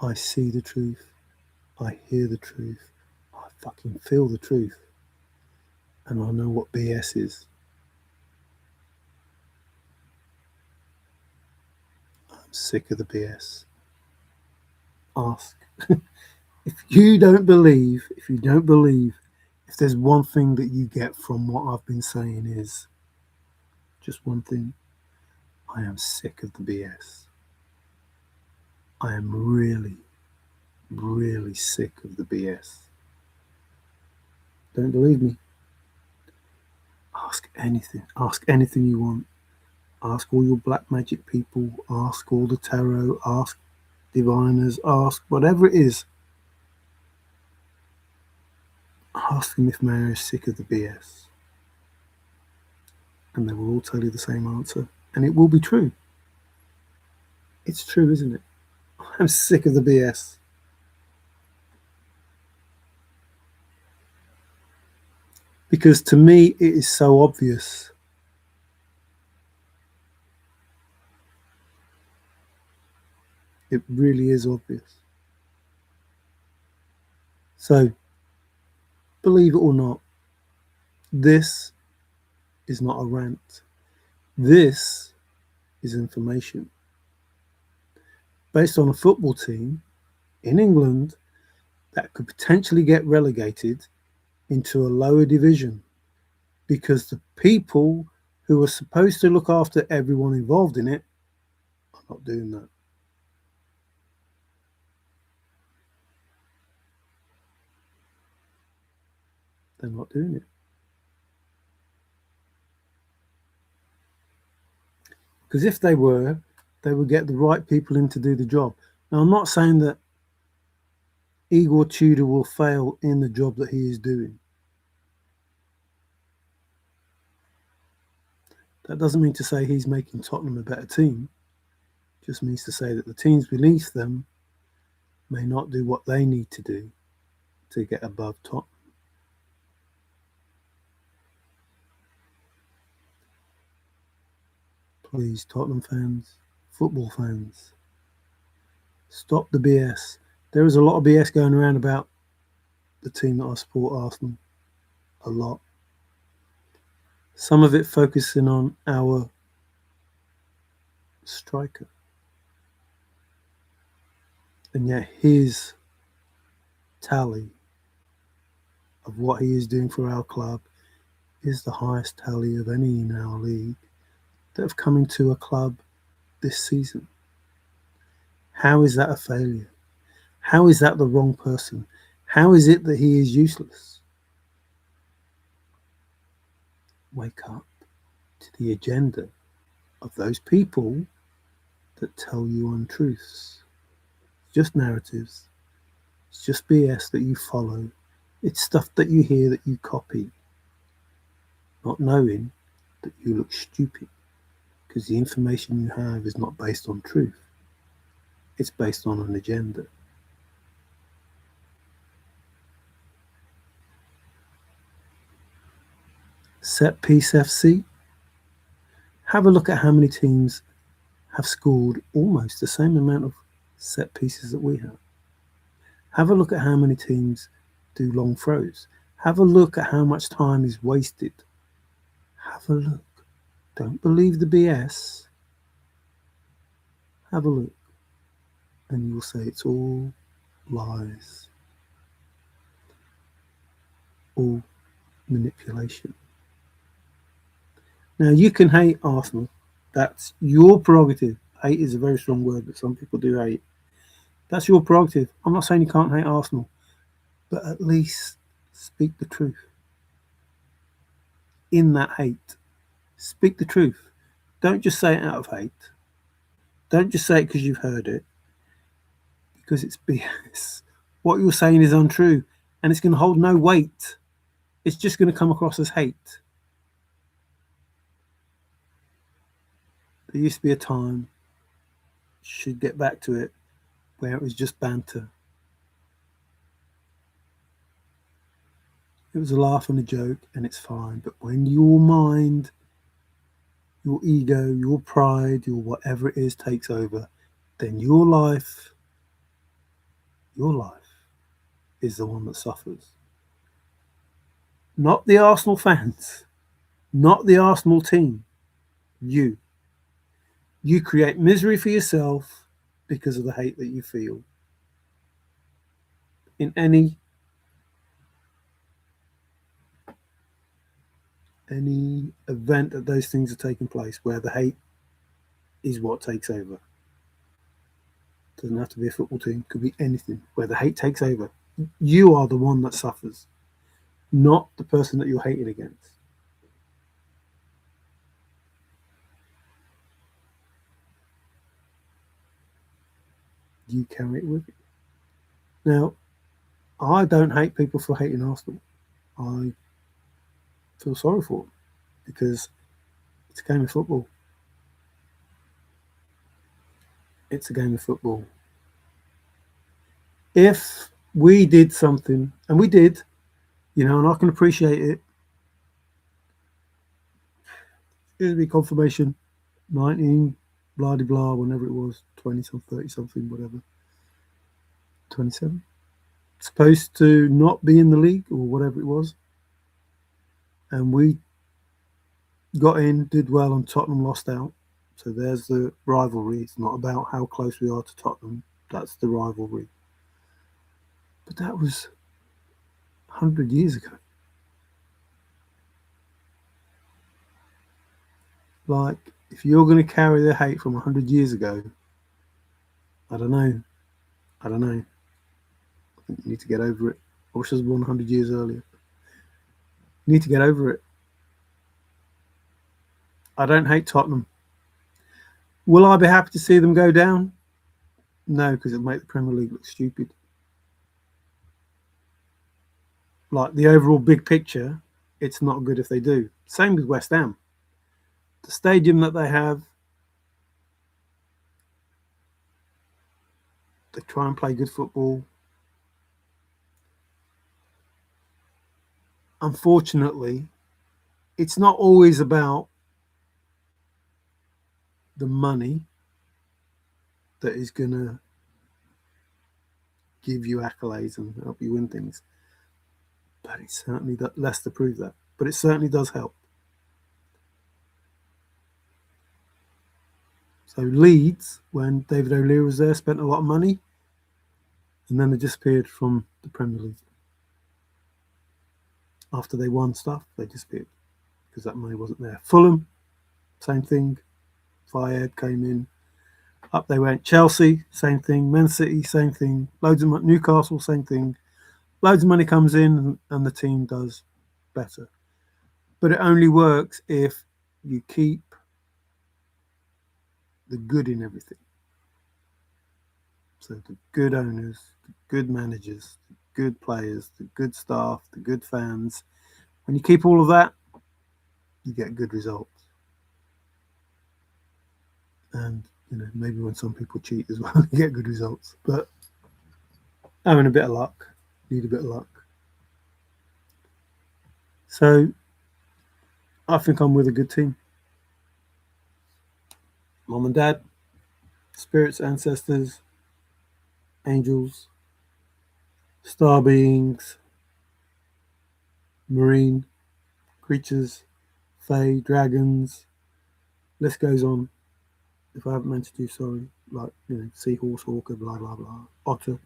I see the truth. I hear the truth. I fucking feel the truth. And I know what BS is. I'm sick of the BS. Ask. If you don't believe, if there's one thing that you get from what I've been saying is just one thing, I am sick of the BS. I am really, really sick of the BS. Don't believe me? Ask anything you want. Ask all your black magic people, ask all the tarot, ask diviners, ask whatever it is. Ask them if Mary is sick of the BS. And they will all tell you the same answer. And it will be true. It's true, isn't it? I'm sick of the BS. Because to me, it is so obvious. It really is obvious. So, believe it or not, this is not a rant. This is information based on a football team in England that could potentially get relegated into a lower division because the people who are supposed to look after everyone involved in it are not doing that. They're not doing it. Because if they were, they would get the right people in to do the job. Now, I'm not saying that Igor Tudor will fail in the job that he is doing. That doesn't mean to say he's making Tottenham a better team. It just means to say that the teams beneath them may not do what they need to do to get above Tottenham. Please, Tottenham fans, football fans, stop the BS. There is a lot of BS going around about the team that I support, Arsenal. A lot. Some of it focusing on our striker. And yet his tally of what he is doing for our club is the highest tally of any in our league that have come into a club this season. How is that a failure? How is that the wrong person? How is it that he is useless? Wake up to the agenda of those people that tell you untruths. It's just narratives. It's just BS that you follow. It's stuff that you hear that you copy, not knowing that you look stupid because the information you have is not based on truth. It's based on an agenda. Set piece FC. Have a look at how many teams have scored almost the same amount of set pieces that we have. Have a look at how many teams do long throws. Have a look at how much time is wasted. Have a look. Don't believe the BS. Have a look. And you'll say it's all lies. All manipulation. Now, you can hate Arsenal. That's your prerogative. Hate is a very strong word, but some people do hate. That's your prerogative. I'm not saying you can't hate Arsenal, but at least speak the truth. In that hate, speak the truth. Don't just say it out of hate. Don't just say it because you've heard it, because it's BS. What you're saying is untrue, and it's going to hold no weight. It's just going to come across as hate. There used to be a time, should get back to it, where it was just banter. It was a laugh and a joke, and it's fine. But when your mind, your ego, your pride, your whatever it is takes over, then your life is the one that suffers. Not the Arsenal fans, not the Arsenal team. You. You create misery for yourself because of the hate that you feel. In any event that those things are taking place where the hate is what takes over. Doesn't have to be a football team, could be anything where the hate takes over. You are the one that suffers, not the person that you're hated against. You carry it with you. Now, I don't hate people for hating Arsenal. I feel sorry for them because it's a game of football. It's a game of football. If we did something, and we did, and I can appreciate it, it would be confirmation, 19, blah, blah, blah, whenever it was, 20 something, 30 something, whatever, 27. Supposed to not be in the league or whatever it was. And we got in, did well, and Tottenham lost out. So there's the rivalry. It's not about how close we are to Tottenham. That's the rivalry. But that was 100 years ago. Like, if you're going to carry the hate from 100 years ago, I don't know. I don't know. I think you need to get over it. I wish I was born 100 years earlier. You need to get over it. I don't hate Tottenham. Will I be happy to see them go down? No, because it'll make the Premier League look stupid. Like, the overall big picture, it's not good if they do. Same with West Ham. The stadium that they have, they try and play good football. Unfortunately, it's not always about the money that is going to give you accolades and help you win things. But it certainly does, less to prove that. But it certainly does help. So Leeds, when David O'Leary was there, spent a lot of money, and then they disappeared from the Premier League. After they won stuff, they disappeared because that money wasn't there. Fulham, same thing. Fayed came in, up they went. Chelsea, same thing. Man City, same thing. Loads of money. Newcastle, same thing. Loads of money comes in, and the team does better. But it only works if you keep the good in everything. So the good owners, the good managers, the good players, the good staff, the good fans. When you keep all of that, you get good results. And maybe when some people cheat as well, you get good results. But having a bit of luck, need a bit of luck. So I think I'm with a good team. Mom and Dad, spirits, ancestors, angels, star beings, marine creatures, fae, dragons. List goes on. If I haven't mentioned you, sorry. Like, seahorse, orca, blah, blah, blah. Otter.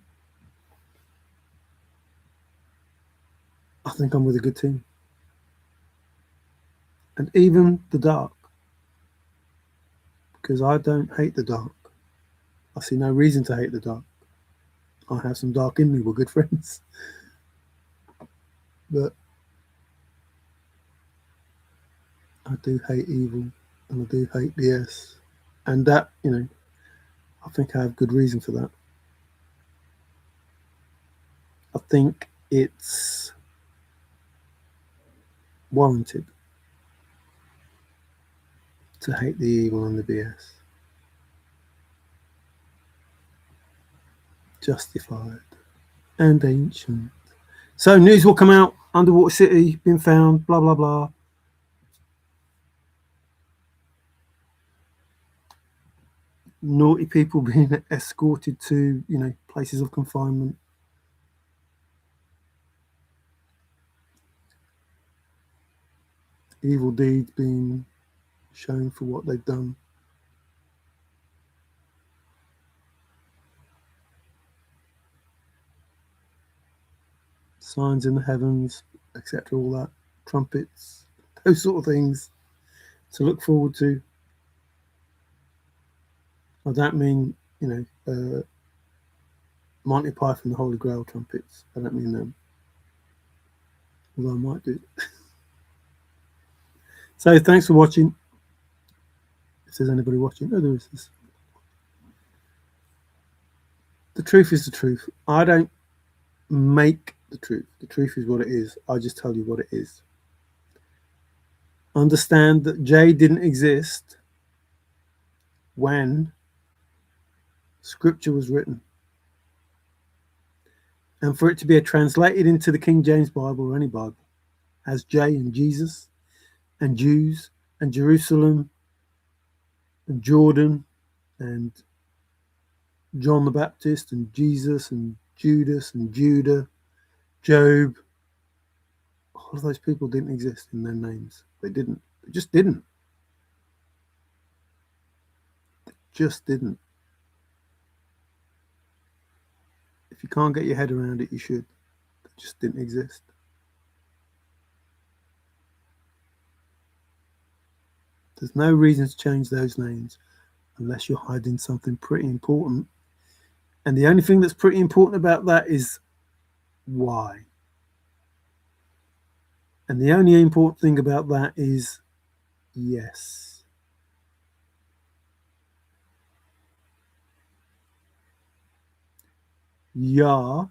I think I'm with a good team. And even the dark. Because I don't hate the dark. I see no reason to hate the dark. I have some dark in me. We're good friends. But I do hate evil. And I do hate BS. And that, I think I have good reason for that. I think it's warranted to hate the evil and the BS. Justified and ancient. So news will come out. Underwater city been found. Blah blah blah. Naughty people being escorted to places of confinement. Evil deeds being shown for what they've done. Signs in the heavens, etc. All that. Trumpets, those sort of things to look forward to. I don't mean, Monty Python and the Holy Grail trumpets. I don't mean them. Although I might do. So thanks for watching. If there's anybody watching, there is this. The truth is the truth. I don't make the truth. The truth is what it is. I just tell you what it is. Understand that J didn't exist when Scripture was written. And for it to be translated into the King James Bible or any Bible as J and Jesus and Jews and Jerusalem and Jordan and John the Baptist and Jesus and Judas and Judah, Job, all of those people didn't exist in their names. They didn't. They just didn't. Just didn't. If you can't get your head around it, you should. They just didn't exist. There's no reason to change those names unless you're hiding something pretty important. And the only thing that's pretty important about that is why. And the only important thing about that is yes. Yah,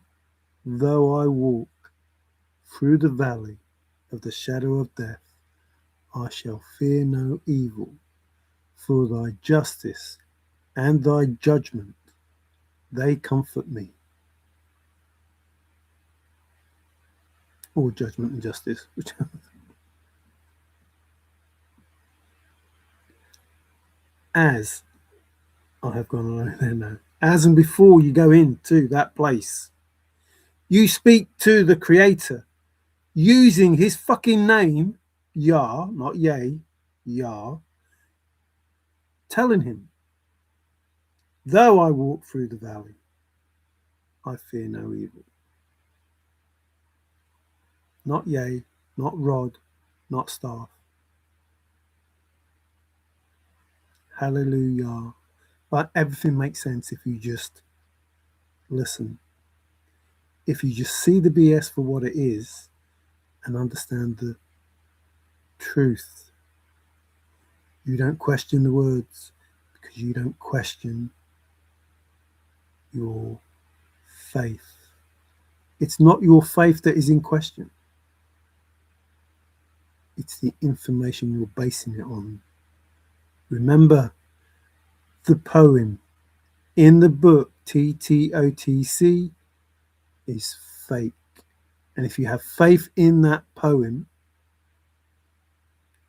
though I walk through the valley of the shadow of death, I shall fear no evil, for thy justice and thy judgment, they comfort me. Or judgment and justice, whichever. As I have gone along there now, as and before you go into that place, you speak to the Creator using his fucking name, Yah, not Yay, Yah, telling him, though I walk through the valley, I fear no evil. Not yea, not rod, not staff. Hallelujah. But everything makes sense if you just listen. If you just see the BS for what it is and understand the truth. You don't question the words because you don't question your faith. It's not your faith that is in question. It's the information you're basing it on. Remember the poem in the book TTOTC is fake. And if you have faith in that poem,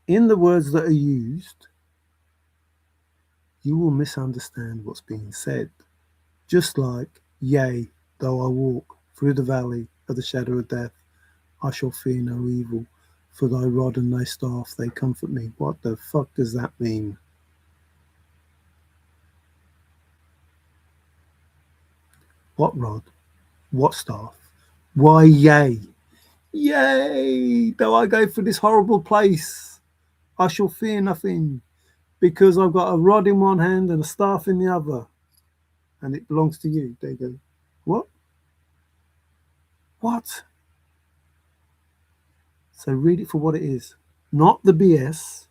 in the words that are used, you will misunderstand what's being said. Just like, yea, though I walk through the valley of the shadow of death, I shall fear no evil, for thy rod and thy staff, they comfort me. What the fuck does that mean? What rod? What staff? Why, yea? Yea, though I go through this horrible place, I shall fear nothing, because I've got a rod in one hand and a staff in the other, and it belongs to you. There you go. What? What? So read it for what it is, not the BS.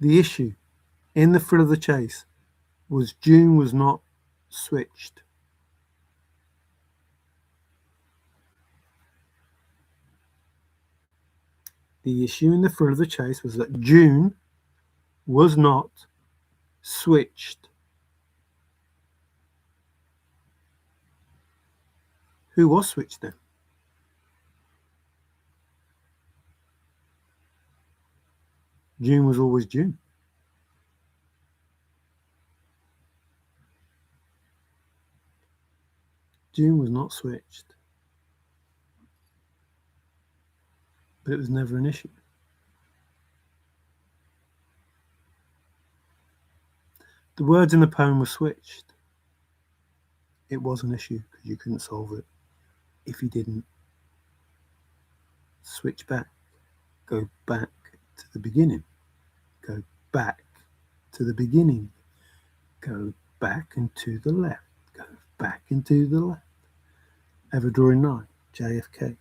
The issue in the thrill of the chase was June was not switched. The issue in the thrill of the chase was that June was not switched. Who was switched then? June was always June. June was not switched. But it was never an issue. The words in the poem were switched. It was an issue because you couldn't solve it if you didn't switch back, go back to the beginning, go back to the beginning, go back and to the left, go back and to the left. Ever drawing nigh, JFK.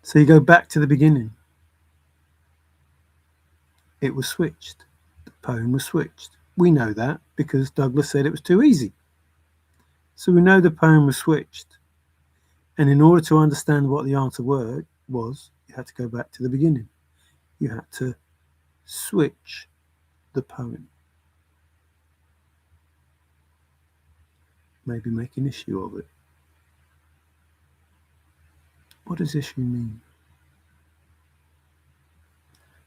So you go back to the beginning. It was switched. The poem was switched. We know that because Douglas said it was too easy. So we know the poem was switched. And in order to understand what the answer word was, you had to go back to the beginning. You had to switch the poem. Maybe make an issue of it. What does issue mean?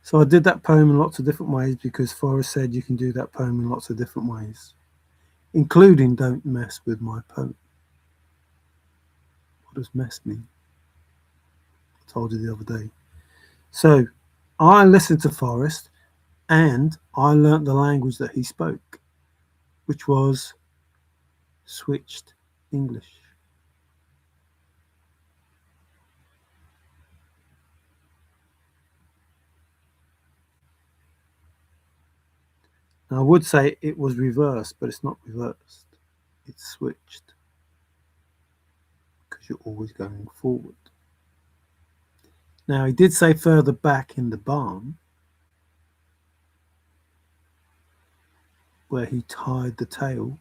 So I did that poem in lots of different ways because Forrest said you can do that poem in lots of different ways, including don't mess with my poem. What does mess mean? I told you the other day. So I listened to Forrest and I learnt the language that he spoke, which was switched English. Now, I would say it was reversed, but it's not reversed. It's switched because you're always going forward. Now, he did say further back in the barn where he tied the tail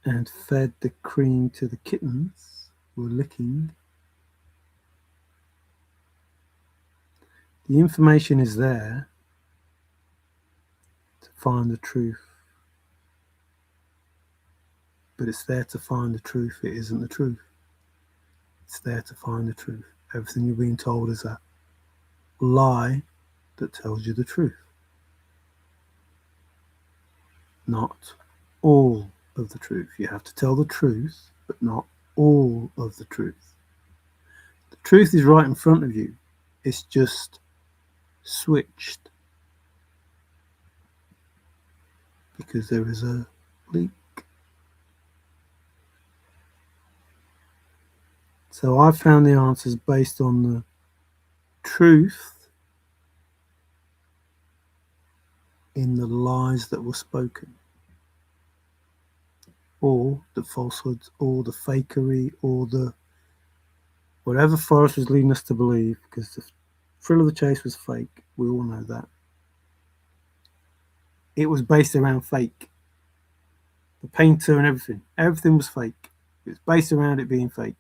and fed the cream to the kittens who were licking. The information is there to find the truth, but it's there to find the truth. It isn't the truth. It's there to find the truth. Everything you're being told is a lie that tells you the truth. Not all of the truth. You have to tell the truth, but not all of the truth. The truth is right in front of you. It's just switched because there is a leak. So I found the answers based on the truth in the lies that were spoken, or the falsehoods, or the fakery, or the whatever Forrest was leading us to believe, because the thrill of the chase was fake. We all know that. It was based around fake. The painter and everything. Everything was fake. It was based around it being fake.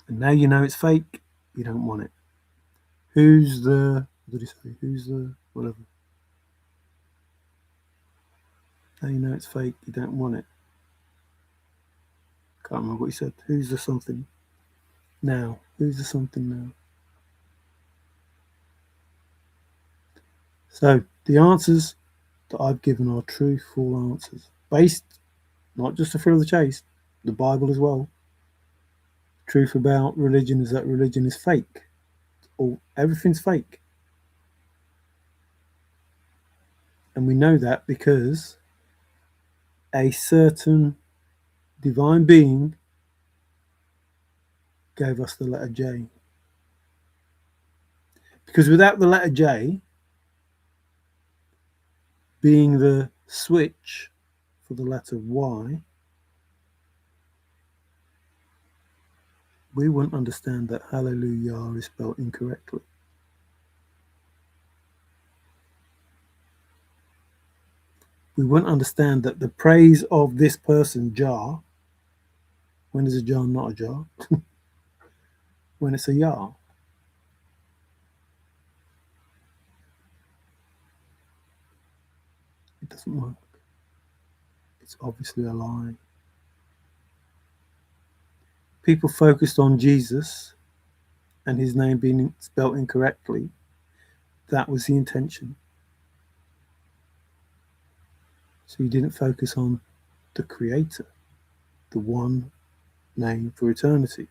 And now you know it's fake, you don't want it. Who's the, what did he say? Who's the, whatever. Now you know it's fake, you don't want it. Can't remember what he said. Who's the something now? Who's the something now? So the answers that I've given are true, full answers. Based not just the thrill of the chase, the Bible as well. Truth about religion is that religion is fake. Everything's fake. And we know that because a certain divine being gave us the letter J. Because without the letter J being the switch for the letter Y, we wouldn't understand that hallelujah is spelled incorrectly. We wouldn't understand that the praise of this person, jar, when is a jar not a jar? When it's a yah. It doesn't work. It's obviously a lie. People focused on Jesus and his name being spelt incorrectly. That was the intention. So you didn't focus on the Creator, the one name for eternity.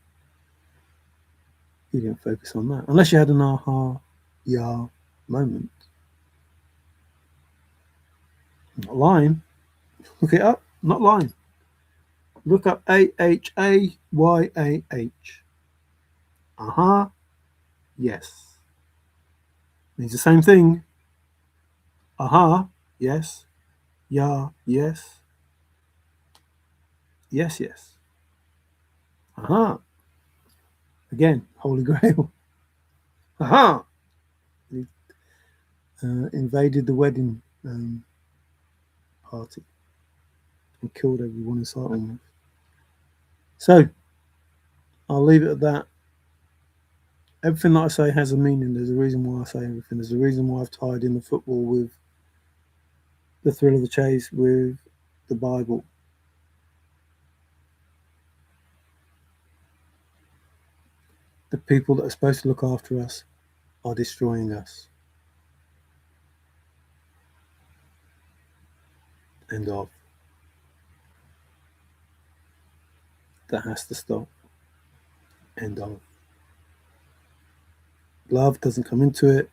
You didn't focus on that. Unless you had an aha, yah moment. Not lying. Look it up. Not lying. Look up AHAYAH. Aha, yes. Means the same thing. Aha, yes. Yah, yes. Yes, yes. Aha. Again, Holy Grail. Aha. He invaded the wedding party and killed everyone in sight almost. So, I'll leave it at that. Everything that I say has a meaning. There's a reason why I say everything. There's a reason why I've tied in the football with the thrill of the chase, with the Bible. The people that are supposed to look after us are destroying us. End of. That has to stop. End of. Love doesn't come into it.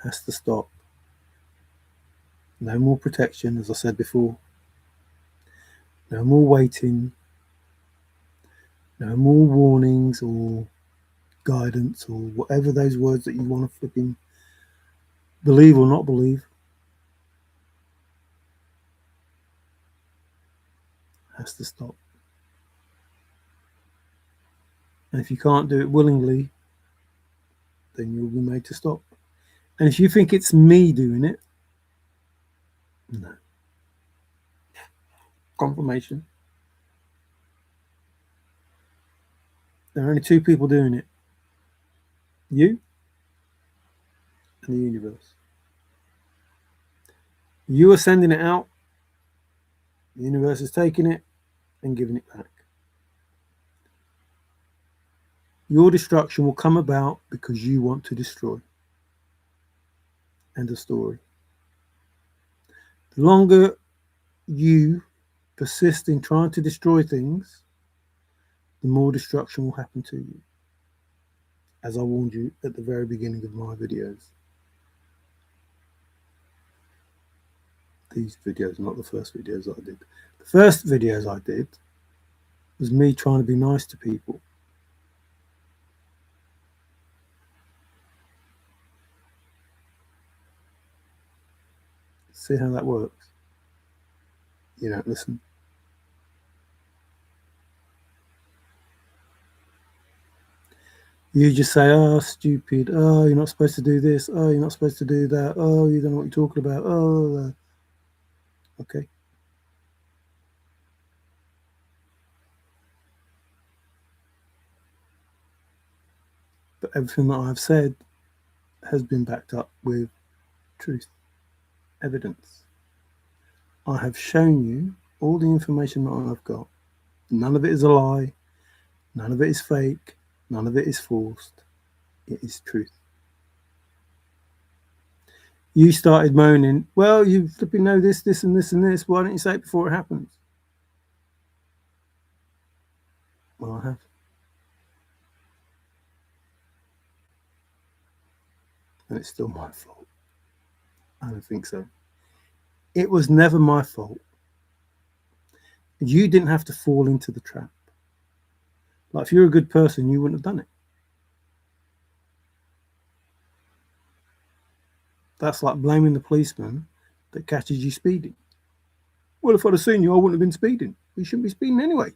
Has to stop. No more protection, as I said before. No more waiting. No more warnings or guidance or whatever those words that you want to flipping believe or not believe. Has to stop. And if you can't do it willingly, then you'll be made to stop. And if you think it's me doing it, no. Confirmation. There are only two people doing it. You and the universe. You are sending it out. The universe is taking it and giving it back. Your destruction will come about because you want to destroy. End of story. The longer you persist in trying to destroy things, the more destruction will happen to you. As I warned you at the very beginning of my videos. These videos, not the first videos that I did. The first videos I did was me trying to be nice to people. See how that works? You don't listen. You just say, oh, stupid. Oh, you're not supposed to do this. Oh, you're not supposed to do that. Oh, you don't know what you're talking about. Oh, okay. But everything that I've said has been backed up with truth, evidence. I have shown you all the information that I've got. None of it is a lie. None of it is fake. None of it is forced. It is truth. You started moaning, well, you flipping know this, this, and this, and this. Why don't you say it before it happens? Well, I have. And it's still my fault. I don't think so. It was never my fault. You didn't have to fall into the trap. Like, if you're a good person, you wouldn't have done it. That's like blaming the policeman that catches you speeding. Well, if I'd have seen you, I wouldn't have been speeding. You shouldn't be speeding anyway.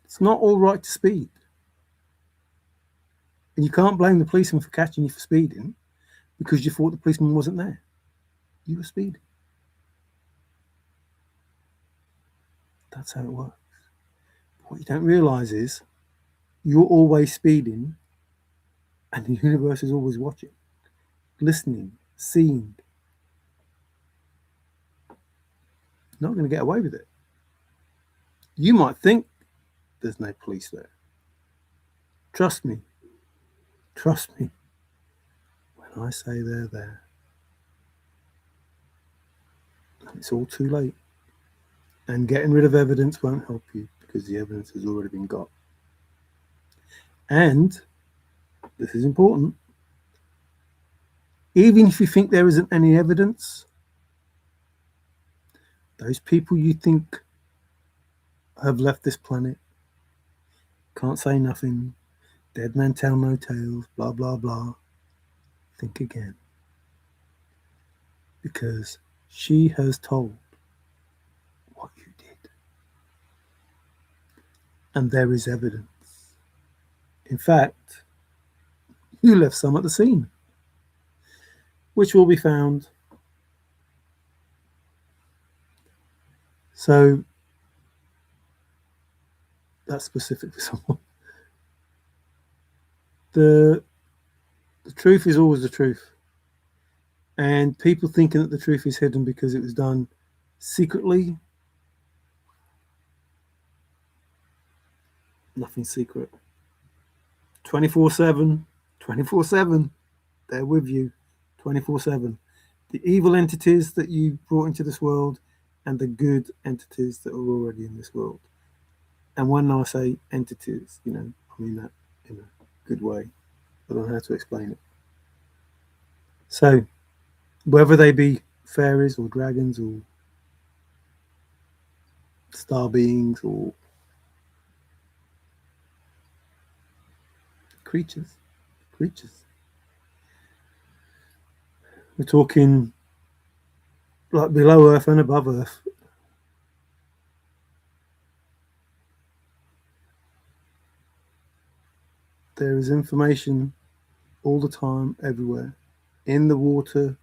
It's not all right to speed. And you can't blame the policeman for catching you for speeding because you thought the policeman wasn't there. You were speeding. That's how it works. What you don't realise is you're always speeding and the universe is always watching, listening, seeing. You're not going to get away with it. You might think there's no police there. Trust me. Trust me. When I say they're there. And it's all too late. And getting rid of evidence won't help you because the evidence has already been got. And, this is important, even if you think there isn't any evidence, those people you think have left this planet, can't say nothing, dead man tell no tales, blah, blah, blah, think again. Because she has told what you did. And there is evidence. In fact, you left some at the scene, which will be found. So that's specific for someone. The truth is always the truth. And people thinking that the truth is hidden because it was done secretly, nothing secret. 24/7, 24/7, they're with you. 24/7. The evil entities that you brought into this world and the good entities that are already in this world. And when I say entities, I mean that in a good way. I don't know how to explain it. So, whether they be fairies or dragons or star beings or creatures, we're talking like below Earth and above Earth. There is information all the time, everywhere, in the water,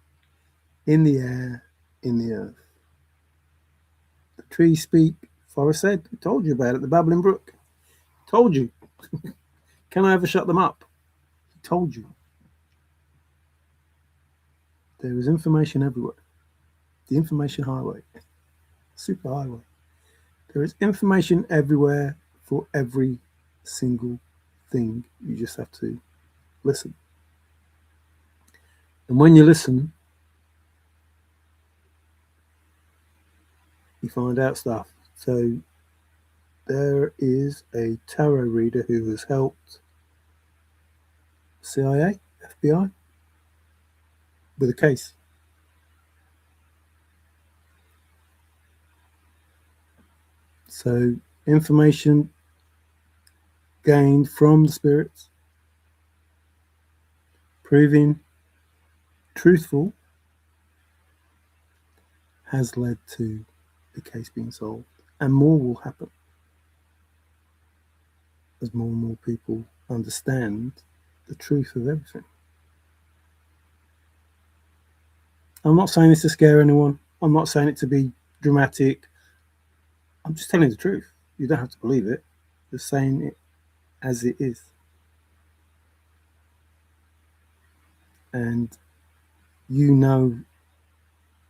in the air, in the earth. The trees speak. Forrest said, I told you about it, the babbling brook. Told you. Can I ever shut them up? He told you. There is information everywhere. The information highway. Super highway. There is information everywhere for every single thing. You just have to listen. And when you listen, you find out stuff. So there is a tarot reader who has helped CIA, FBI with a case. So information gained from the spirits, proving truthful, has led to the case being solved. And more will happen as more and more people understand the truth of everything. I'm not saying this to scare anyone. I'm not saying it to be dramatic. I'm just telling the truth. You don't have to believe it. Just saying it as it is. And you know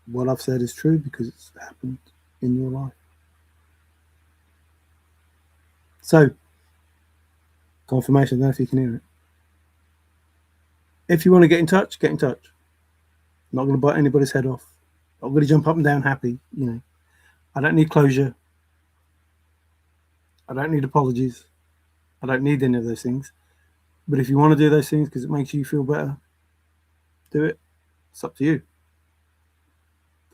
what I've said is true because it's happened in your life. So, confirmation, I don't know if you can hear it. If you want to get in touch, get in touch. I'm not going to bite anybody's head off. I'm going to jump up and down happy, I don't need closure. I don't need apologies. I don't need any of those things. But if you want to do those things because it makes you feel better, do it. It's up to you.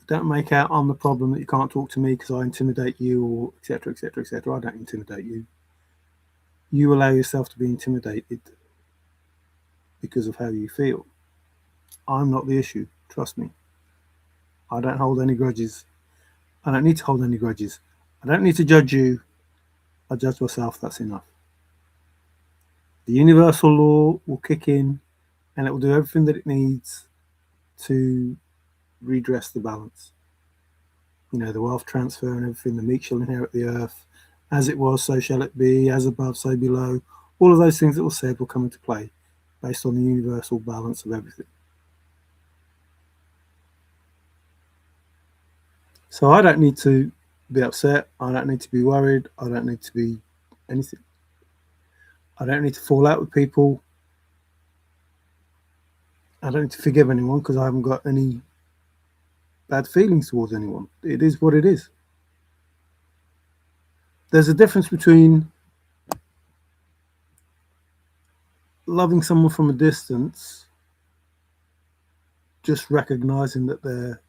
Don't make out I'm the problem that you can't talk to me because I intimidate you or etc., etc., etc. I don't intimidate you. You allow yourself to be intimidated because of how you feel. I'm not the issue. Trust me. I don't hold any grudges. I don't need to hold any grudges. I don't need to judge you. I judge myself. That's enough. The universal law will kick in and it will do everything that it needs to redress the balance. The wealth transfer and everything, the meek shall inherit the earth. As it was, so shall it be. As above, so below. All of those things that were said will come into play based on the universal balance of everything. So I don't need to be upset. I don't need to be worried. I don't need to be anything. I don't need to fall out with people. I don't need to forgive anyone because I haven't got any bad feelings towards anyone. It is what it is. There's a difference between loving someone from a distance, just recognizing that they're,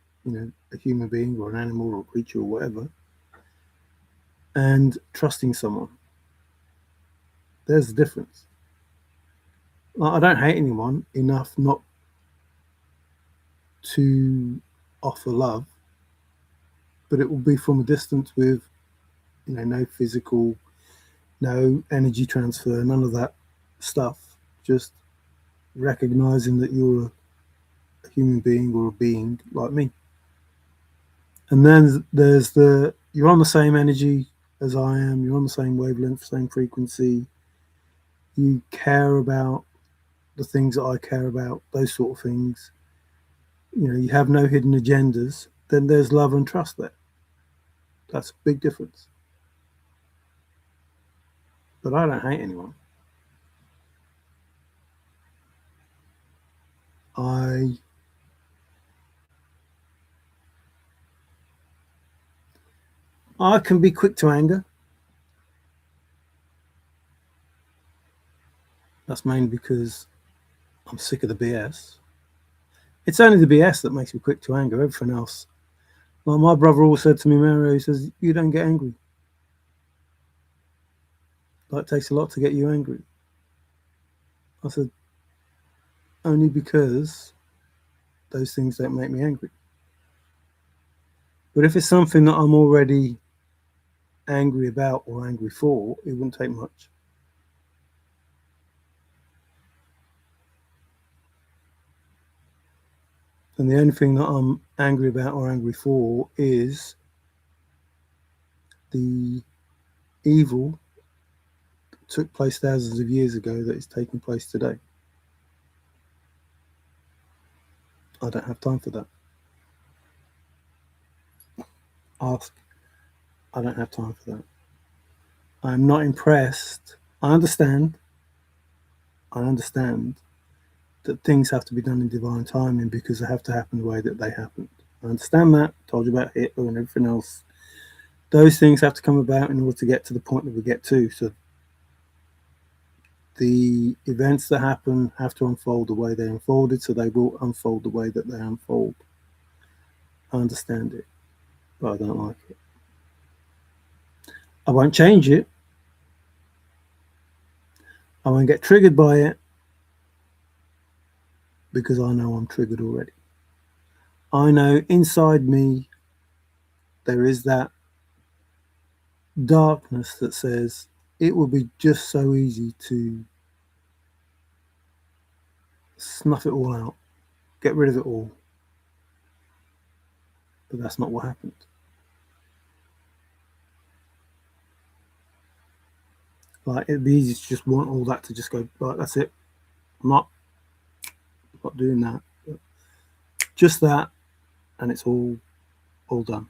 a human being or an animal or a creature or whatever, and trusting someone. There's the difference. I don't hate anyone enough not to offer love, but it will be from a distance with, no physical, no energy transfer, none of that stuff. Just recognizing that you're a human being or a being like me. And then there's you're on the same energy as I am, you're on the same wavelength, same frequency, you care about the things that I care about, those sort of things. You have no hidden agendas, then there's love and trust there. That's a big difference. But I don't hate anyone. I I can be quick to anger. That's mainly because I'm sick of the BS. It's only the BS that makes me quick to anger. Everything else. Like my brother always said to me, Mario, he says, you don't get angry. Like it takes a lot to get you angry. I said, only because those things don't make me angry. But if it's something that I'm already angry about or angry for, it wouldn't take much. And the only thing that I'm angry about or angry for is the evil that took place thousands of years ago that is taking place today. I don't have time for that. Ask. I don't have time for that. I'm not impressed. I understand that things have to be done in divine timing because they have to happen the way that they happened. I understand that. I told you about Hitler and everything else. Those things have to come about in order to get to the point that we get to. So the events that happen have to unfold the way they unfolded, so they will unfold the way that they unfold. I understand it, but I don't like it. I won't change it. I won't get triggered by it because I know I'm triggered already. I know inside me there is that darkness that says it will be just so easy to snuff it all out, get rid of it all. But that's not what happened. Like it'd be easy to just want all that to just go, right, that's it. I'm not doing that. But just that, and it's all done.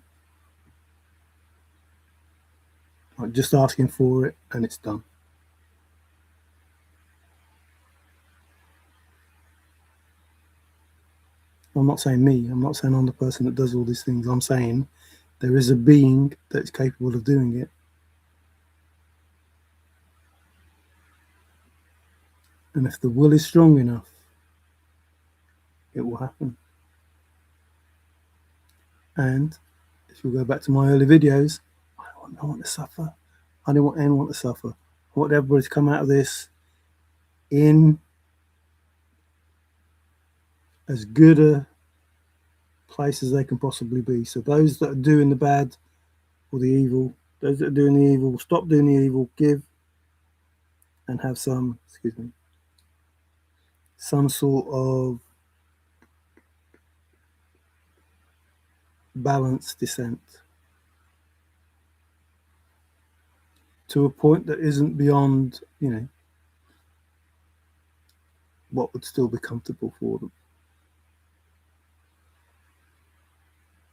Like just asking for it and it's done. I'm not saying me. I'm not saying I'm the person that does all these things. I'm saying there is a being that's capable of doing it. And if the will is strong enough, it will happen. And if you go back to my early videos, I don't want no one to suffer. I don't want anyone to suffer. I want everybody to come out of this in as good a place as they can possibly be. So those that are doing the bad or the evil, those that are doing the evil, stop doing the evil, give and have some sort of balanced descent to a point that isn't beyond, what would still be comfortable for them.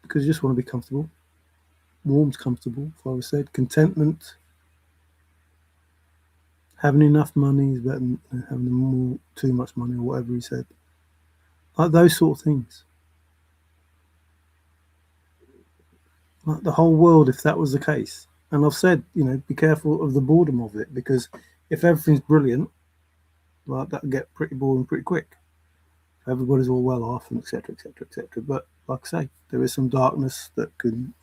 Because you just want to be comfortable. Warm's comfortable, Forrest said. Contentment, having enough money is better than having too much money or whatever he said. Like those sort of things. Like the whole world, if that was the case. And I've said, be careful of the boredom of it, because if everything's brilliant, like that'll get pretty boring pretty quick. Everybody's all well off and etc. etc. etc. But like I say, there is some darkness that can,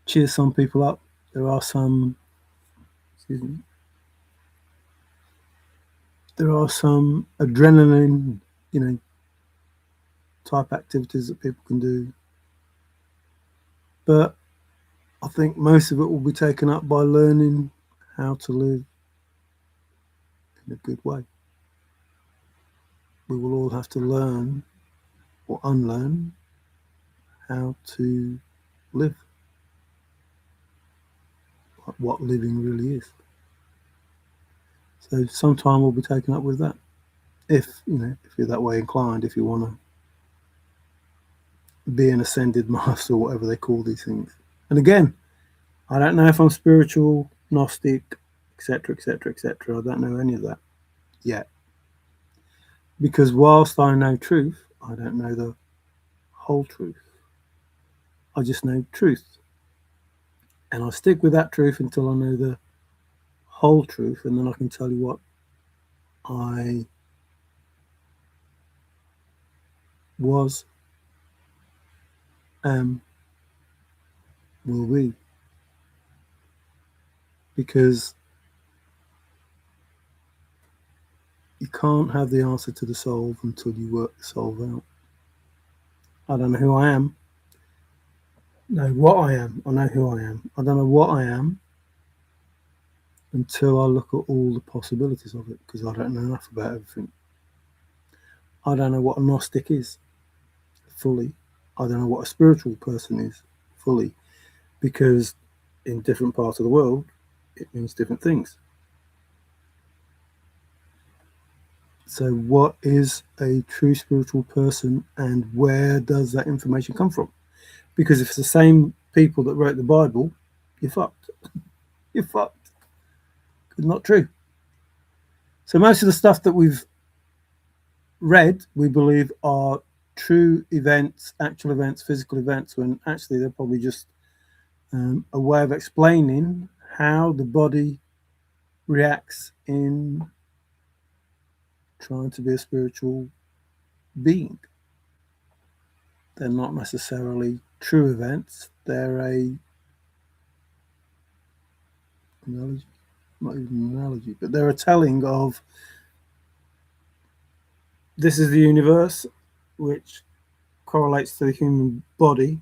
cheer some people up. There are some, there are some adrenaline, type activities that people can do. But I think most of it will be taken up by learning how to live in a good way. We will all have to learn or unlearn how to live, like what living really is. So some time will be taken up with that. If you're that way inclined, if you want to be an ascended master or whatever they call these things. And again, I don't know if I'm spiritual, Gnostic, etc., etc., etc. I don't know any of that yet. Because whilst I know truth, I don't know the whole truth. I just know truth. And I stick with that truth until I know the whole truth, and then I can tell you what I was, will be. Because you can't have the answer to the solve until you work the solve out. I don't know who I am. Know what I am. I know who I am. I don't know what I am until I look at all the possibilities of it, because I don't know enough about everything. I don't know what a Gnostic is fully. I don't know what a spiritual person is fully, because in different parts of the world, it means different things. So what is a true spiritual person, and where does that information come from? Because if it's the same people that wrote the Bible, you're fucked. You're fucked. It's not true. So most of the stuff that we've read, we believe are true events, actual events, physical events, when actually they're probably just a way of explaining how the body reacts in trying to be a spiritual being. They're not necessarily true events. They're a analogy, not even an analogy, but they're a telling of this is the universe, which correlates to the human body,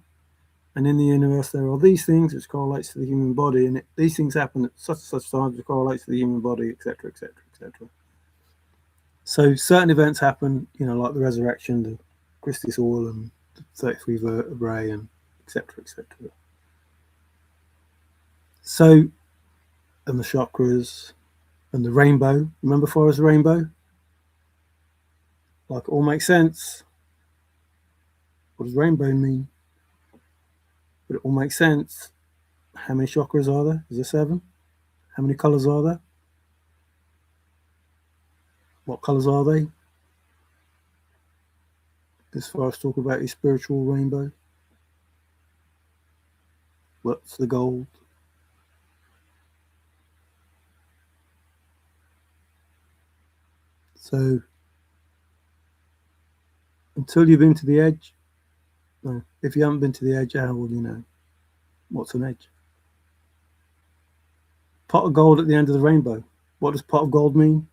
and in the universe there are these things which correlates to the human body, and these things happen at such and such times which correlates to the human body, etc., etc., etc. So certain events happen, like the resurrection, the Christus oil, and the 33 vertebrae, and etc., etc. So, and the chakras, and the rainbow. Remember Forrest rainbow? Like, it all makes sense. What does rainbow mean? But it all makes sense. How many chakras are there? Is there 7? How many colors are there? What colors are they? As far as talk about his spiritual rainbow. What's the gold? So, until you've been to the edge, no. If you haven't been to the edge, how will you know? What's an edge? Pot of gold at the end of the rainbow. What does pot of gold mean?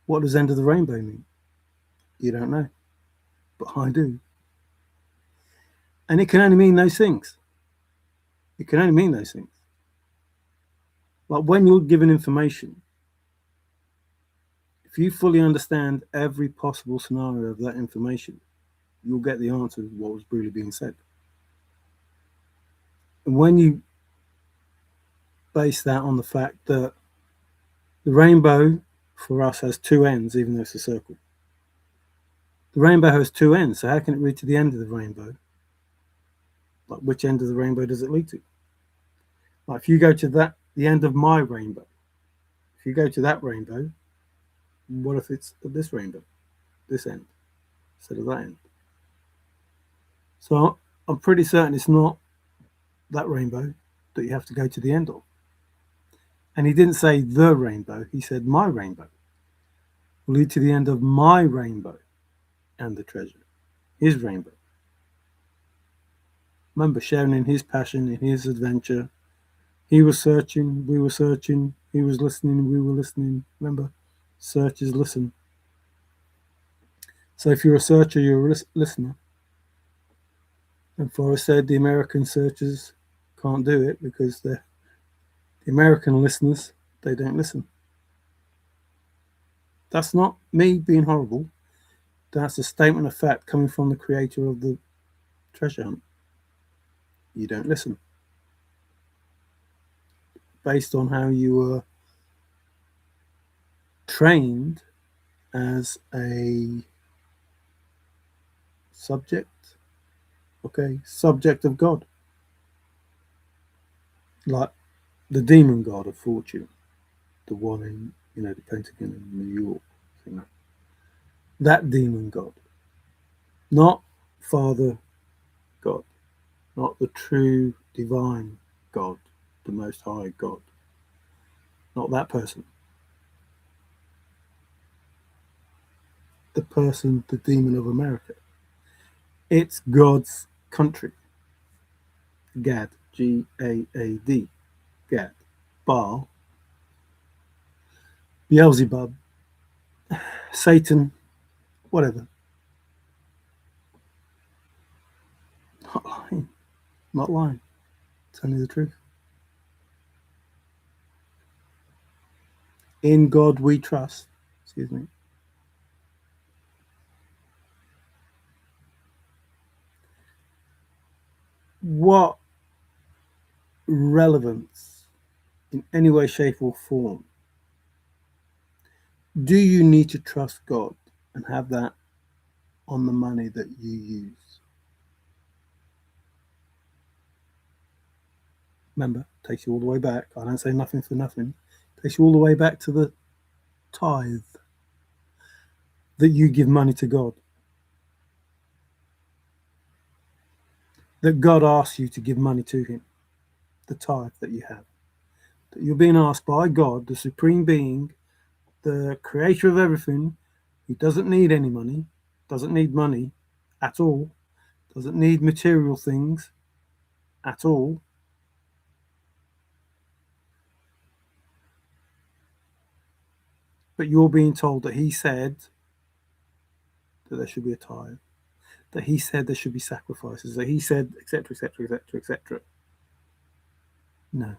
What does end of the rainbow mean? You don't know. But I do. And it can only mean those things. It can only mean those things. Like when you're given information, if you fully understand every possible scenario of that information, you'll get the answer to what was really being said. And when you base that on the fact that the rainbow for us has 2 ends, even though it's a circle. The rainbow has 2 ends, so how can it lead to the end of the rainbow? Like, which end of the rainbow does it lead to? Like, if you go to the end of my rainbow, if you go to that rainbow, what if it's this rainbow, this end, instead of that end? So I'm pretty certain it's not that rainbow that you have to go to the end of. And he didn't say the rainbow, he said my rainbow will lead to the end of my rainbow and the treasure, his rainbow. Remember, sharing in his passion, in his adventure. He was searching, we were searching, he was listening, we were listening. Remember, search is listen. So if you're a searcher, you're a listener. And Forrest said the American searchers can't do it because the American listeners, they don't listen. That's not me being horrible. That's a statement of fact coming from the creator of the treasure hunt. You don't listen. Based on how you were trained as a subject, subject of God. Like the demon god of fortune, the one in, the Pentagon in New York. That demon god. Not Father God. not the true divine God, the Most High God, not that person. The person, the demon of America. It's God's country. Gad, G-A-A-D, Gad. Baal, Beelzebub, Satan, whatever. Not lying. Not lying. Telling you the truth. In God we trust. Excuse me. What relevance in any way, shape, or form do you need to trust God and have that on the money that you use? Remember, takes you all the way back. I don't say nothing for nothing. Takes you all the way back to the tithe that you give money to God. That God asks you to give money to Him. The tithe that you have. That you're being asked by God, the Supreme Being, the Creator of everything, who doesn't need any money, doesn't need money at all, doesn't need material things at all. But you're being told that He said that there should be a tithe, that He said there should be sacrifices, that He said, etc., etc., etc., etc. No.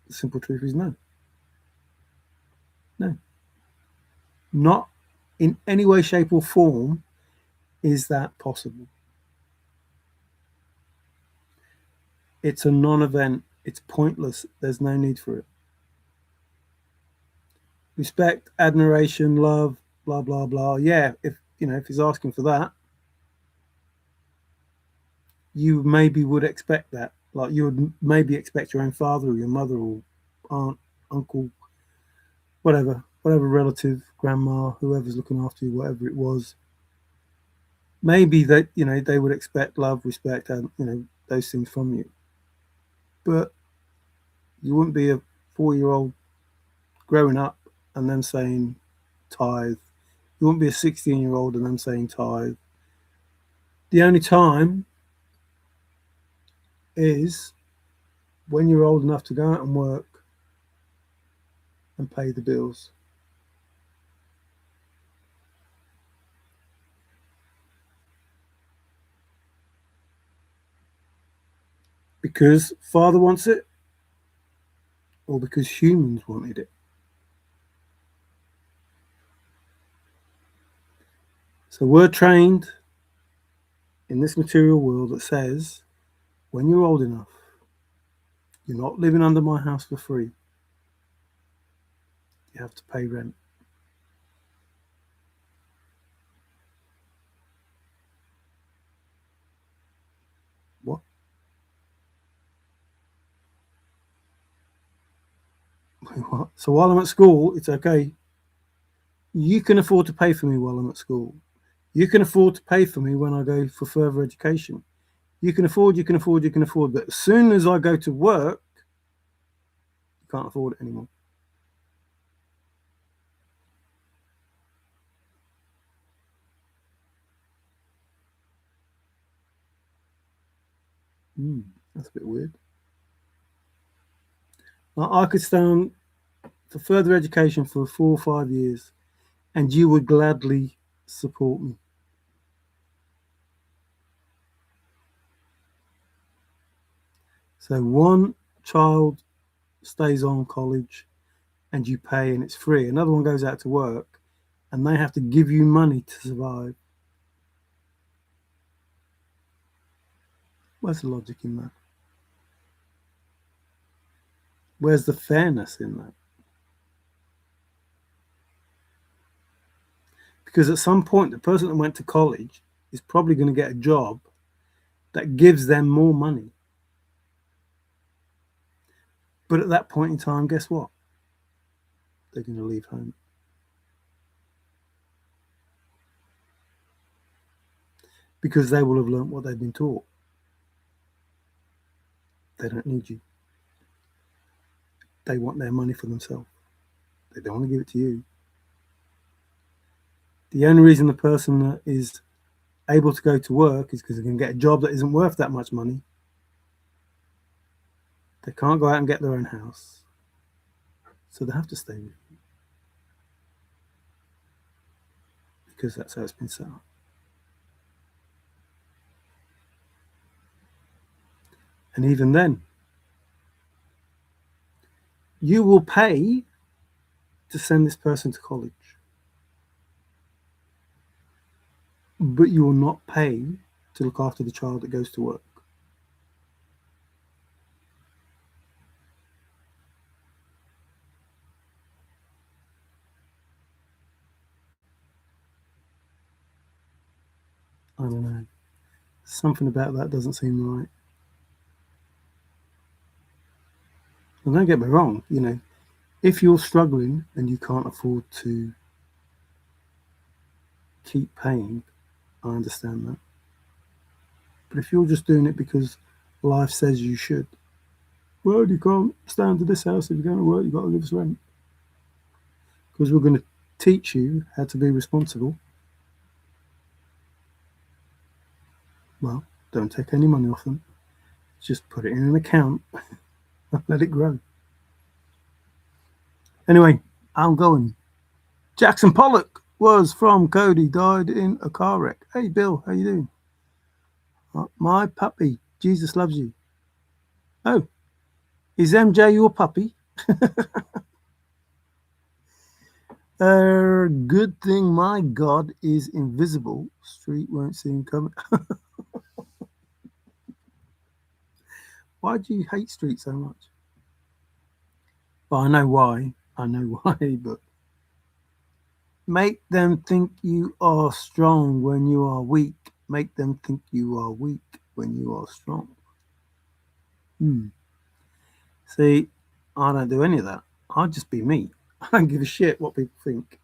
The simple truth is no. No. Not in any way, shape, or form is that possible. It's a non event. It's pointless. There's no need for it. Respect, admiration, love, blah, blah, blah. Yeah, if he's asking for that, you maybe would expect that. Like you would maybe expect your own father or your mother or aunt, uncle, whatever relative, grandma, whoever's looking after you, whatever it was. Maybe that they would expect love, respect, and those things from you. But you wouldn't be a 4-year-old growing up and then saying tithe. You wouldn't be a 16-year-old and then saying tithe. The only time is when you're old enough to go out and work and pay the bills. Because Father wants it or because humans wanted it. So we're trained in this material world that says when you're old enough, you're not living under my house for free. You have to pay rent. What? What? So while I'm at school, it's okay. You can afford to pay for me while I'm at school. You can afford to pay for me when I go for further education. You can afford. But as soon as I go to work, you can't afford it anymore. That's a bit weird. I could stand for further education for 4 or 5 years and you would gladly support me. So one child stays on college and you pay and it's free. Another one goes out to work and they have to give you money to survive. Where's the logic in that? Where's the fairness in that? Because at some point, the person that went to college is probably going to get a job that gives them more money. But at that point in time, guess what? They're going to leave home. Because they will have learnt what they've been taught. They don't need you. They want their money for themselves. They don't want to give it to you. The only reason the person that is able to go to work is because they can get a job that isn't worth that much money. They can't go out and get their own house. So they have to stay with you. Because that's how it's been set up. And even then, you will pay to send this person to college. But you will not pay to look after the child that goes to work. I don't know. Something about that doesn't seem right. And don't get me wrong, if you're struggling and you can't afford to keep paying, I understand that. But if you're just doing it because life says you should, well, you can't stay under this house if you're going to work, you've got to give us rent. Because we're going to teach you how to be responsible. Well, don't take any money off them. Just put it in an account and let it grow. Anyway, I'm going. Jackson Pollock was from Cody, died in a car wreck. Hey, Bill, how you doing? My puppy, Jesus loves you. Oh, is MJ your puppy? Good thing my God is invisible. Street won't see him coming. Why do you hate Street so much? Well, I know why. But make them think you are strong when you are weak. Make them think you are weak when you are strong. See, I don't do any of that. I'll just be me. I don't give a shit what people think.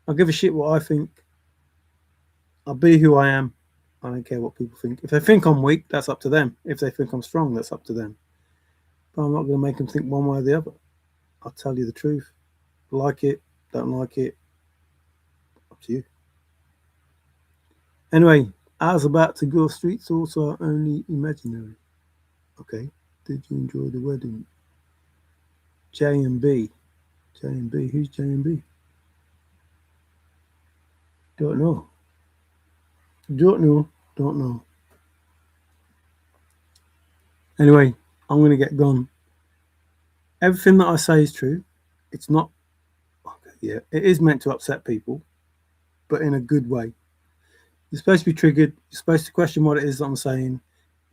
I give a shit what I think. I'll be who I am. I don't care what people think. If they think I'm weak, that's up to them. If they think I'm strong, that's up to them. But I'm not going to make them think one way or the other. I'll tell you the truth. Like it, don't like it, up to you. Anyway, I was about to go. Street thoughts are only imaginary. Okay, did you enjoy the wedding? J and B. J and B. Who's J and B? Don't know. Don't know. Anyway, I'm going to get gone. Everything that I say is true. It's not. Okay, yeah, it is meant to upset people, but in a good way. You're supposed to be triggered. You're supposed to question what it is that I'm saying.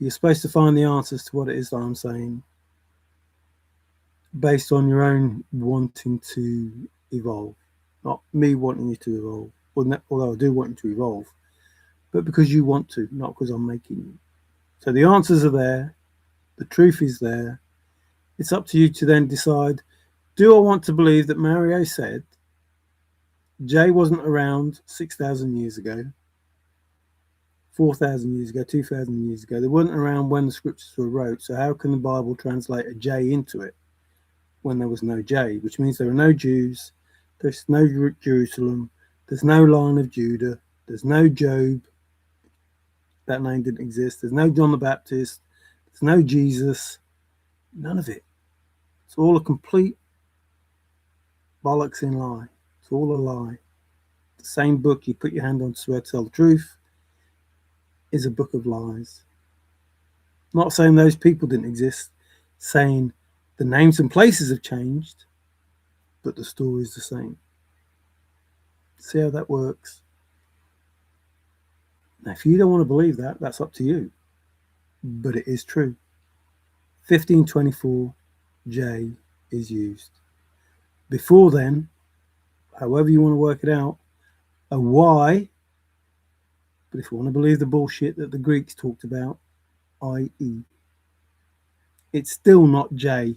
You're supposed to find the answers to what it is that I'm saying based on your own wanting to evolve. Not me wanting you to evolve, although I do want you to evolve, but because you want to, not because I'm making you. So the answers are there. The truth is there. It's up to you to then decide, do I want to believe that Mario said Jay wasn't around 6,000 years ago, 4,000 years ago, 2,000 years ago? They weren't around when the scriptures were wrote, so how can the Bible translate a J into it when there was no J? Which means there are no Jews, there's no Jerusalem, there's no line of Judah, there's no Job, that name didn't exist, there's no John the Baptist, there's no Jesus, none of it. It's all a complete bollocks in lie. It's all a lie. The same book you put your hand on to swear to tell the truth is a book of lies. Not saying those people didn't exist, saying the names and places have changed, but the story is the same. See how that works? Now, if you don't want to believe that, that's up to you. But it is true. 1524 J is used. Before then, however you want to work it out, a Y, but if you want to believe the bullshit that the Greeks talked about, i.e., it's still not J.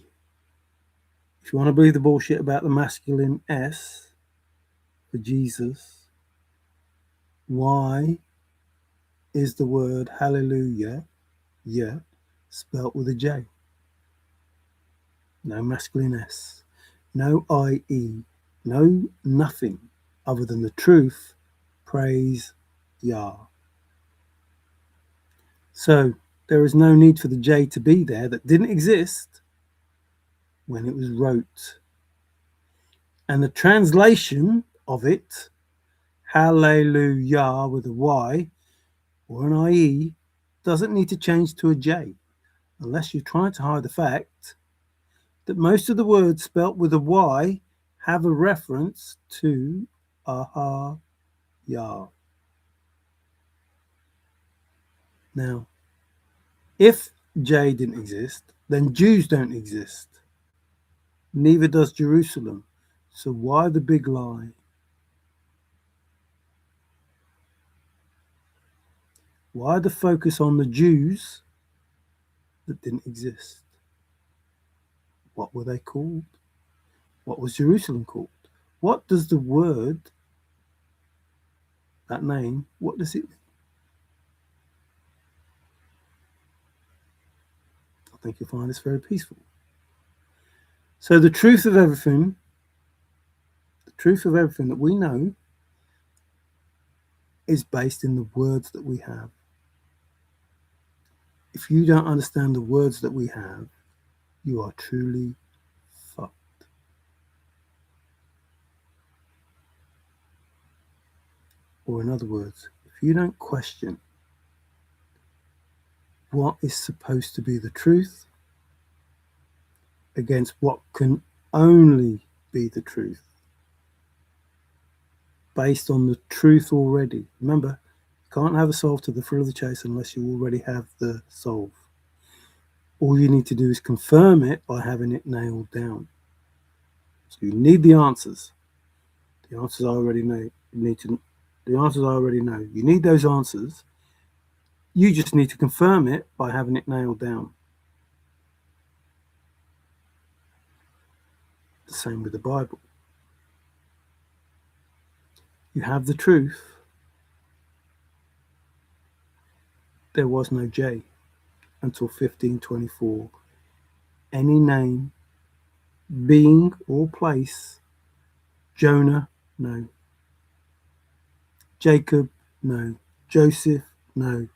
If you want to believe the bullshit about the masculine S for Jesus, Y is the word hallelujah, yeah, spelt with a J. No masculine S. No IE. No nothing other than the truth. Praise Yah. So there is no need for the J to be there that didn't exist when it was wrote. And the translation of it, hallelujah with a Y or an IE, doesn't need to change to a J unless you're trying to hide the fact that most of the words spelt with a Y have a reference to Aha Yah. Now, if J didn't exist, then Jews don't exist. Neither does Jerusalem. So why the big lie? Why the focus on the Jews that didn't exist? What were they called? What was Jerusalem called? What does the word, that name, what does it mean? I think you'll find this very peaceful. So the truth of everything that we know is based in the words that we have. If you don't understand the words that we have, you are truly fucked. Or in other words, if you don't question what is supposed to be the truth against what can only be the truth, based on the truth already. Remember, you can't have a solve to the thrill of the chase unless you already have the solve. All you need to do is confirm it by having it nailed down. So you need the answers. The answers I already know. The answers I already know. You need those answers. You just need to confirm it by having it nailed down. The same with the Bible. You have the truth. There was no J until 1524. Any name, being, or place. Jonah, no. Jacob, no. Joseph, no.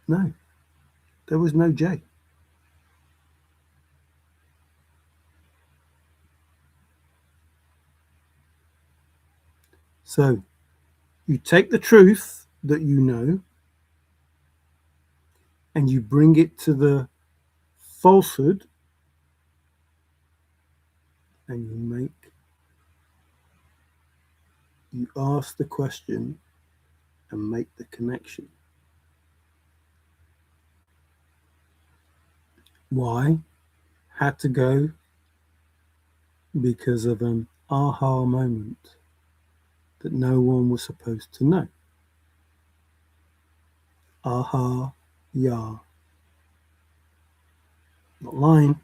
No. There was no J. So, you take the truth that you know and you bring it to the falsehood and you ask the question and make the connection. Why? Had to go because of an aha moment that no one was supposed to know. Aha, Yah. Not lying.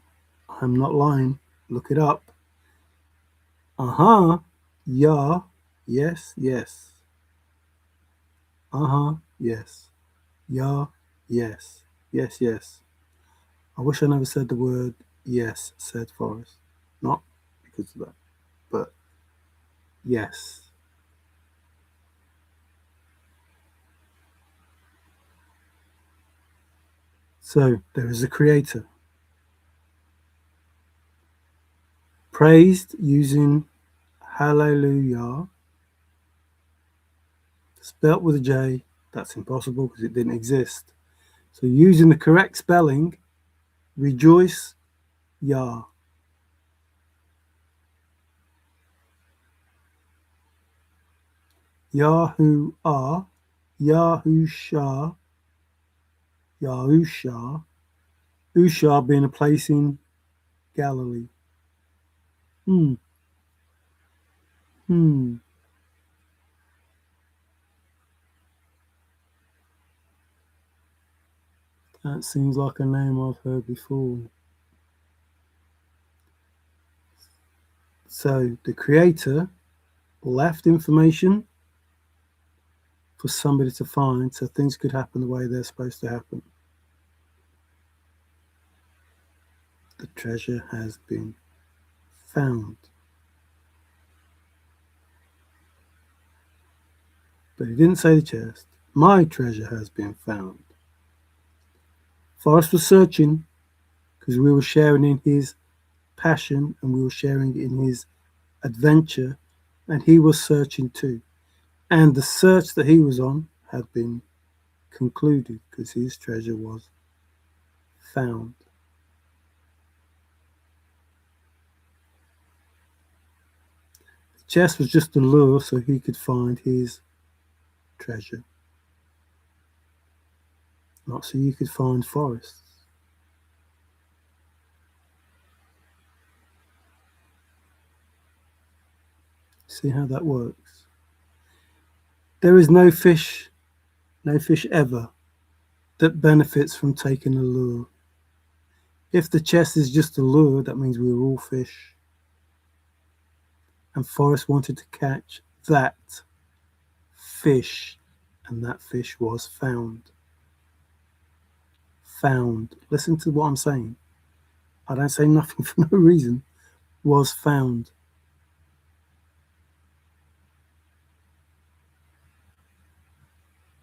I'm not lying. Look it up. Aha, Yah. Yes, yes. Yes. Yah, yes. Yes, yes. I wish I never said the word yes, said Forrest. Not because of that, but yes. So there is a creator. Praised using hallelujah. Spelt with a J. That's impossible because it didn't exist. So using the correct spelling, rejoice, Yah. Yahuwah, Yahusha, Yahusha, Usha being a place in Galilee. That seems like a name I've heard before. So the creator left information for somebody to find so things could happen the way they're supposed to happen. The treasure has been found. But he didn't say the chest. My treasure has been found. Forrest was searching because we were sharing in his passion and we were sharing in his adventure, and he was searching too. And the search that he was on had been concluded because his treasure was found. The chest was just a lure so he could find his treasure, not so you could find Forrest. See how that works? There is no fish ever that benefits from taking a lure. If the chest is just a lure, that means we're all fish. And Forrest wanted to catch that fish, and that fish was found. Found. Listen to what I'm saying. I don't say nothing for no reason. Was found.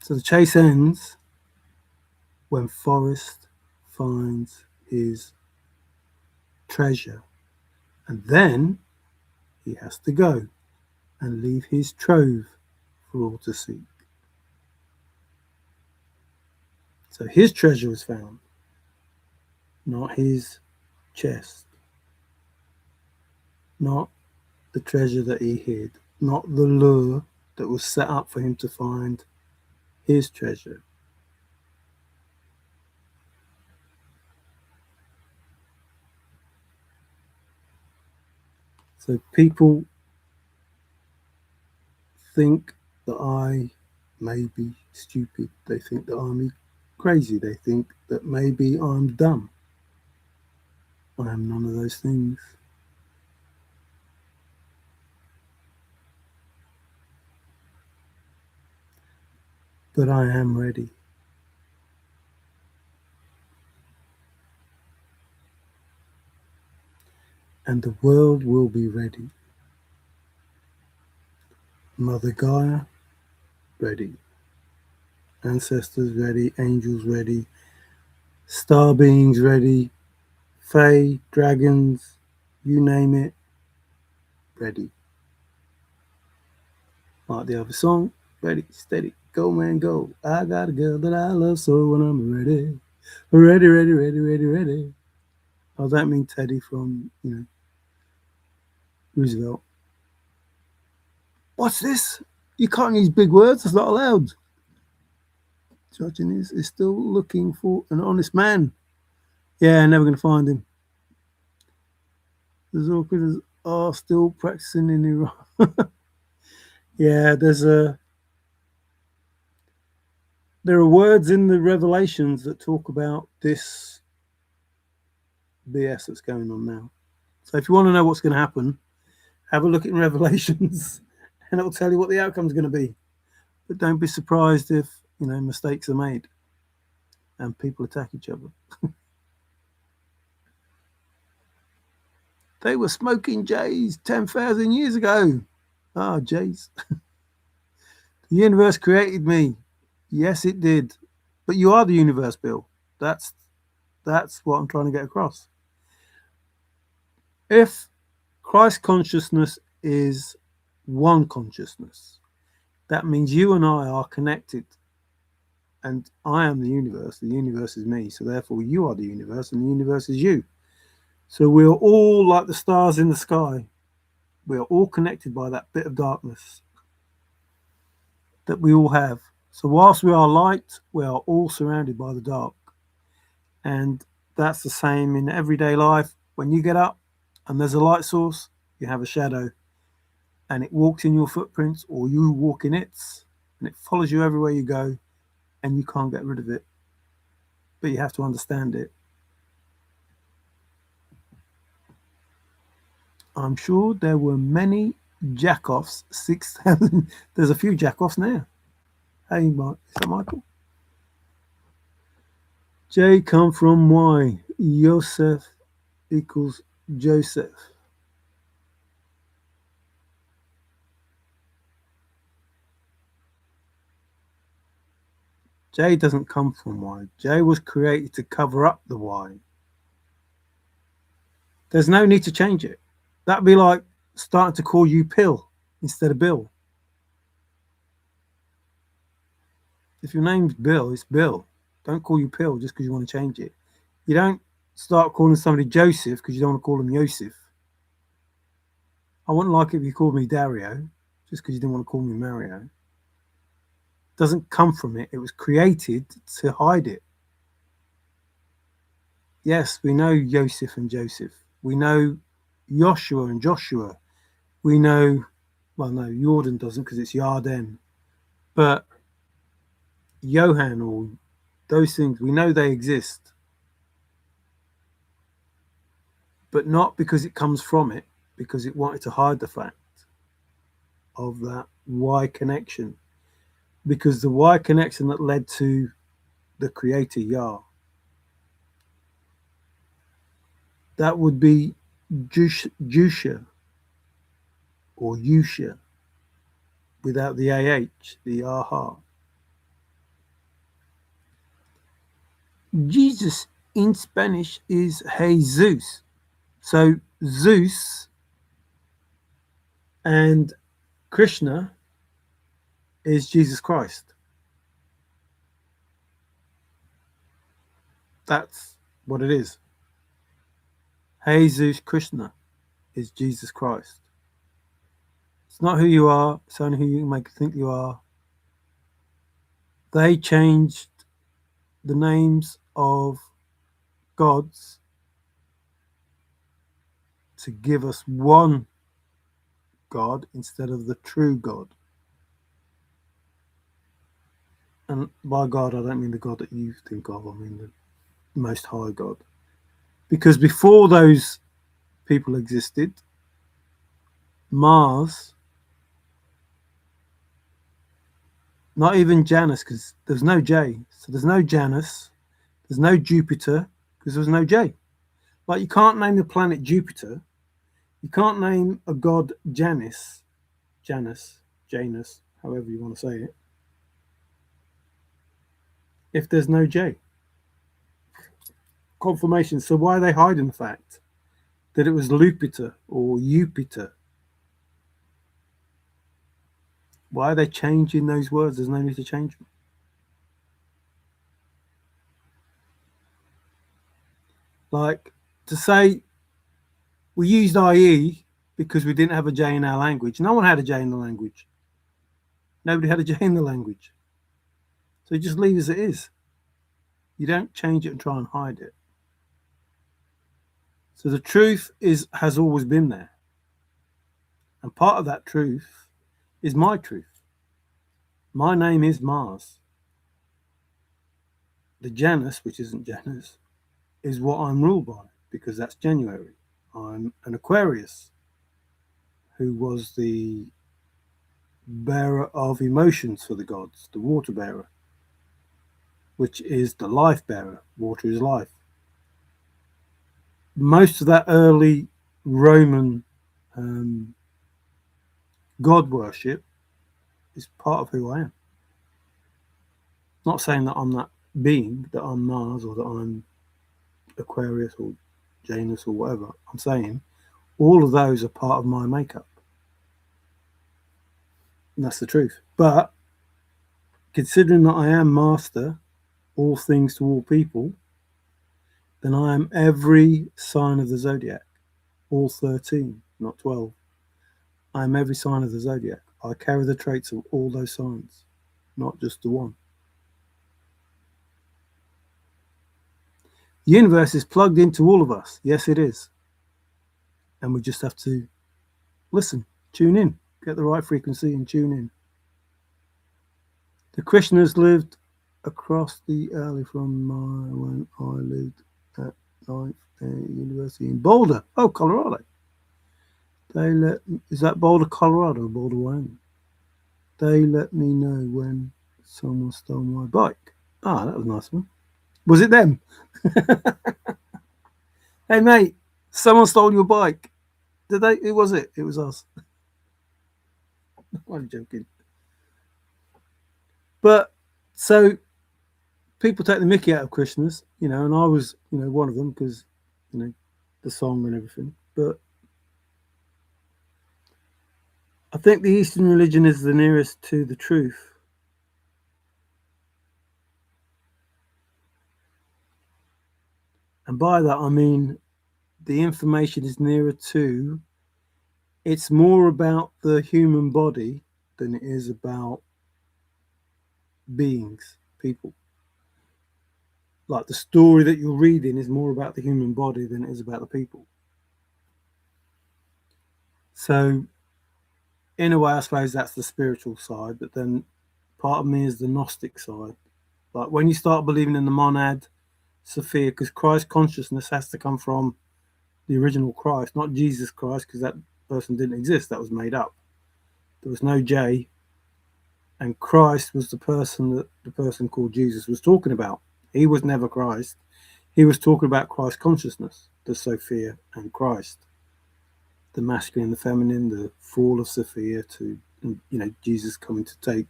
So the chase ends when Forrest finds his treasure. And then he has to go and leave his trove for all to seek. So his treasure was found, not his chest, not the treasure that he hid, not the lure that was set up for him to find his treasure. So people think that I may be stupid. They think that I'm crazy. They think that maybe I'm dumb. I am none of those things. But I am ready. And the world will be ready. Mother Gaia, ready. Ancestors ready, angels ready, star beings ready, fae, dragons, you name it, ready. Like the other song, ready, steady, go man, go. I got a girl that I love so when I'm ready. Ready, ready, ready, ready, ready. Oh, that mean Teddy from, Roosevelt. What's this? You can't use big words, it's not allowed. Judging is still looking for an honest man. Yeah, never going to find him. The Zorkas are still practicing in Iran. Yeah, there are words in the Revelations that talk about this BS that's going on now. So if you want to know what's going to happen, have a look at Revelations, and it'll tell you what the outcome's going to be. But don't be surprised if mistakes are made and people attack each other. They were smoking J's 10,000 years ago. Ah, J's. The universe created me. Yes, it did. But you are the universe, Bill. That's what I'm trying to get across. If Christ consciousness is one consciousness, that means you and I are connected. And I am the universe is me. So therefore you are the universe and the universe is you. So we're all like the stars in the sky. We are all connected by that bit of darkness that we all have. So whilst we are light, we are all surrounded by the dark. And that's the same in everyday life. When you get up and there's a light source, you have a shadow. And it walks in your footprints or you walk in its. And it follows you everywhere you go. And you can't get rid of it. But you have to understand it. I'm sure there were many jack-offs, 6,000. There's a few jack-offs now. Hey, Mike. Is that Michael? J come from Y. Yosef equals Joseph. J doesn't come from Y. J was created to cover up the Y. There's no need to change it. That'd be like starting to call you Pill instead of Bill. If your name's Bill, it's Bill. Don't call you Pill just because you want to change it. You don't start calling somebody Joseph because you don't want to call him Yosef. I wouldn't like it if you called me Dario just because you didn't want to call me Mario. It doesn't come from it. It was created to hide it. Yes, we know Yosef and Joseph. We know Joshua and Joshua. We know, well, no, Jordan doesn't because it's Yarden. But Johan or those things, we know they exist. But not because it comes from it, because it wanted to hide the fact of that Y connection. Because the Y connection that led to the creator Yah, that would be Jusha or Yusha without the AH, the aha. Jesus in Spanish is Jesus. So Zeus and Krishna is Jesus Christ. That's what it is. Jesus Krishna is Jesus Christ. It's not who you are, it's only who you make think you are. They changed the names of gods to give us one God instead of the true God. And by God, I don't mean the God that you think of, I mean the Most High God. Because before those people existed, Mars, not even Janus, because there's no J. So there's no Janus, there's no Jupiter, because there's no J. Like you can't name the planet Jupiter, you can't name a god Janus, Janus, however you want to say it, if there's no J. Confirmation. So why are they hiding the fact that it was Lupiter or Jupiter? Why are they changing those words? There's no need to change them. Like to say we used IE because we didn't have a J in our language. No one had a J in the language. Nobody had a J in the language. So you just leave as it is. You don't change it and try and hide it. So the truth has always been there. And part of that truth is my truth. My name is Mars. The Janus, which isn't Janus, is what I'm ruled by because that's January. I'm an Aquarius who was the bearer of emotions for the gods, the water bearer, which is the life bearer. Water is life. Most of that early Roman God worship is part of who I am. Not saying that I'm that being, that I'm Mars or that I'm Aquarius or Janus or whatever. I'm saying all of those are part of my makeup. And that's the truth. But considering that I am master, all things to all people, then I am every sign of the zodiac, all 13, not 12. I am every sign of the zodiac. I carry the traits of all those signs, not just the one. The universe is plugged into all of us. Yes, it is. And we just have to listen, tune in, get the right frequency and tune in. The Krishnas lived across the alley from when I lived at Ninth University in Boulder. Oh, Colorado. Is that Boulder, Colorado or Boulder, Wyoming? They let me know when Someone stole my bike. Ah, that was a nice one. Was it them? Hey, mate, someone stole your bike. Did they? Who was it? It was us. I'm joking. But so people take the mickey out of Christmas, and I was, one of them because, the song and everything. But I think the Eastern religion is the nearest to the truth. And by that, I mean the information is nearer to, it's more about the human body than it is about beings, people. Like the story that you're reading is more about the human body than it is about the people. So, in a way, I suppose that's the spiritual side, but then part of me is the Gnostic side. Like when you start believing in the monad, Sophia, because Christ consciousness has to come from the original Christ, not Jesus Christ, because that person didn't exist, that was made up. There was no J, and Christ was the person that the person called Jesus was talking about. He was never Christ. He was talking about Christ consciousness, the Sophia and Christ, the masculine, the feminine, the fall of Sophia to, Jesus coming to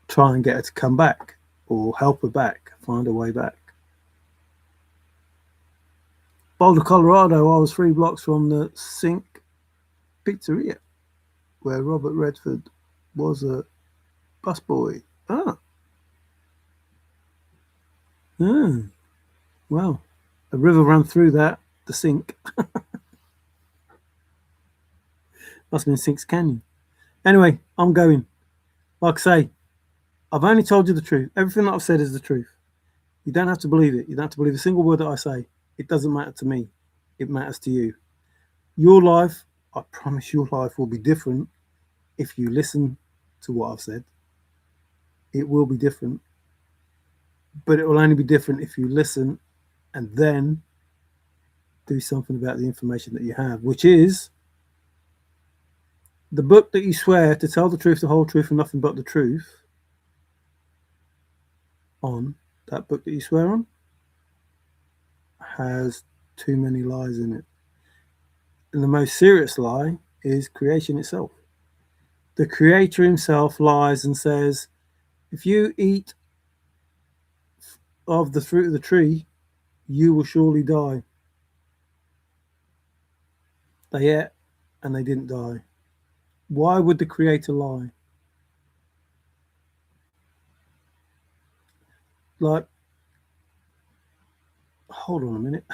try and get her to come back or help her back, find her way back. Boulder, Colorado, I was 3 blocks from the Sink Pizzeria, where Robert Redford was a busboy. Ah. Well, a river ran through the sink. Must have been Sinks Canyon. Anyway, I'm going. Like I say, I've only told you the truth. Everything that I've said is the truth. You don't have to believe it. You don't have to believe a single word that I say. It doesn't matter to me. It matters to you. Your life, I promise your life will be different if you listen to what I've said. It will be different. But it will only be different if you listen and then do something about the information that you have, which is the book that you swear to tell the truth, the whole truth, and nothing but the truth on, that book that you swear on, has too many lies in it. And the most serious lie is creation itself. The creator himself lies and says, if you eat of the fruit of the tree, you will surely die. They ate and they didn't die. Why would the creator lie? Like, hold on a minute.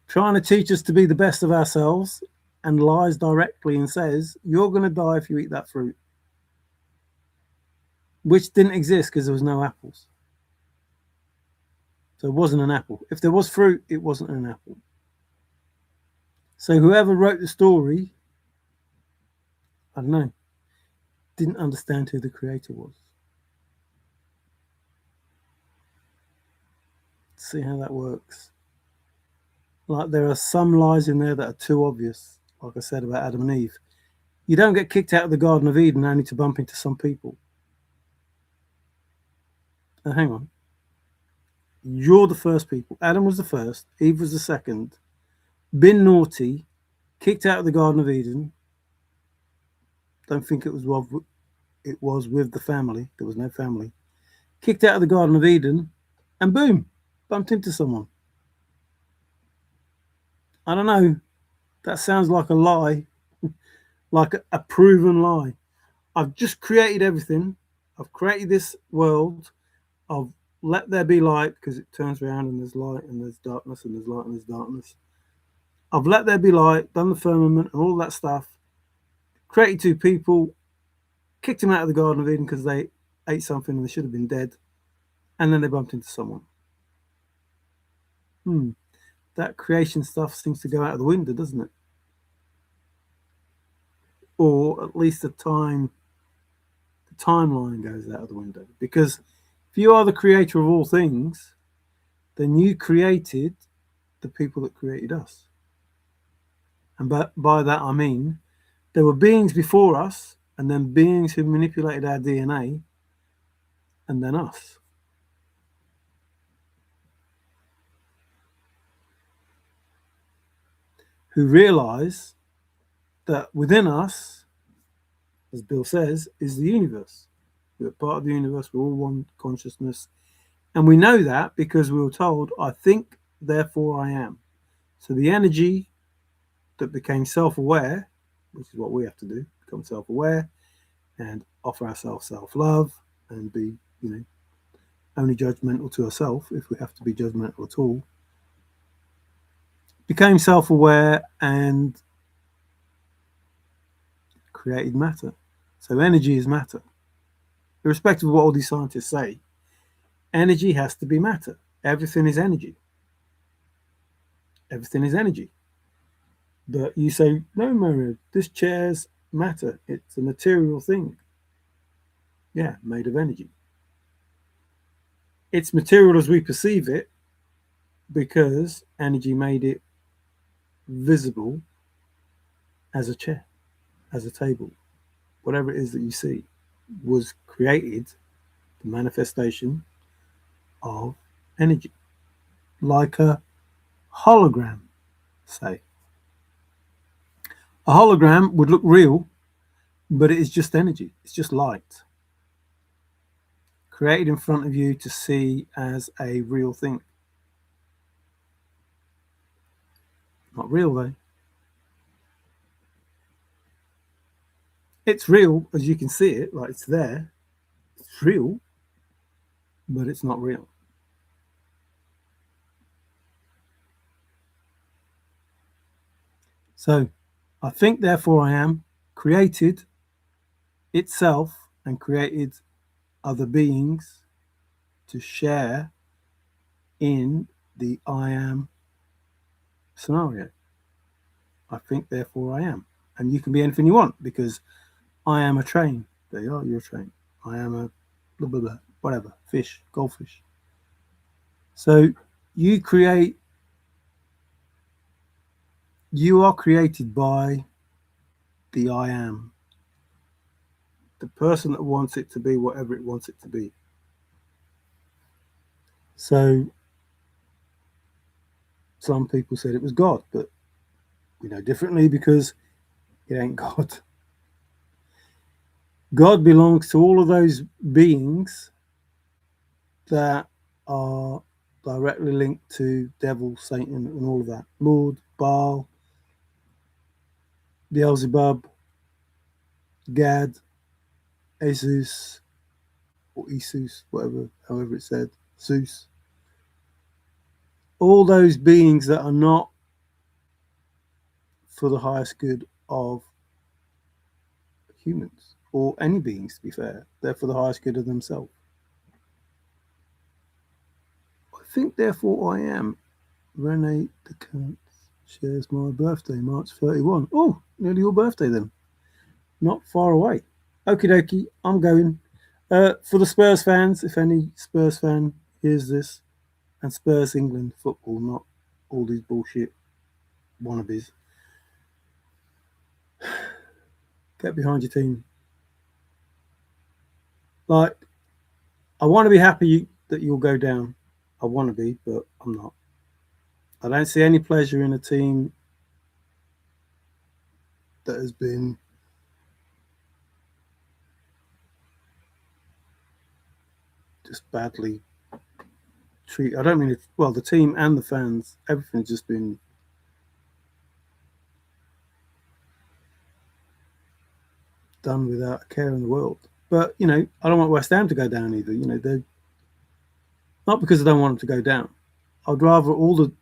Trying to teach us to be the best of ourselves and lies directly and says, you're going to die if you eat that fruit. Which didn't exist because there was no apples. So it wasn't an apple. If there was fruit, it wasn't an apple. So whoever wrote the story, I don't know, didn't understand who the creator was. See how that works. Like there are some lies in there that are too obvious, like I said about Adam and Eve. You don't get kicked out of the Garden of Eden only to bump into some people. Now, hang on. You're the first people. Adam was the first. Eve was the second. Been naughty. Kicked out of the Garden of Eden. Don't think it was with the family. There was no family. Kicked out of the Garden of Eden. And boom. Bumped into someone. I don't know. That sounds like a lie. Like a proven lie. I've just created everything. I've created this world. I've let there be light because it turns around and there's light and there's darkness and there's light and there's darkness. I've let there be light, done the firmament and all that stuff. Created 2 people, kicked them out of the Garden of Eden because they ate something and they should have been dead. And then they bumped into someone. That creation stuff seems to go out of the window, doesn't it? Or at least the timeline goes out of the window. Because if you are the creator of all things, then you created the people that created us. And by that I mean there were beings before us and then beings who manipulated our DNA, and then us. Who realize that within us, as Bill says, is the universe. We're part of the universe, we're all one consciousness. And we know that because we were told, I think, therefore I am. So the energy that became self-aware, which is what we have to do, become self-aware and offer ourselves self-love and be, only judgmental to ourselves if we have to be judgmental at all, became self-aware and created matter. So energy is matter. Irrespective of what all these scientists say, energy has to be matter. Everything is energy. Everything is energy. But you say, no, Mario, this chair's matter. It's a material thing. Yeah, made of energy. It's material as we perceive it because energy made it visible as a chair, as a table. Whatever it is that you see was created, the manifestation of energy. Like a hologram, say. A hologram would look real, but it is just energy. It's just light created in front of you to see as a real thing. Not real, though. It's real as you can see it, like it's there. It's real, but it's not real. So, I think, therefore I am, created itself and created other beings to share in the I am scenario. I think, therefore I am. And you can be anything you want because I am a train. There you are, you're a train. I am a blah, blah, blah, whatever, fish, goldfish. So you are created by the I am. The person that wants it to be whatever it wants it to be. So some people said it was God, but we know differently because it ain't God. God belongs to all of those beings that are directly linked to devil, Satan, and all of that. Lord, Baal, Beelzebub, Gad, Jesus, or Isus, however it's said, Zeus. All those beings that are not for the highest good of humans, or any beings, to be fair. They're for the highest good of themselves. I think, therefore I am. Rene Descartes shares my birthday, March 31. Oh, nearly your birthday then. Not far away. Okie dokie, I'm going. For the Spurs fans, if any Spurs fan hears this, and Spurs England football, not all these bullshit wannabes, get behind your team. Like, I want to be happy that you'll go down. I want to be, but I'm not. I don't see any pleasure in a team that has been just badly treated. I don't mean it, well, the team and the fans, everything's just been done without a care in the world. But, I don't want West Ham to go down either. They're not because I don't want them to go down. I'd rather all the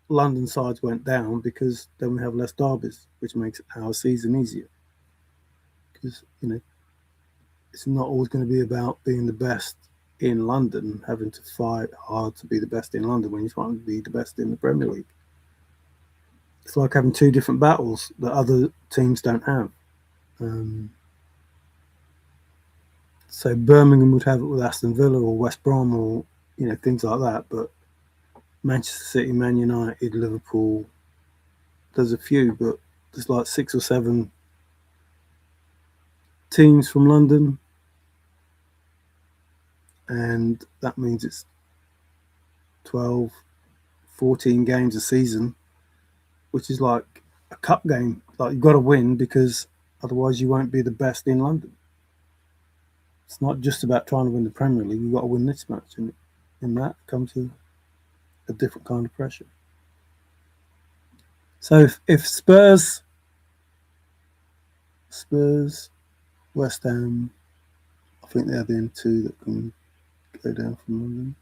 London sides went down because then we have less derbies, which makes our season easier. Because, it's not always going to be about being the best in London, having to fight hard to be the best in London when you're trying to be the best in the Premier League. It's like having two different battles that other teams don't have. So Birmingham would have it with Aston Villa or West Brom or, things like that. But Manchester City, Man United, Liverpool, there's a few, but there's like 6 or 7 teams from London, and that means it's 12, 14 games a season, which is like a cup game. Like you've got to win because otherwise you won't be the best in London. It's not just about trying to win the Premier League. You've got to win this match, and in that comes a different kind of pressure. So if Spurs, West Ham, I think they're the only two that can go down from London.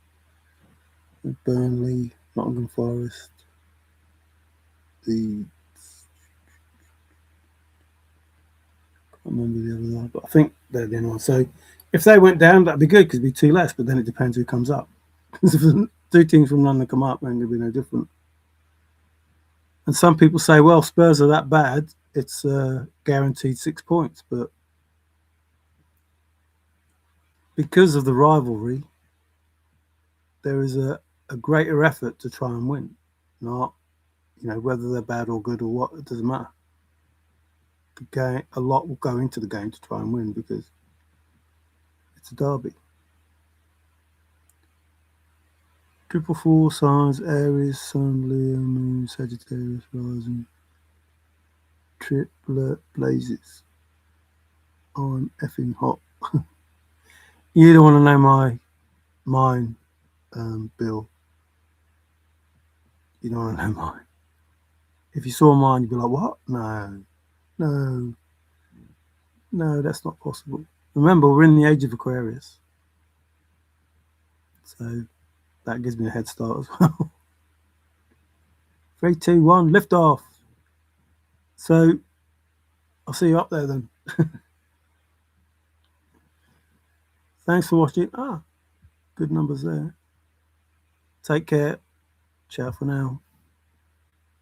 Burnley, Nottingham Forest, the I can't remember the other one, but I think they're the only one. So if they went down, that'd be good because it'd be two less. But then it depends who comes up. Because if two teams from London come up, then it'll be no different. And some people say, well, Spurs are that bad, it's guaranteed 6 points. But because of the rivalry, there is a greater effort to try and win. Not, whether they're bad or good or what, it doesn't matter. A lot will go into the game to try and win because it's a derby. Triple four signs: Aries, Sun, Leo, Moon, Sagittarius, rising. Triplet blazes. I'm effing hot. You don't want to know mine, Bill. You don't want to know mine. If you saw mine, you'd be like, what? No, that's not possible. Remember, we're in the age of Aquarius. So that gives me a head start as well. 3, 2, 1, lift off. So I'll see you up there then. Thanks for watching. Good numbers there. Take care. Ciao for now.